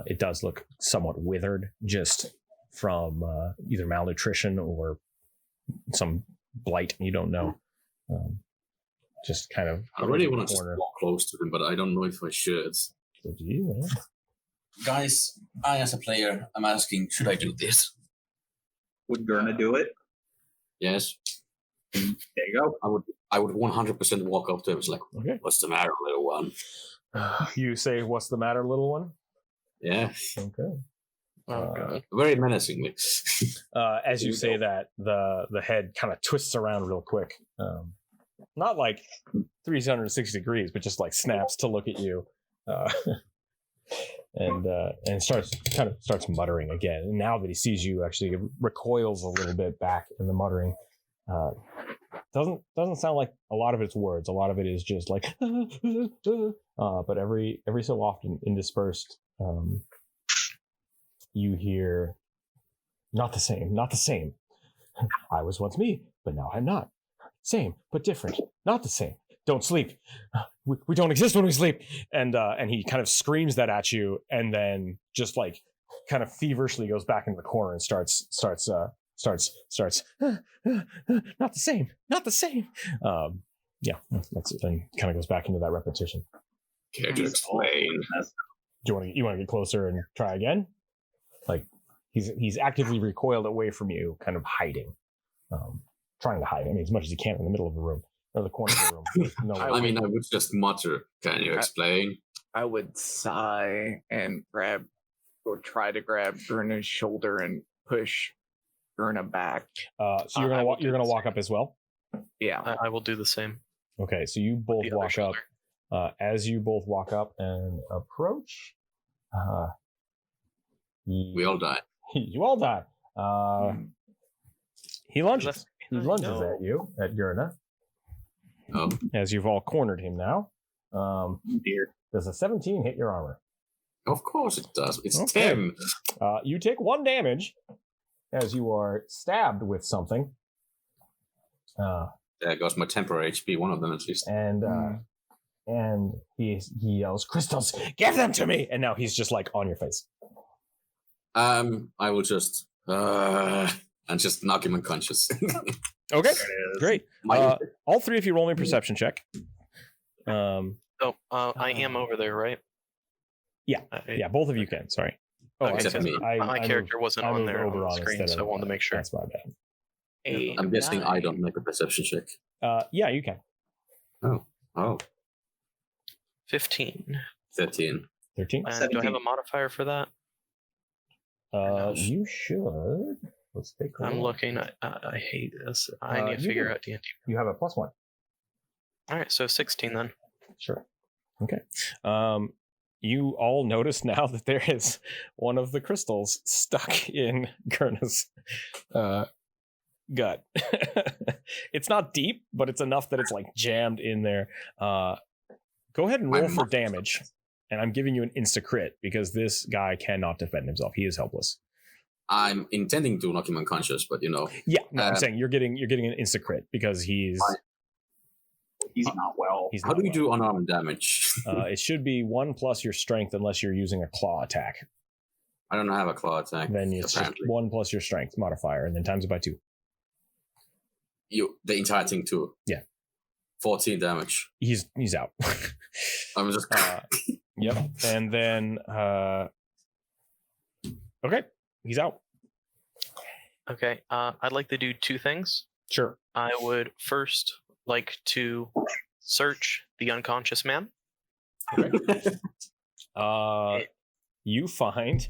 It does look somewhat withered just from either malnutrition or some blight. You don't know. Just kind of. I really want to just walk close to him, but I don't know if I should. So do you? Yeah. Guys, I as a player, I'm asking, should I do this? Would Gurna do it? Yes. There you go. I would 100% walk up to him. It's like, Okay. What's the matter, little one? You say, "What's the matter, little one?" Yeah. Okay. Very menacingly. As you say that, the head kind of twists around real quick. Not like 360 degrees, but just like snaps to look at you. And starts muttering again. And now that he sees you, actually recoils a little bit back in the muttering. Doesn't sound like a lot of it's words. A lot of it is just like, but every so often interspersed, you hear, not the same, not the same. I was once me, but now I'm not. Same, but different. Not the same. Don't sleep. We don't exist when we sleep. And he kind of screams that at you, and then just like kind of feverishly goes back into the corner and starts not the same, not the same. Yeah, that's it. And kind of goes back into that repetition. Care to explain? Do you want to get closer and try again? Like he's actively recoiled away from you, kind of hiding, trying to hide. I mean, as much as he can in the middle of the room. or the corner of the room. There's no way. I mean, I would just mutter. Can you explain? I would sigh and grab or try to grab Gurna's shoulder and push Gurna back. So you're gonna walk up as well. Yeah. I will do the same. Okay, so you both The other walk up. shoulder. As you both walk up and approach, We all die. you all die. He lunges. He lunges No. at you, at Gurna, Oh, as you've all cornered him now. Dear. Does a 17 hit your armor? of course it does. It's Okay. 10. You take 1 damage as you are stabbed with something. There goes my temporary HP, one of them at least. And he yells, "Crystals, give them to me!" And now he's just like on your face. I will just and just knock him unconscious. Okay, great. My- All 3 of you roll me a perception check. I am over there, right? Yeah. Yeah, both of you can. Sorry. Except I- me. My I character moved- wasn't I on moved there on Oberon the screen, instead so I of, wanted to make sure. That's my bad. I'm guessing I don't make a perception check. Yeah, you can. Oh, 15. 13. 13. And do I have 17. a modifier for that? You should. Let's take a I'm look. looking. I hate this. I need to you figure do. out D&D. You have a +1. All right, so 16 then. Sure. Okay. You all notice now that there is one of the crystals stuck in Gurna's gut. It's not deep, but it's enough that it's like jammed in there. Go ahead and roll for damage. And I'm giving you an insta crit because this guy cannot defend himself. He is helpless. I'm intending to knock him unconscious, but Yeah, no, I'm saying you're getting an insta crit because he's not well. he's how not do you well. do unarmed damage? It should be 1 plus your strength unless you're using a claw attack. I don't have a claw attack. Then it's just apparently. 1 plus your strength modifier and then times it by 2. The entire thing too. Yeah. 14 damage. He's out. I'm just Yep. And then okay, he's out. Okay, I'd like to do 2 things. Sure. I would first like to search the unconscious man. You find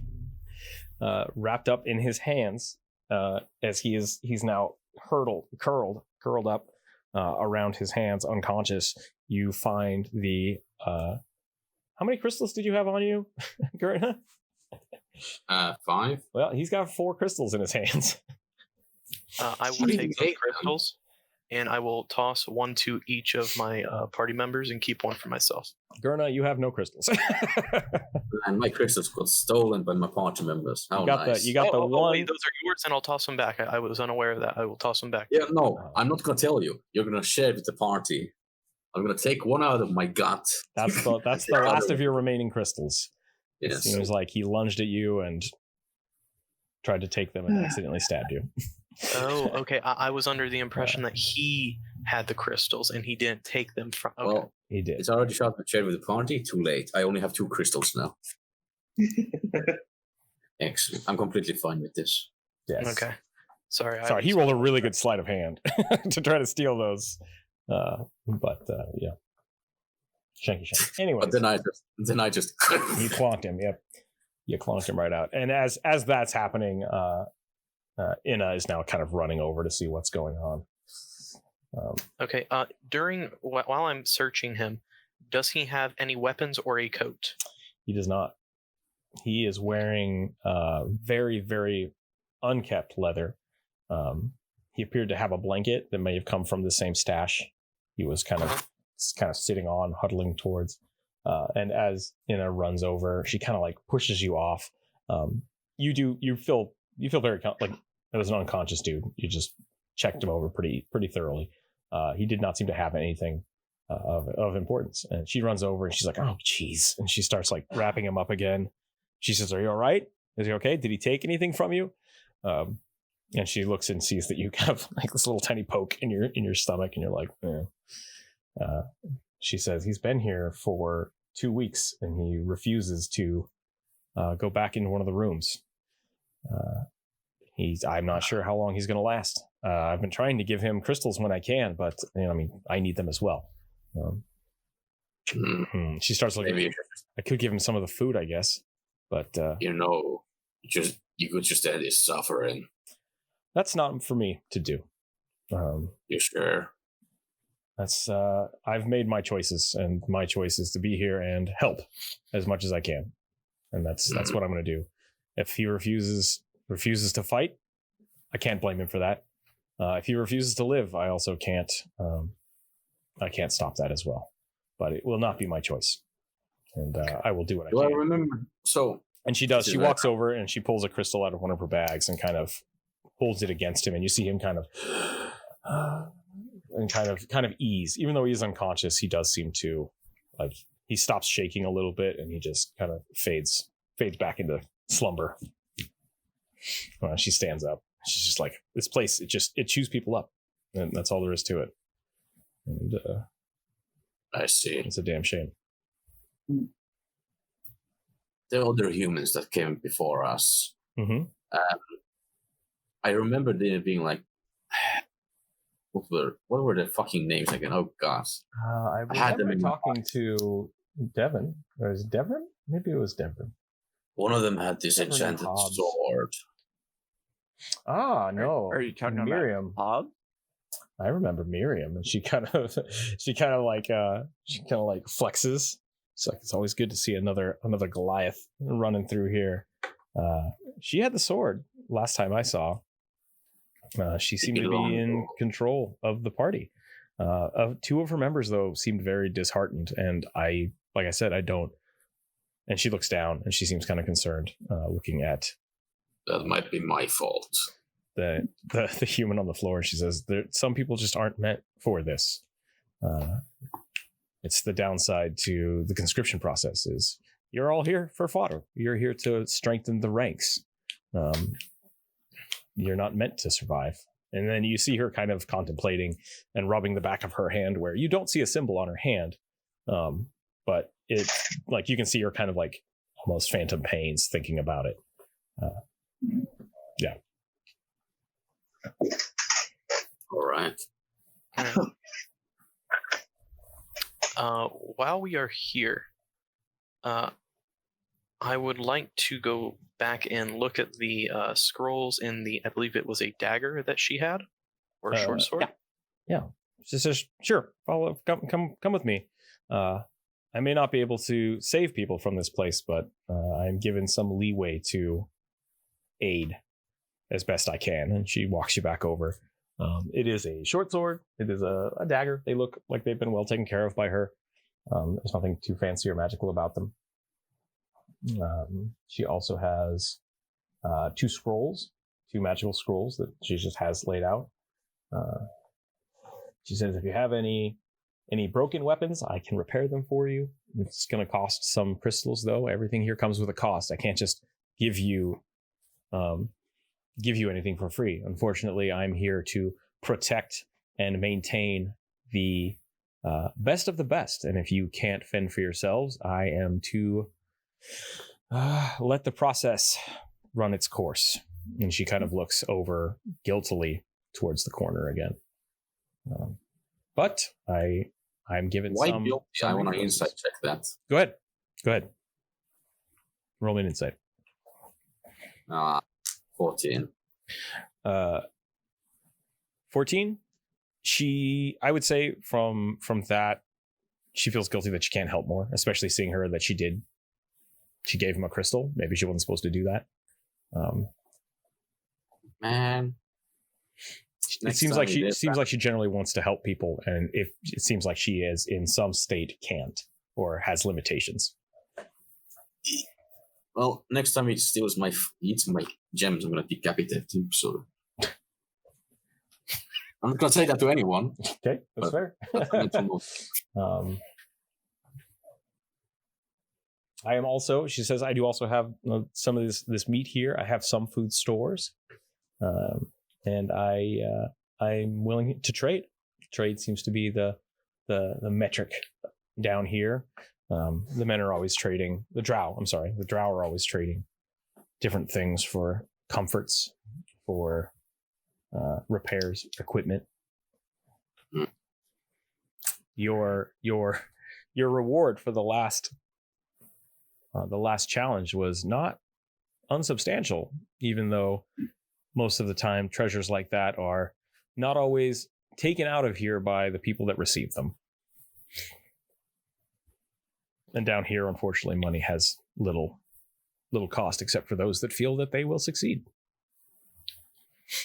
wrapped up in his hands as he's now curled up around his hands, unconscious. You find the how many crystals did you have on you, Gurna? 5. Well, he's got 4 crystals in his hands. I will How do you take take the crystals, and I will toss 1 to each of my party members and keep 1 for myself. Gurna, you have no crystals. And my crystals got stolen by my party members. How You got nice. the one. Wait, those are yours, and I'll toss them back. I was unaware of that. I will toss them back. Yeah, no, I'm not gonna tell you. You're gonna share it with the party. I'm gonna take 1 out of my gut. That's the last of your remaining crystals. It Yes. seems like he lunged at you and tried to take them and accidentally stabbed you. Oh, okay. I was under the impression that he had the crystals and he didn't take them from. Okay. Well, He did. it's already shared with the party. Too late. I only have 2 crystals now. Excellent. I'm completely fine with this. Yes. Okay. Sorry. Sorry, he rolled a really good sleight of hand to try to steal those. But yeah. Shanky shank. Anyways, But then I just you clonked him. Yep. You clonked him right out. And as that's happening, Inna is now kind of running over to see what's going on. Okay. While I'm searching him, does he have any weapons or a coat? He does not. He is wearing very, very unkept leather. He appeared to have a blanket that may have come from the same stash he was kind of sitting on, huddling towards. And as Inna runs over, she kind of like pushes you off. You feel very like it was an unconscious dude. You just checked him over pretty thoroughly. He did not seem to have anything of importance. And she runs over and she's like, "Oh, jeez," and she starts like wrapping him up again. She says, "Are you all right? Is he okay? Did he take anything from you?" And she looks and sees that you have like this little tiny poke in your stomach, and you're like, eh. She says, "He's been here for 2 weeks and he refuses to go back into one of the rooms. I'm not sure how long he's going to last." I've been trying to give him crystals when I can, but I need them as well. She starts looking. Maybe I could give him some of the food, I guess, but you could just end his suffering. that's not for me to do. You sure? That's I've made my choices, and my choice is to be here and help as much as I can, and that's what I'm going to do. If he refuses to fight, I can't blame him for that. If he refuses to live, I also can't. I can't stop that as well. But it will not be my choice, and I will do what I can. I remember. So, and she does. She walks over and she pulls a crystal out of one of her bags and kind of holds it against him, and you see him kind of and kind of ease. Even though he's unconscious, he does seem to he stops shaking a little bit, and he just kind of fades back into slumber. She stands up. She's just like, this place, it chews people up, and that's all there is to it. And I see. It's a damn shame. The other humans that came before us. Mm-hmm. I remember them being like, what were their fucking names again? Oh god. I had them talking to Devon. Or is it Devon? Maybe it was Devon. One of them had this enchanted sword. Ah, no. Are you talking Miriam? about Hobbs? I remember Miriam, and she kind of flexes. It's like, it's always good to see another Goliath running through here. She had the sword last time I saw. She seemed to be in control of the party. Two of her members, though, seemed very disheartened, and like I said, I don't. And she looks down, and she seems kind of concerned, looking at. That might be my fault. The human on the floor, and she says, some people just aren't meant for this. It's the downside to the conscription process is you're all here for fodder. You're here to strengthen the ranks. You're not meant to survive. And then you see her kind of contemplating and rubbing the back of her hand where you don't see a symbol on her hand. But it's like you can see her kind of like almost phantom pains thinking about it. Yeah. All right. While we are here, I would like to go back and look at the scrolls in the, I believe it was a dagger that she had, or a short sword. Yeah. She says, "Sure, follow. Come with me. I may not be able to save people from this place, but I'm given some leeway to aid as best I can." And she walks you back over. It is a short sword. It is a dagger. They look like they've been well taken care of by her. There's nothing too fancy or magical about them. She also has 2 scrolls, 2 magical scrolls that she just has laid out. She says, if you have any broken weapons, I can repair them for you. It's going to cost some crystals, though. Everything here comes with a cost. I can't just give you anything for free. Unfortunately, I'm here to protect and maintain the best of the best. And if you can't fend for yourselves, I am to let the process run its course. And she kind of looks over guiltily towards the corner again. But I'm given some. I want to insight check that. Go ahead. Roll me an insight. 14. 14. I would say from that, she feels guilty that she can't help more, especially seeing her that she gave him a crystal. Maybe she wasn't supposed to do that. Man. It seems like she generally wants to help people, and if it seems like she is in some state can't or has limitations. Well, next time he eats my gems, I'm gonna decapitate him. So I'm not gonna say that to anyone. Okay, that's fair. I am also. She says, I do also have some of this meat here. I have some food stores. And I'm willing to trade. Trade seems to be the metric down here. The men are always trading. The drow are always trading different things for comforts, for repairs equipment. Hmm. Your reward for the last challenge was not unsubstantial, even though most of the time treasures like that are not always taken out of here by the people that receive them. And down here, unfortunately, money has little cost except for those that feel that they will succeed.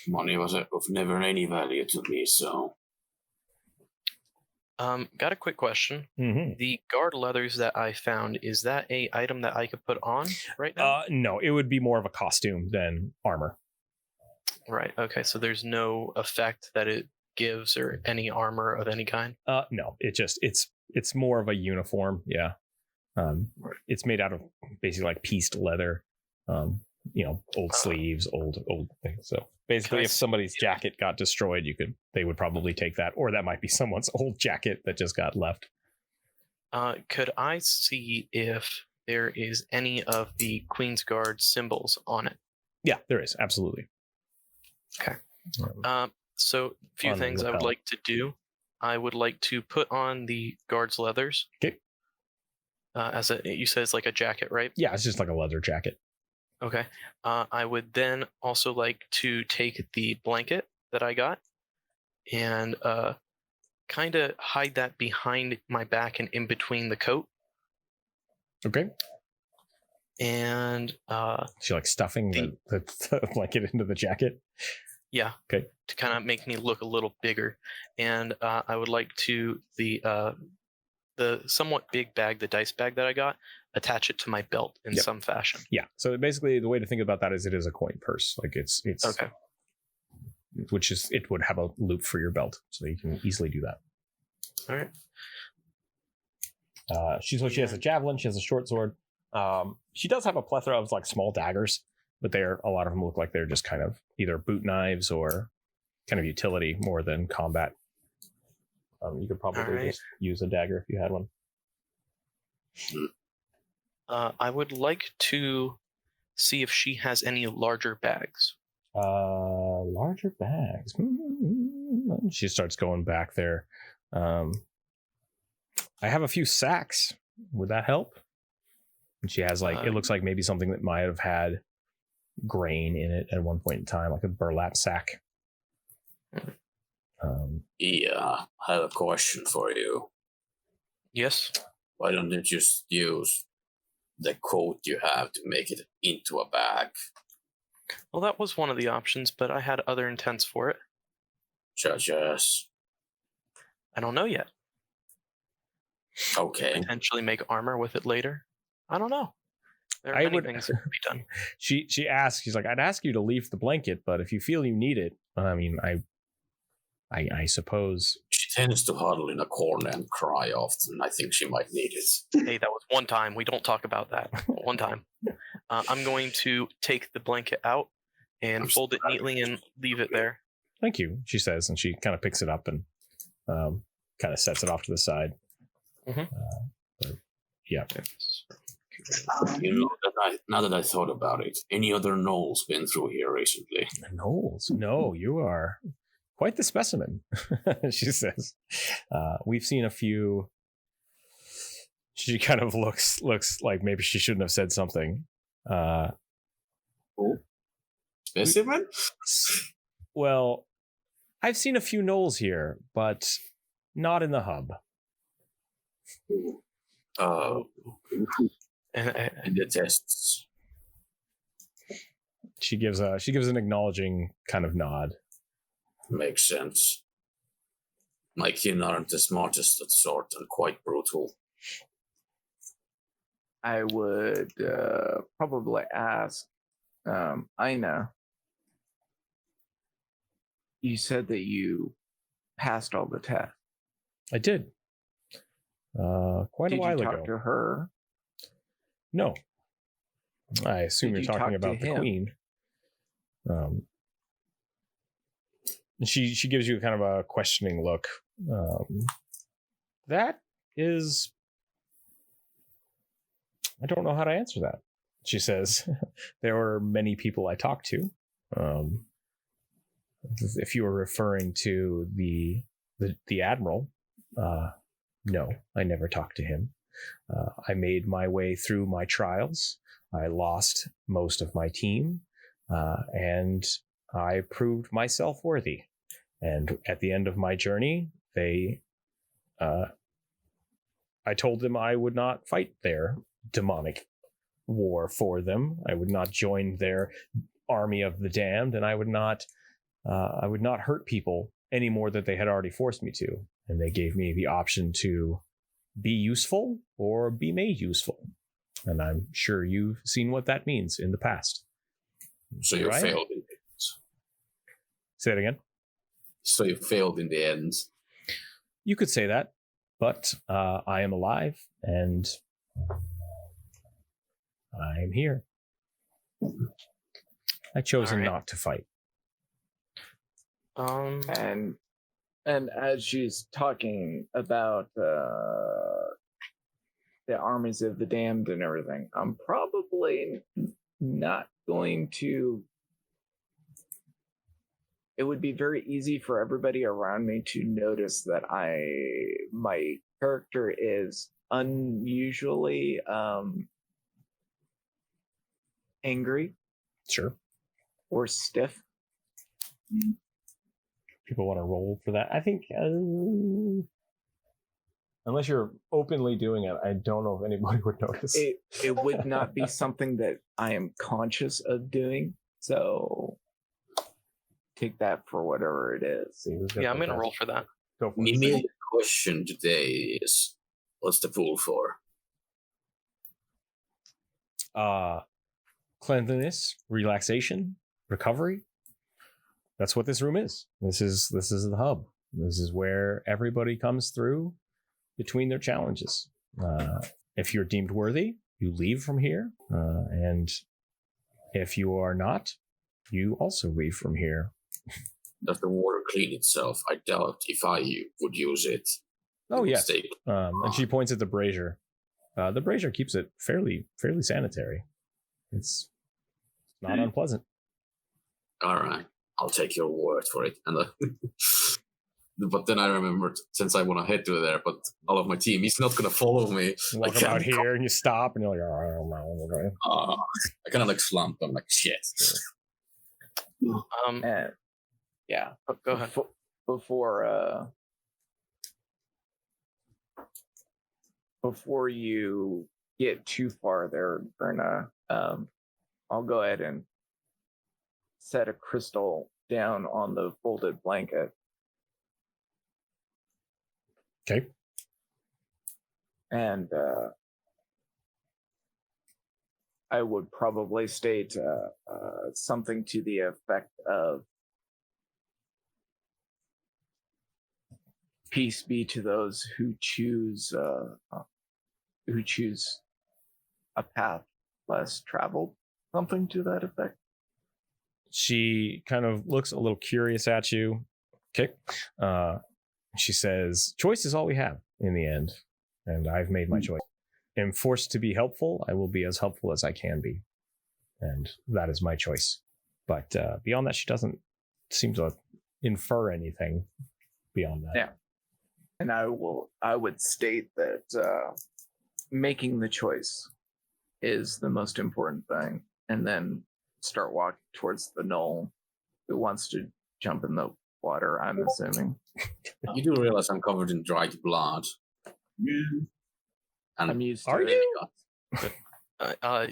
Money was of never any value to me, so. Got a quick question. Mm-hmm. The guard leathers that I found, is that a item that I could put on right now? No, it would be more of a costume than armor. Right. Okay. So there's no effect that it gives or any armor of any kind. No, it's more of a uniform. Yeah. It's made out of basically like pieced leather. Old sleeves, old things. So basically, if somebody's jacket got destroyed, they would probably take that, or that might be someone's old jacket that just got left. Could I see if there is any of the Queen's Guard symbols on it? Yeah, there is, absolutely. Okay. So a few things I would like to do. I would like to put on the guard's leathers. Okay. You said it's like a jacket, right? Yeah, it's just like a leather jacket. Okay. I would then also like to take the blanket that I got and kind of hide that behind my back and in between the coat. Okay. And she like stuffing the blanket into the jacket. Yeah. Okay. To kind of make me look a little bigger, and I would like to the somewhat big bag, the dice bag that I got, attach it to my belt in some fashion. Yeah. So basically, the way to think about that is it is a coin purse. Like it's okay. Which is, it would have a loop for your belt, so you can easily do that. All right. She has a javelin. She has a short sword. She does have a plethora of like small daggers, but a lot of them look like they're just kind of either boot knives or kind of utility more than combat. You could probably just use a dagger if you had one. I would like to see if she has any larger bags. Larger bags. She starts going back there. I have a few sacks. Would that help? And she has it looks like maybe something that might have had grain in it at one point in time, like a burlap sack. Yeah, I have a question for you. Yes? Why don't you just use the coat you have to make it into a bag? Well, that was one of the options, but I had other intents for it. Such as? I don't know yet. Okay. Potentially make armor with it later. I don't know. There are many things that could be done. She asks, she's like, I'd ask you to leave the blanket, but if you feel you need it, I mean, I suppose. She tends to huddle in a corner and cry often. I think she might need it. Hey, that was one time. We don't talk about that. One time. I'm going to take the blanket out and fold it neatly and leave it there. Thank you, she says, and she kind of picks it up and kind of sets it off to the side. Mm-hmm. Yeah. You know, now that I thought about it, any other gnolls been through here recently? Gnolls? No, you are quite the specimen, she says. We've seen a few. She kind of looks like maybe she shouldn't have said something. Specimen? Well, I've seen a few gnolls here, but not in the hub. And the tests. She gives an acknowledging kind of nod. Makes sense. My kin aren't the smartest at sort and quite brutal. I would probably ask Aina. You said that you passed all the tests. I did. Quite a while ago. Did you talk to her? No. I assume you're talking about the queen. She gives you kind of a questioning look. That is... I don't know how to answer that. She says, there were many people I talked to. If you were referring to the admiral, no, I never talked to him. I made my way through my trials. I lost most of my team, and I proved myself worthy. And at the end of my journey, I told them I would not fight their demonic war for them. I would not join their army of the damned, and I would not hurt people any more than they had already forced me to. And they gave me the option to be useful or be made useful. And I'm sure you've seen what that means in the past. So you Right? failed in the end. Say it again. So you failed in the end. You could say that, but I am alive and I am here. I chosen All right. not to fight. And as she's talking about the armies of the damned and everything, I'm probably not going to. It would be very easy for everybody around me to notice that my character is unusually angry Sure. or stiff. People want to roll for that. I think, unless you're openly doing it, I don't know if anybody would notice. It would not be something that I am conscious of doing. So take that for whatever it is. See who's got Yeah, I'm the gonna best. roll for that. Go for The it. immediate question today is, what's the pool for? Cleanliness, relaxation, recovery. That's what this room is. This is the hub. This is where everybody comes through between their challenges. If you're deemed worthy, you leave from here, and if you are not, you also leave from here. Does the water clean itself? I doubt if I would use it. Oh It would yes. stay- And she points at the brazier. The brazier keeps it fairly sanitary. It's not unpleasant. All right, I'll take your word for it. And but then I remembered, since I want to head to there, but all of my team, he's not going to follow me. You walk can't about be here and you stop and you're like, oh, I don't know. I kind of like slump. I'm like, shit. And yeah, Go ahead. Before you get too far there, Verna, I'll go ahead and set a crystal down on the folded blanket. Okay. And I would probably state something to the effect of peace be to those who choose a path less traveled. Something to that effect. She kind of looks a little curious at you. Okay. She says, choice is all we have in the end. And I've made my choice. Am forced to be helpful. I will be as helpful as I can be. And that is my choice. But beyond that, she doesn't seem to infer anything beyond that. Yeah. And I would state that making the choice is the most important thing. And then start walking towards the knoll. Who wants to jump in the water, I'm assuming. You do realize I'm covered in dried blood. And I'm used to Are it. you?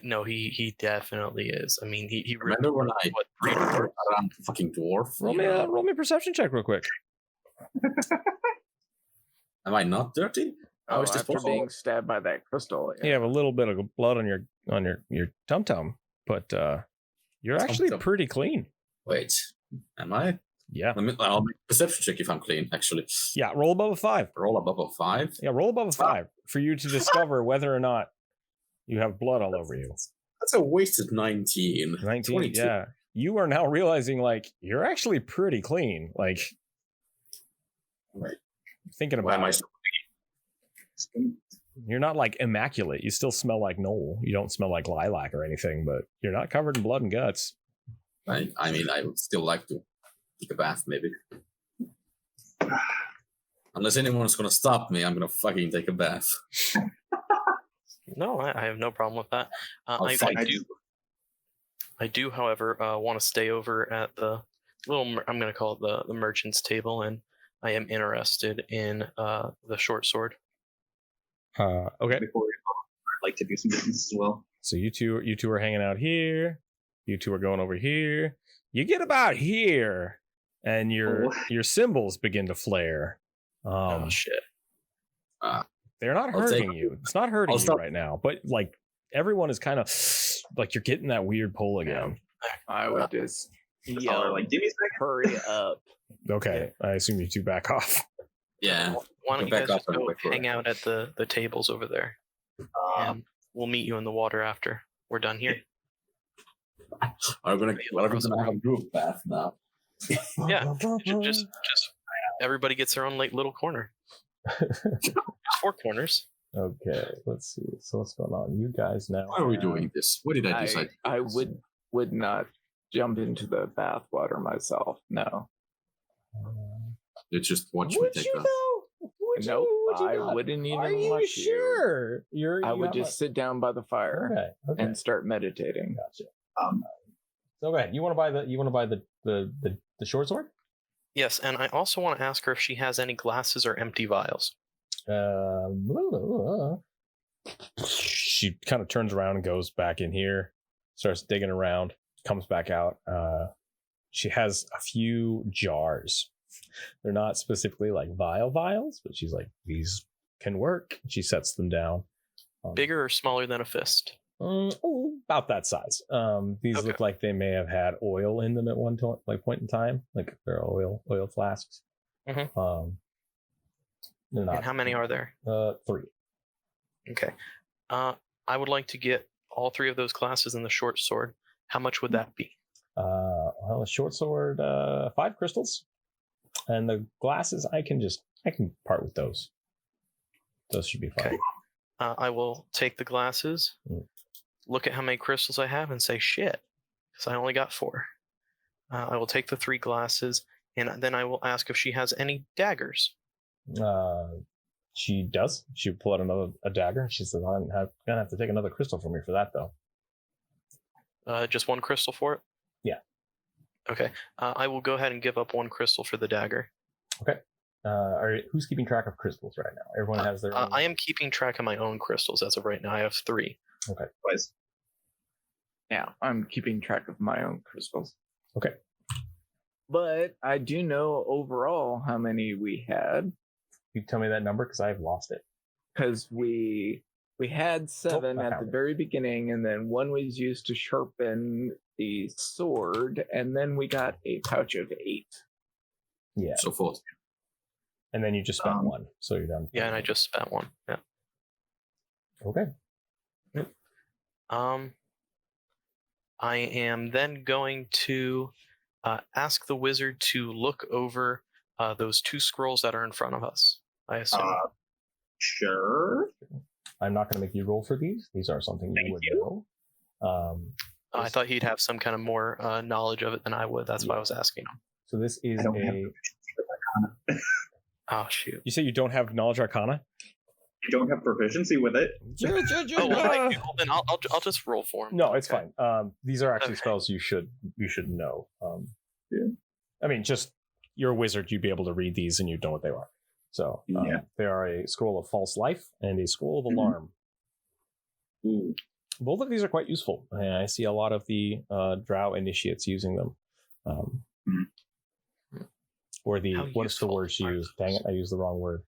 No, he definitely is. I mean, he remember when I what, 3 dwarves? around the fucking dwarf? Roll me a perception check real quick. Am I not dirty? How is this After possible? being stabbed by that crystal. You have a little bit of blood on your tum-tum, but you're actually Tum-tum. pretty clean. Wait, am I? Yeah. I'll make a perception check if I'm clean, actually. Yeah, roll above a 5. Roll above a 5. Yeah, roll above a 5 for you to discover whether or not you have blood all over you. That's a wasted 19. 19, 22. yeah. You are now realizing, like, you're actually pretty clean. Like, Right. thinking Why am about I it, so you're not, like, immaculate. You still smell like Noel. You don't smell like lilac or anything, but you're not covered in blood and guts. I mean, I would still like to take a bath, maybe. Unless anyone's gonna stop me, I'm gonna fucking take a bath. No, I have no problem with that. I fight do. I do, however, want to stay over at the little. I'm going to call it the merchant's table, and I am interested in the short sword. Okay. Before I'd like to do some business as well. So you two are hanging out here. You two are going over here. You get about here, and your symbols begin to flare. Oh shit! They're not hurting you. It's not hurting you right now, but like everyone is kind of like you're getting that weird pull again. I would just Like, give me a second. hurry up. Okay, I assume you two back off. Yeah. Why don't you Back guys up just and go wait for hang it. out at the tables over there, and we'll meet you in the water after we're done here. We're gonna have a group bath now. Yeah, just everybody gets their own little corner. There's 4 corners. Okay, let's see. So what's going on? You guys now. Why are we doing this? What did I decide? I would not jump into the bath water myself. No. You just watch me Would take you a. though? Would Nope, you I not? wouldn't even Are you watch sure? I would just sit down by the fire okay. and start meditating. Gotcha. Um, So go ahead. You want to buy the short sword? Yes, and I also want to ask her if she has any glasses or empty vials. She kind of turns around and goes back in here, starts digging around, comes back out. She has a few jars. They're not specifically like vials, but she's like, these can work. She sets them down. Bigger or smaller than a fist? About that size. These Okay. look like they may have had oil in them at one point in time, like they're oil flasks. Mhm. They're not. And how many are there? 3. Okay. I would like to get all 3 of those glasses and the short sword. How much would that be? Well, a short sword, 5 crystals, and the glasses I can part with those. Those should be fine. Okay. I will take the glasses, look at how many crystals I have, and say shit, because I only got 4. I will take the 3 glasses, and then I will ask if she has any daggers. She does. She pull out a dagger. She says, "I'm gonna have to take another crystal from you for that, though." Just 1 crystal for it? Yeah. Okay. I will go ahead and give up 1 crystal for the dagger. Okay. Who's keeping track of crystals right now? Everyone has their own. I am keeping track of my own crystals as of right now. I have 3. Okay. Twice. Yeah, I'm keeping track of my own crystals. Okay. But I do know overall how many we had, You tell me that number because I've lost it. because we had 7 I at found the it. very beginning, and then 1 was used to sharpen the sword, and then we got a pouch of 8. Yeah. So forth. And then you just spent 1, so you're done. Yeah, and I just spent 1. Yeah. Okay. I am then going to ask the wizard to look over those 2 scrolls that are in front of us. I assume. Sure. I'm not going to make you roll for these. These are something you Thank would you. know. I thought he'd have some kind of more knowledge of it than I would. That's why I was asking him. So this is I don't have Oh shoot! You say you don't have knowledge arcana? You don't have proficiency with it. Oh, well, I do. Well, then I'll just roll for him. No, it's Okay. fine. These are actually Okay. spells you should know. Yeah. I mean, just you're a wizard, you'd be able to read these and you know what they are. So Yeah. they are a scroll of false life and a scroll of Mhm. alarm. Ooh. Both of these are quite useful. And I see a lot of the drow initiates using them. Or the How what's the useful word she are used? Dang it, I used the wrong word.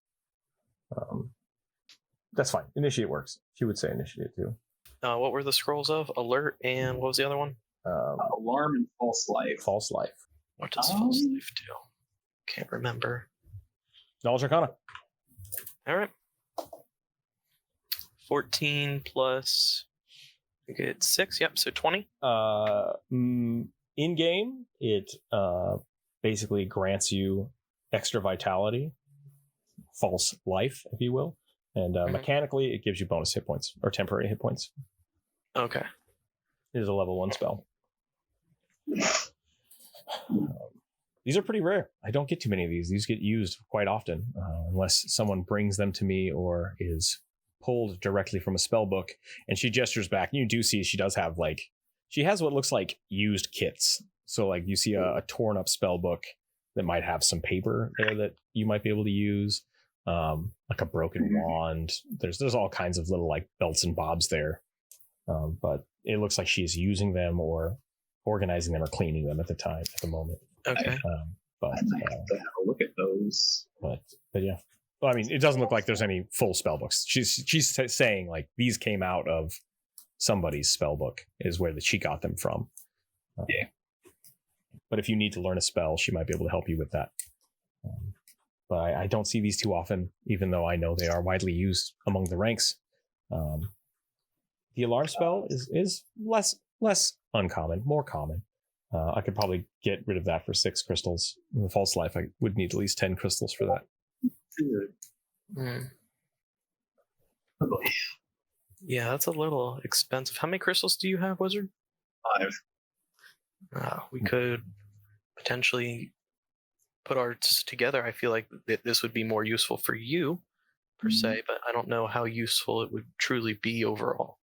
That's fine. Initiate works. She would say initiate too. What were the scrolls of? Alert and what was the other one? Alarm and false life. False life. What does false life do? Can't remember. Knowledge arcana. All right. 14 plus. I get 6. Yep. So 20. In game, it basically grants you extra vitality, false life, if you will, and mechanically, it gives you bonus hit points or temporary hit points. Okay. It is a level 1 spell. These are pretty rare. I don't get too many of these. These get used quite often, unless someone brings them to me or is pulled directly from a spell book. And she gestures back. And you do see she does have she has what looks like used kits. So like you see a torn up spell book that might have some paper there that you might be able to use, like a broken wand. There's all kinds of little like belts and bobs there, but it looks like she's using them or organizing them or cleaning them at the moment. Okay. But I might have to have a look at those. but yeah. Well, I mean, it doesn't look like there's any full spell books. She's saying like these came out of somebody's spell book is where she got them from. Yeah. But if you need to learn a spell, she might be able to help you with that. But I don't see these too often, even though I know they are widely used among the ranks. The alarm spell is less uncommon, more common. I could probably get rid of that for 6 crystals. In the false life, I would need at least 10 crystals for that. Oh boy. Yeah, that's a little expensive. How many crystals do you have, Wizard? 5. We could potentially put ours together. I feel like this would be more useful for you, per se, but I don't know how useful it would truly be overall.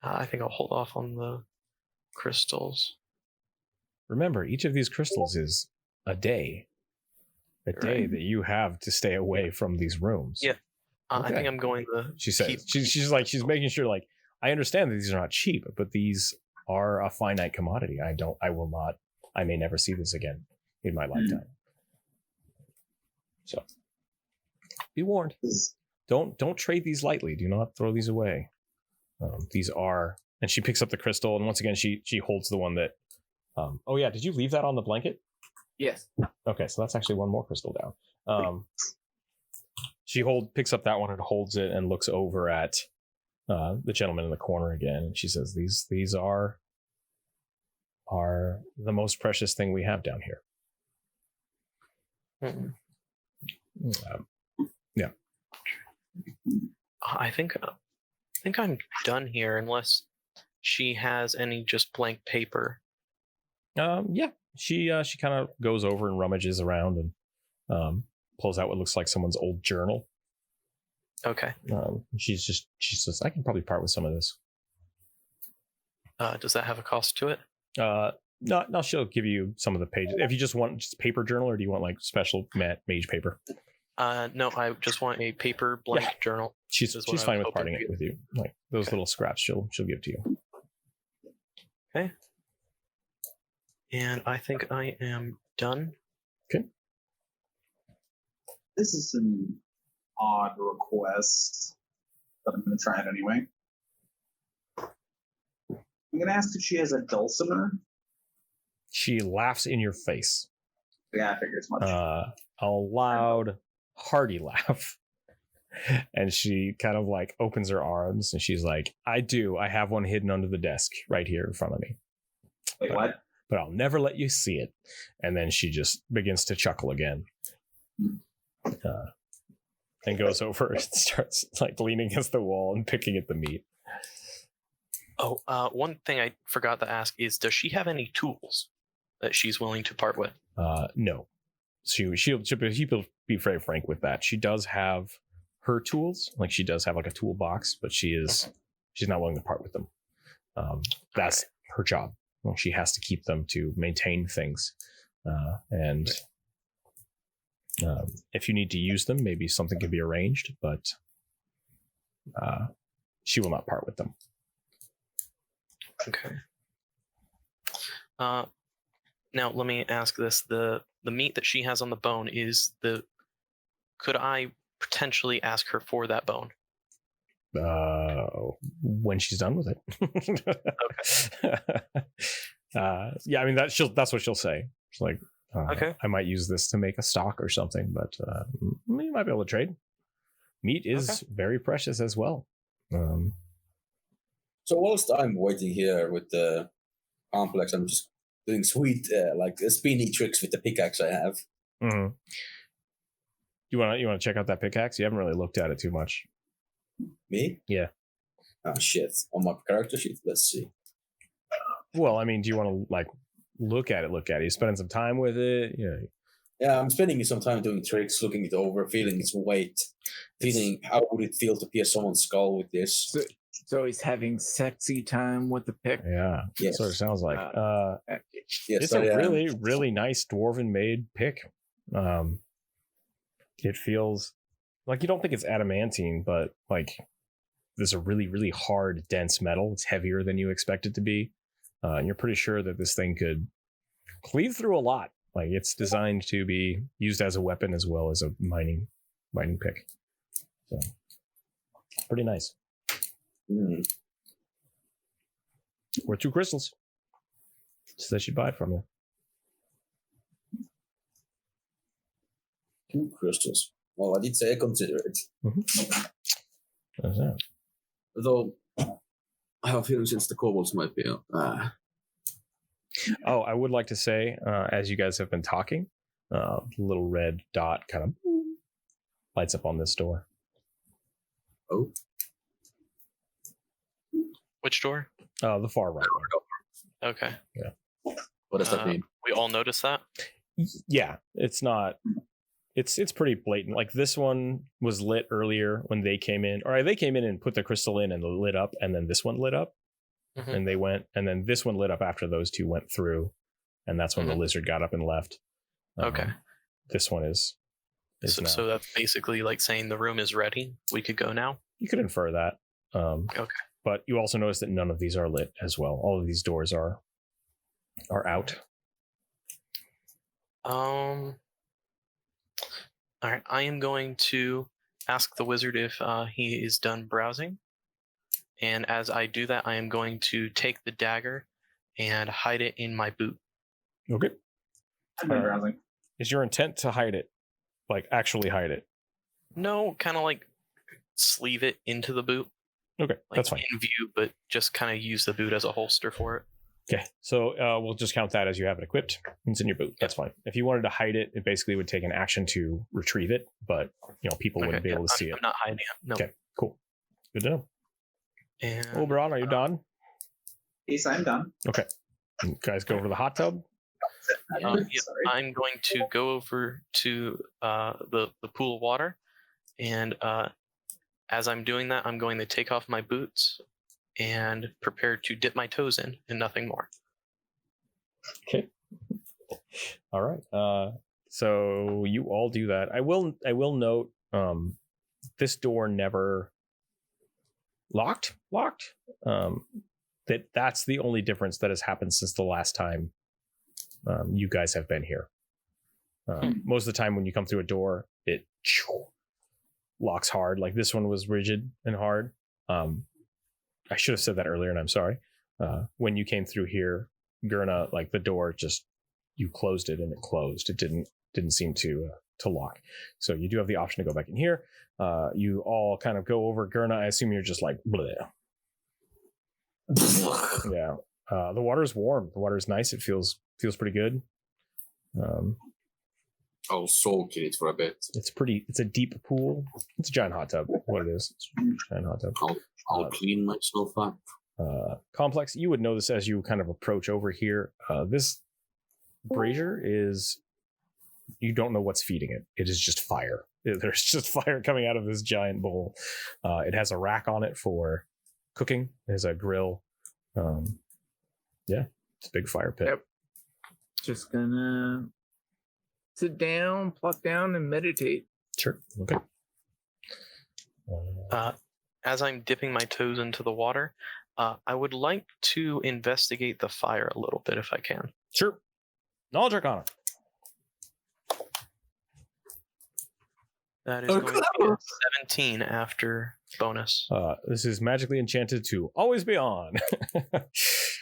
I think I'll hold off on the crystals. Remember, each of these crystals is a day. A day that you have to stay away from these rooms. Yeah. I Okay. think I'm going to. She says she's making sure like I understand that these are not cheap, but these are a finite commodity. I may never see this again in my lifetime. So be warned. Don't trade these lightly. Do not throw these away. These are, and she picks up the crystal, and once again she holds the one that. Oh yeah, did you leave that on the blanket? Yes. Okay, so that's actually one more crystal down. She picks up that one and holds it and looks over at the gentleman in the corner again, and she says, "These are the most precious thing we have down here." Yeah. I think I'm done here, unless she has any just blank paper. Yeah. She kind of goes over and rummages around and pulls out what looks like someone's old journal. Okay. She says, "I can probably part with some of this." Does that have a cost to it? No, she'll give you some of the pages. If you just want just paper journal, or do you want like special mage paper? No, I just want a paper blank journal. She's Is what I fine was with hoping parting to it get. with you. Like those little scraps, she'll give to you. Okay. And I think I am done. This is an odd request, but I'm going to try it anyway. I'm going to ask if she has a dulcimer. She laughs in your face. Yeah, I figured as much. A loud, hearty laugh. And she kind of like opens her arms and she's like, "I do. I have one hidden under the desk right here in front of me. Wait, what? But I'll never let you see it." And then she just begins to chuckle again. And goes over and starts like leaning against the wall and picking at the meat. Oh, one thing I forgot to ask is, does she have any tools that she's willing to part with? No. She'll be very frank with that. She does have her tools, like she does have like a toolbox, but she's not willing to part with them. That's her job. Well, she has to keep them to maintain things. And if you need to use them, maybe something can be arranged, but she will not part with them. Okay. Now let me ask this: the meat that she has on the bone could I potentially ask her for that bone? When she's done with it. Yeah, I mean that's what she'll say. It's like, Okay. I might use this to make a stock or something, but you might be able to trade. Meat is very precious as well. So whilst I'm waiting here with the complex, I'm just doing sweet, spinny tricks with the pickaxe I have. Mm-hmm. You want to check out that pickaxe? You haven't really looked at it too much. Me? Yeah. Ah, shit. On my character sheet, let's see. Well, I mean, do you want to like look at it? You spending some time with it? Yeah, I'm spending some time doing tricks, looking it over, feeling its weight, feeling how would it feel to pierce someone's skull with this. So he's having sexy time with the pick. Yeah, Yes. that's what it sounds like. Yes, It's a really, really nice dwarven made pick. It feels like you don't think it's adamantine, but like this is a really, really hard, dense metal. It's heavier than you expect it to be. And you're pretty sure that this thing could cleave through a lot. Like it's designed to be used as a weapon as well as a mining pick. So pretty nice. Worth 2 crystals. Says she'd buy it from you. 2 crystals. Well, I did say I consider it. What's that? Though I have a feeling since the kobolds might be Oh, I would like to say, as you guys have been talking, little red dot kind of lights up on this door. Oh. Which door? The far right one. Okay. What does that mean? We all noticed that? Yeah, it's not. It's pretty blatant. Like this one was lit earlier when they came in, or they came in and put the crystal in and lit up, and then this one lit up, and they went, and then this one lit up after those two went through, and that's when the lizard got up and left. Okay. This one is now. So that's basically like saying the room is ready. We could go now. You could infer that. Okay. But you also notice that none of these are lit as well. All of these doors are out. All right. I am going to ask the wizard if he is done browsing. And as I do that, I am going to take the dagger and hide it in my boot. Okay. I've been browsing. Is your intent to hide it? Like actually hide it? No, kind of like sleeve it into the boot. Okay, Like that's fine. in view, but just kind of use the boot as a holster for it. Okay, so we'll just count that as you have it equipped. It's in your boot. That's fine. If you wanted to hide it, it basically would take an action to retrieve it, but people wouldn't be able to see it. I'm not hiding it. No. Okay, cool. Good to know. And Oberon, are you done? Yes, I'm done. Okay. You guys go over to the hot tub. yeah, I'm going to go over to the pool of water, and as I'm doing that, I'm going to take off my boots and prepare to dip my toes in and nothing more. Okay. All right. So you all do that. I will note this door never locked. That's the only difference that has happened since the last time you guys have been here. Most of the time when you come through a door, it locks hard. Like this one was rigid and hard. I should have said that earlier, and I'm sorry. When you came through here, Gurna, like the door just, you closed it and it closed. It didn't seem to lock. So you do have the option to go back in here. You all kind of go over. Gurna, I assume you're just like, bleh. Yeah. The water is warm. The water is nice. It feels pretty good. I'll soak in it for a bit. It's a deep pool. It's a giant hot tub. What it is. It's a giant hot tub. I'll clean myself up. Complex, you would know this as you kind of approach over here. This brazier is, you don't know what's feeding it. It is just fire. There's just fire coming out of this giant bowl. It has a rack on it for cooking. It has a grill. Yeah, it's a big fire pit. Yep. Just gonna sit down, plop down, and meditate. Sure. Okay. As I'm dipping my toes into the water, I would like to investigate the fire a little bit if I can. Sure. Knowledge Arcana. That is going to be a 17 after bonus. This is magically enchanted to always be on.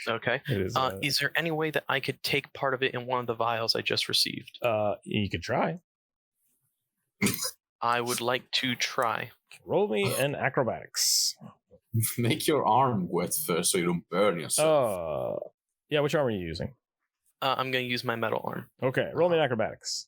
Okay. It is, is there any way that I could take part of it in one of the vials I just received? You could try. I would like to try. Roll me an acrobatics. Make your arm wet first so you don't burn yourself. Yeah, which arm are you using? I'm going to use my metal arm. Okay, roll me an acrobatics.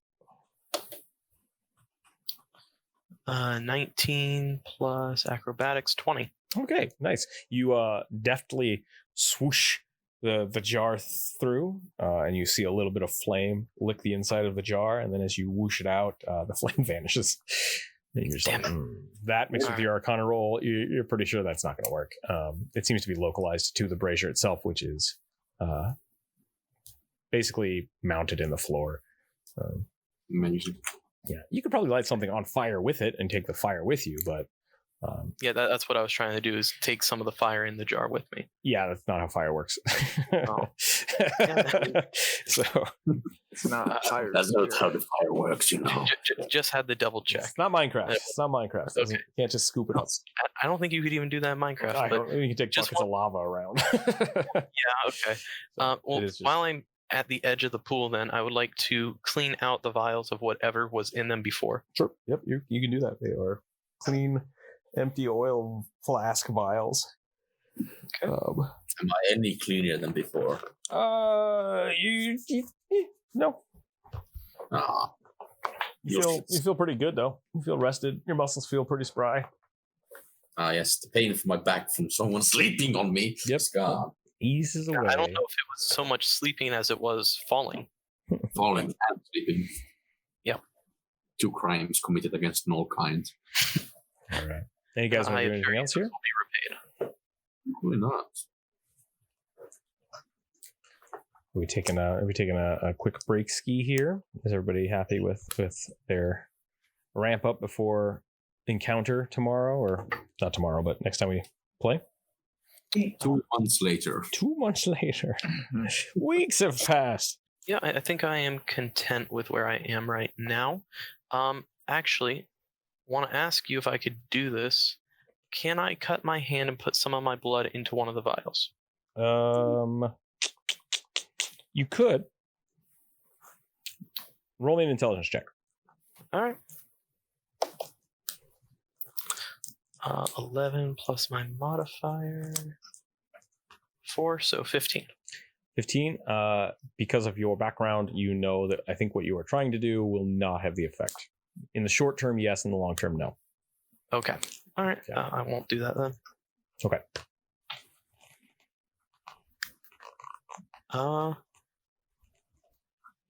19 plus acrobatics, 20. Okay, nice. You deftly swoosh the jar through, and you see a little bit of flame lick the inside of the jar, and then as you whoosh it out, the flame vanishes. And you're just like, that mixed with your Arcana roll, you're pretty sure that's not going to work. It seems to be localized to the brazier itself, which is basically mounted in the floor. Yeah, you could probably light something on fire with it and take the fire with you, but yeah, that's what I was trying to do, is take some of the fire in the jar with me. yeah, that's not how fire works. Oh. So It's not fire. That's not how the fire works, you know. Just had the double check. it's not Minecraft. It's not Minecraft. Okay. You can't just scoop it up. I don't think you could even do that in Minecraft. But You can take just buckets of lava around. yeah, okay. Well, it is just- while I'm at the edge of the pool, then I would like to clean out the vials of whatever was in them before. Sure. Yep, you can do that. They are clean, empty oil flask vials. Okay. Am I any cleaner than before? No. Ah, You feel pretty good though. You feel rested. Your muscles feel pretty spry. Yes, the pain of my back from someone sleeping on me. Yep. Is gone. Eases away. I don't know if it was so much sleeping as it was falling. Falling and sleeping. Yeah. 2 crimes committed against no kind. All right. And you guys want to do anything else here? Will be repaid. Probably not. Are we taking a quick break ski here? Is everybody happy with their ramp up before encounter tomorrow, or not tomorrow, but next time we play? 2 months later. 2 months later. Weeks have passed. Yeah, I think I am content with where I am right now. Actually, want to ask you if I could do this. Can I cut my hand and put some of my blood into one of the vials? You could. Roll me an intelligence check. All right. 11 plus my modifier 4, so 15. 15. Because of your background, you know that I think what you are trying to do will not have the effect. In the short term, yes. In the long term, no. Okay. All right. Yeah. I won't do that then. Okay.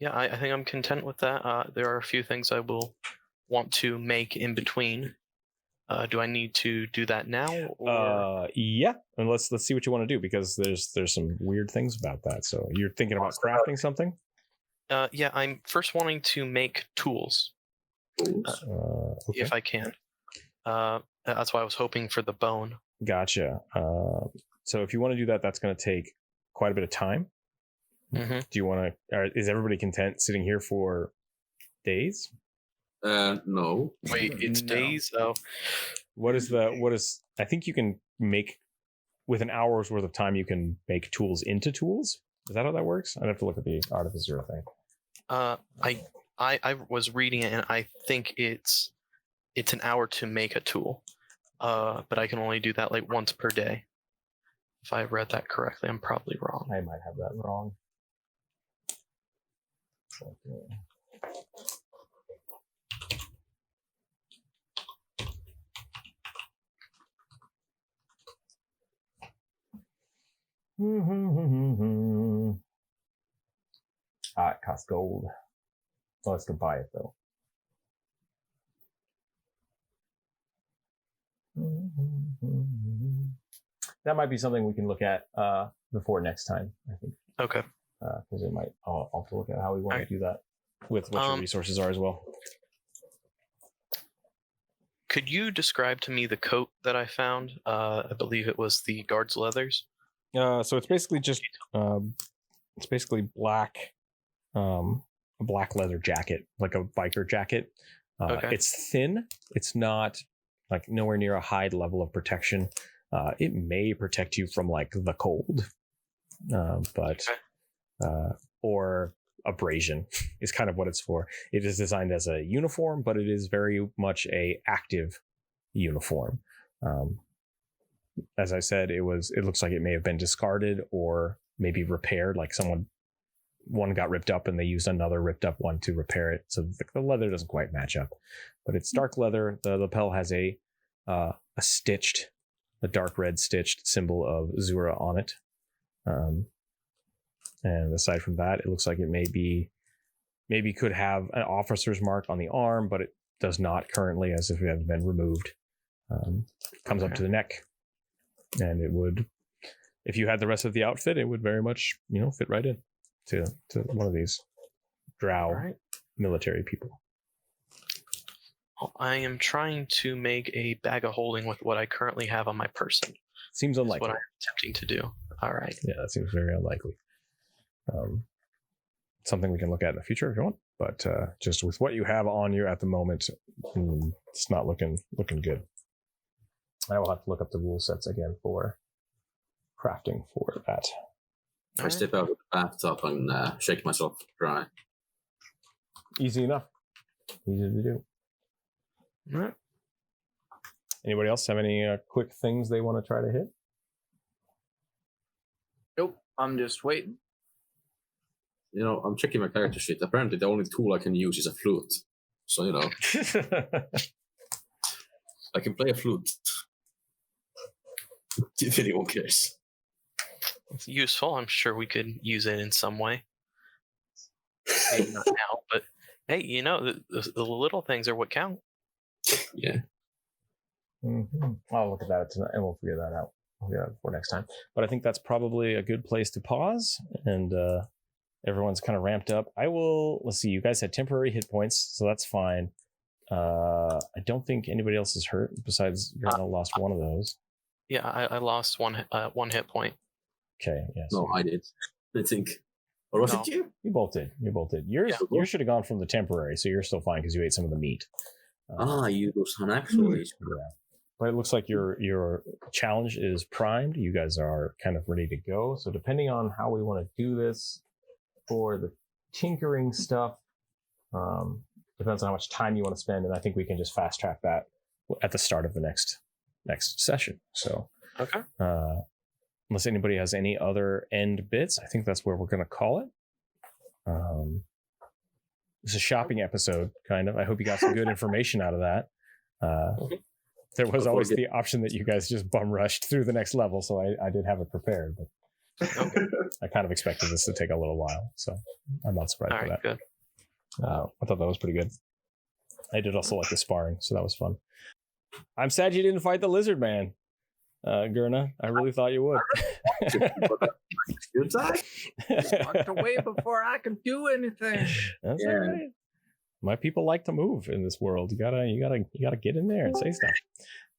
Yeah, I think I'm content with that. There are a few things I will want to make in between. Do I need to do that now? Or... Yeah. And let's see what you want to do, because there's some weird things about that. So you're thinking about crafting something? Yeah, I'm first wanting to make tools. Okay. If I can. That's why I was hoping for the bone. Gotcha. So if you want to do that, that's going to take quite a bit of time. Mm-hmm. Do you want to? Is everybody content sitting here for days? No. Wait, it's No. days? Oh. What is? I think you can make, with an hour's worth of time, you can make tools into tools. Is that how that works? I'd have to look at the Artificer thing. I was reading it, and I think it's an hour to make a tool. But I can only do that like once per day. If I read that correctly, I'm probably wrong. I might have that wrong. Okay. It costs gold. So let's go buy it though. That might be something we can look at before next time, I think. Okay. Because it might. I'll have to look at how we want Alright. to do that with what your resources are as well. Could you describe to me the coat that I found? I believe it was the guard's leathers. So it's basically just black, a black leather jacket, like a biker jacket. Okay. It's thin. It's not like nowhere near a high level of protection. It may protect you from like the cold, but or abrasion is kind of what it's for. It is designed as a uniform, but it is very much a active uniform. As I said, it looks like it may have been discarded or maybe repaired, like one got ripped up and they used another ripped up one to repair it. So the leather doesn't quite match up, but it's dark leather. The lapel has a stitched a dark red stitched symbol of Zura on it. And aside from that, it looks like it maybe could have an officer's mark on the arm, but it does not currently, as if it had been removed. Comes up to the neck, and it would, if you had the rest of the outfit, it would very much, fit right in to one of these drow military people. Well, I am trying to make a bag of holding with what I currently have on my person. Seems unlikely. That's what I'm attempting to do. All right. Yeah, that seems very unlikely. Something we can look at in the future if you want, but just with what you have on you at the moment, it's not looking good. I will have to look up the rule sets again for crafting for that. I step out of the bathtub and shake myself dry. Easy enough. Easy to do. All right. Anybody else have any quick things they want to try to hit? Nope, I'm just waiting. I'm checking my character sheet. Apparently, the only tool I can use is a flute. So, I can play a flute. If anyone cares. It's useful. I'm sure we could use it in some way. Maybe not now, but hey, the little things are what count. Yeah. Mm-hmm. I'll look at that tonight, and we'll figure that out. We'll get that for next time. But I think that's probably a good place to pause, and everyone's kind of ramped up. Let's see, you guys had temporary hit points, so that's fine. I don't think anybody else is hurt besides Grana lost one of those. Yeah, I lost one hit point. Okay, yeah. No, I did. I think. Or was it you? You both did. Yours should have gone from the temporary, so you're still fine because you ate some of the meat. You lose some actual HP. Yeah. But it looks like your challenge is primed. You guys are kind of ready to go. So depending on how we want to do this for the tinkering stuff, depends on how much time you want to spend, and I think we can just fast track that at the start of the next session. So okay. Unless anybody has any other end bits, I think that's where we're going to call it. It's a shopping episode, kind of. I hope you got some good information out of that. There was always the option that you guys just bum rushed through the next level, so I did have it prepared. But I kind of expected this to take a little while, so I'm not surprised by that. Good. I thought that was pretty good. I did also like the sparring, so that was fun. I'm sad you didn't fight the lizard man, Gurna. I really thought you would. Good time. Walked away before I could do anything. That's all right. My people like to move in this world. You gotta get in there and say stuff.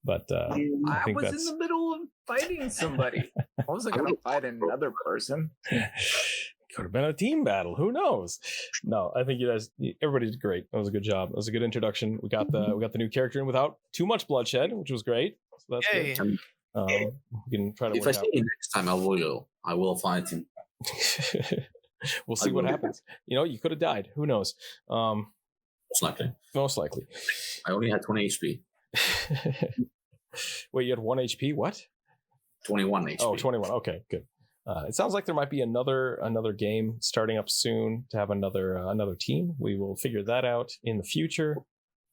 But I was in the middle of fighting somebody. I wasn't gonna fight another person. Could have been a team battle. Who knows? No, I think everybody did great. That was a good job. It was a good introduction. We got the new character in without too much bloodshed, which was great. So that's good. We can try to. If I see him next time, I will fight him. We'll see what happens. You could have died. Who knows? Most likely. I only had 20 HP. Wait, you had 1 HP? What? 21 HP. Oh, 21. Okay, good. It sounds like there might be another game starting up soon to have another team. We will figure that out in the future.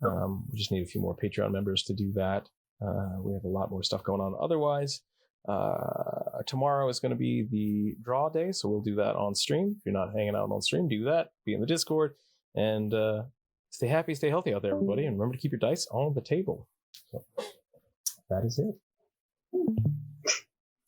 We just need a few more Patreon members to do that. We have a lot more stuff going on otherwise. Tomorrow is going to be the draw day, so we'll do that on stream. If you're not hanging out on stream, do that. Be in the Discord. And stay happy, stay healthy out there, everybody. And remember to keep your dice on the table. So that is it.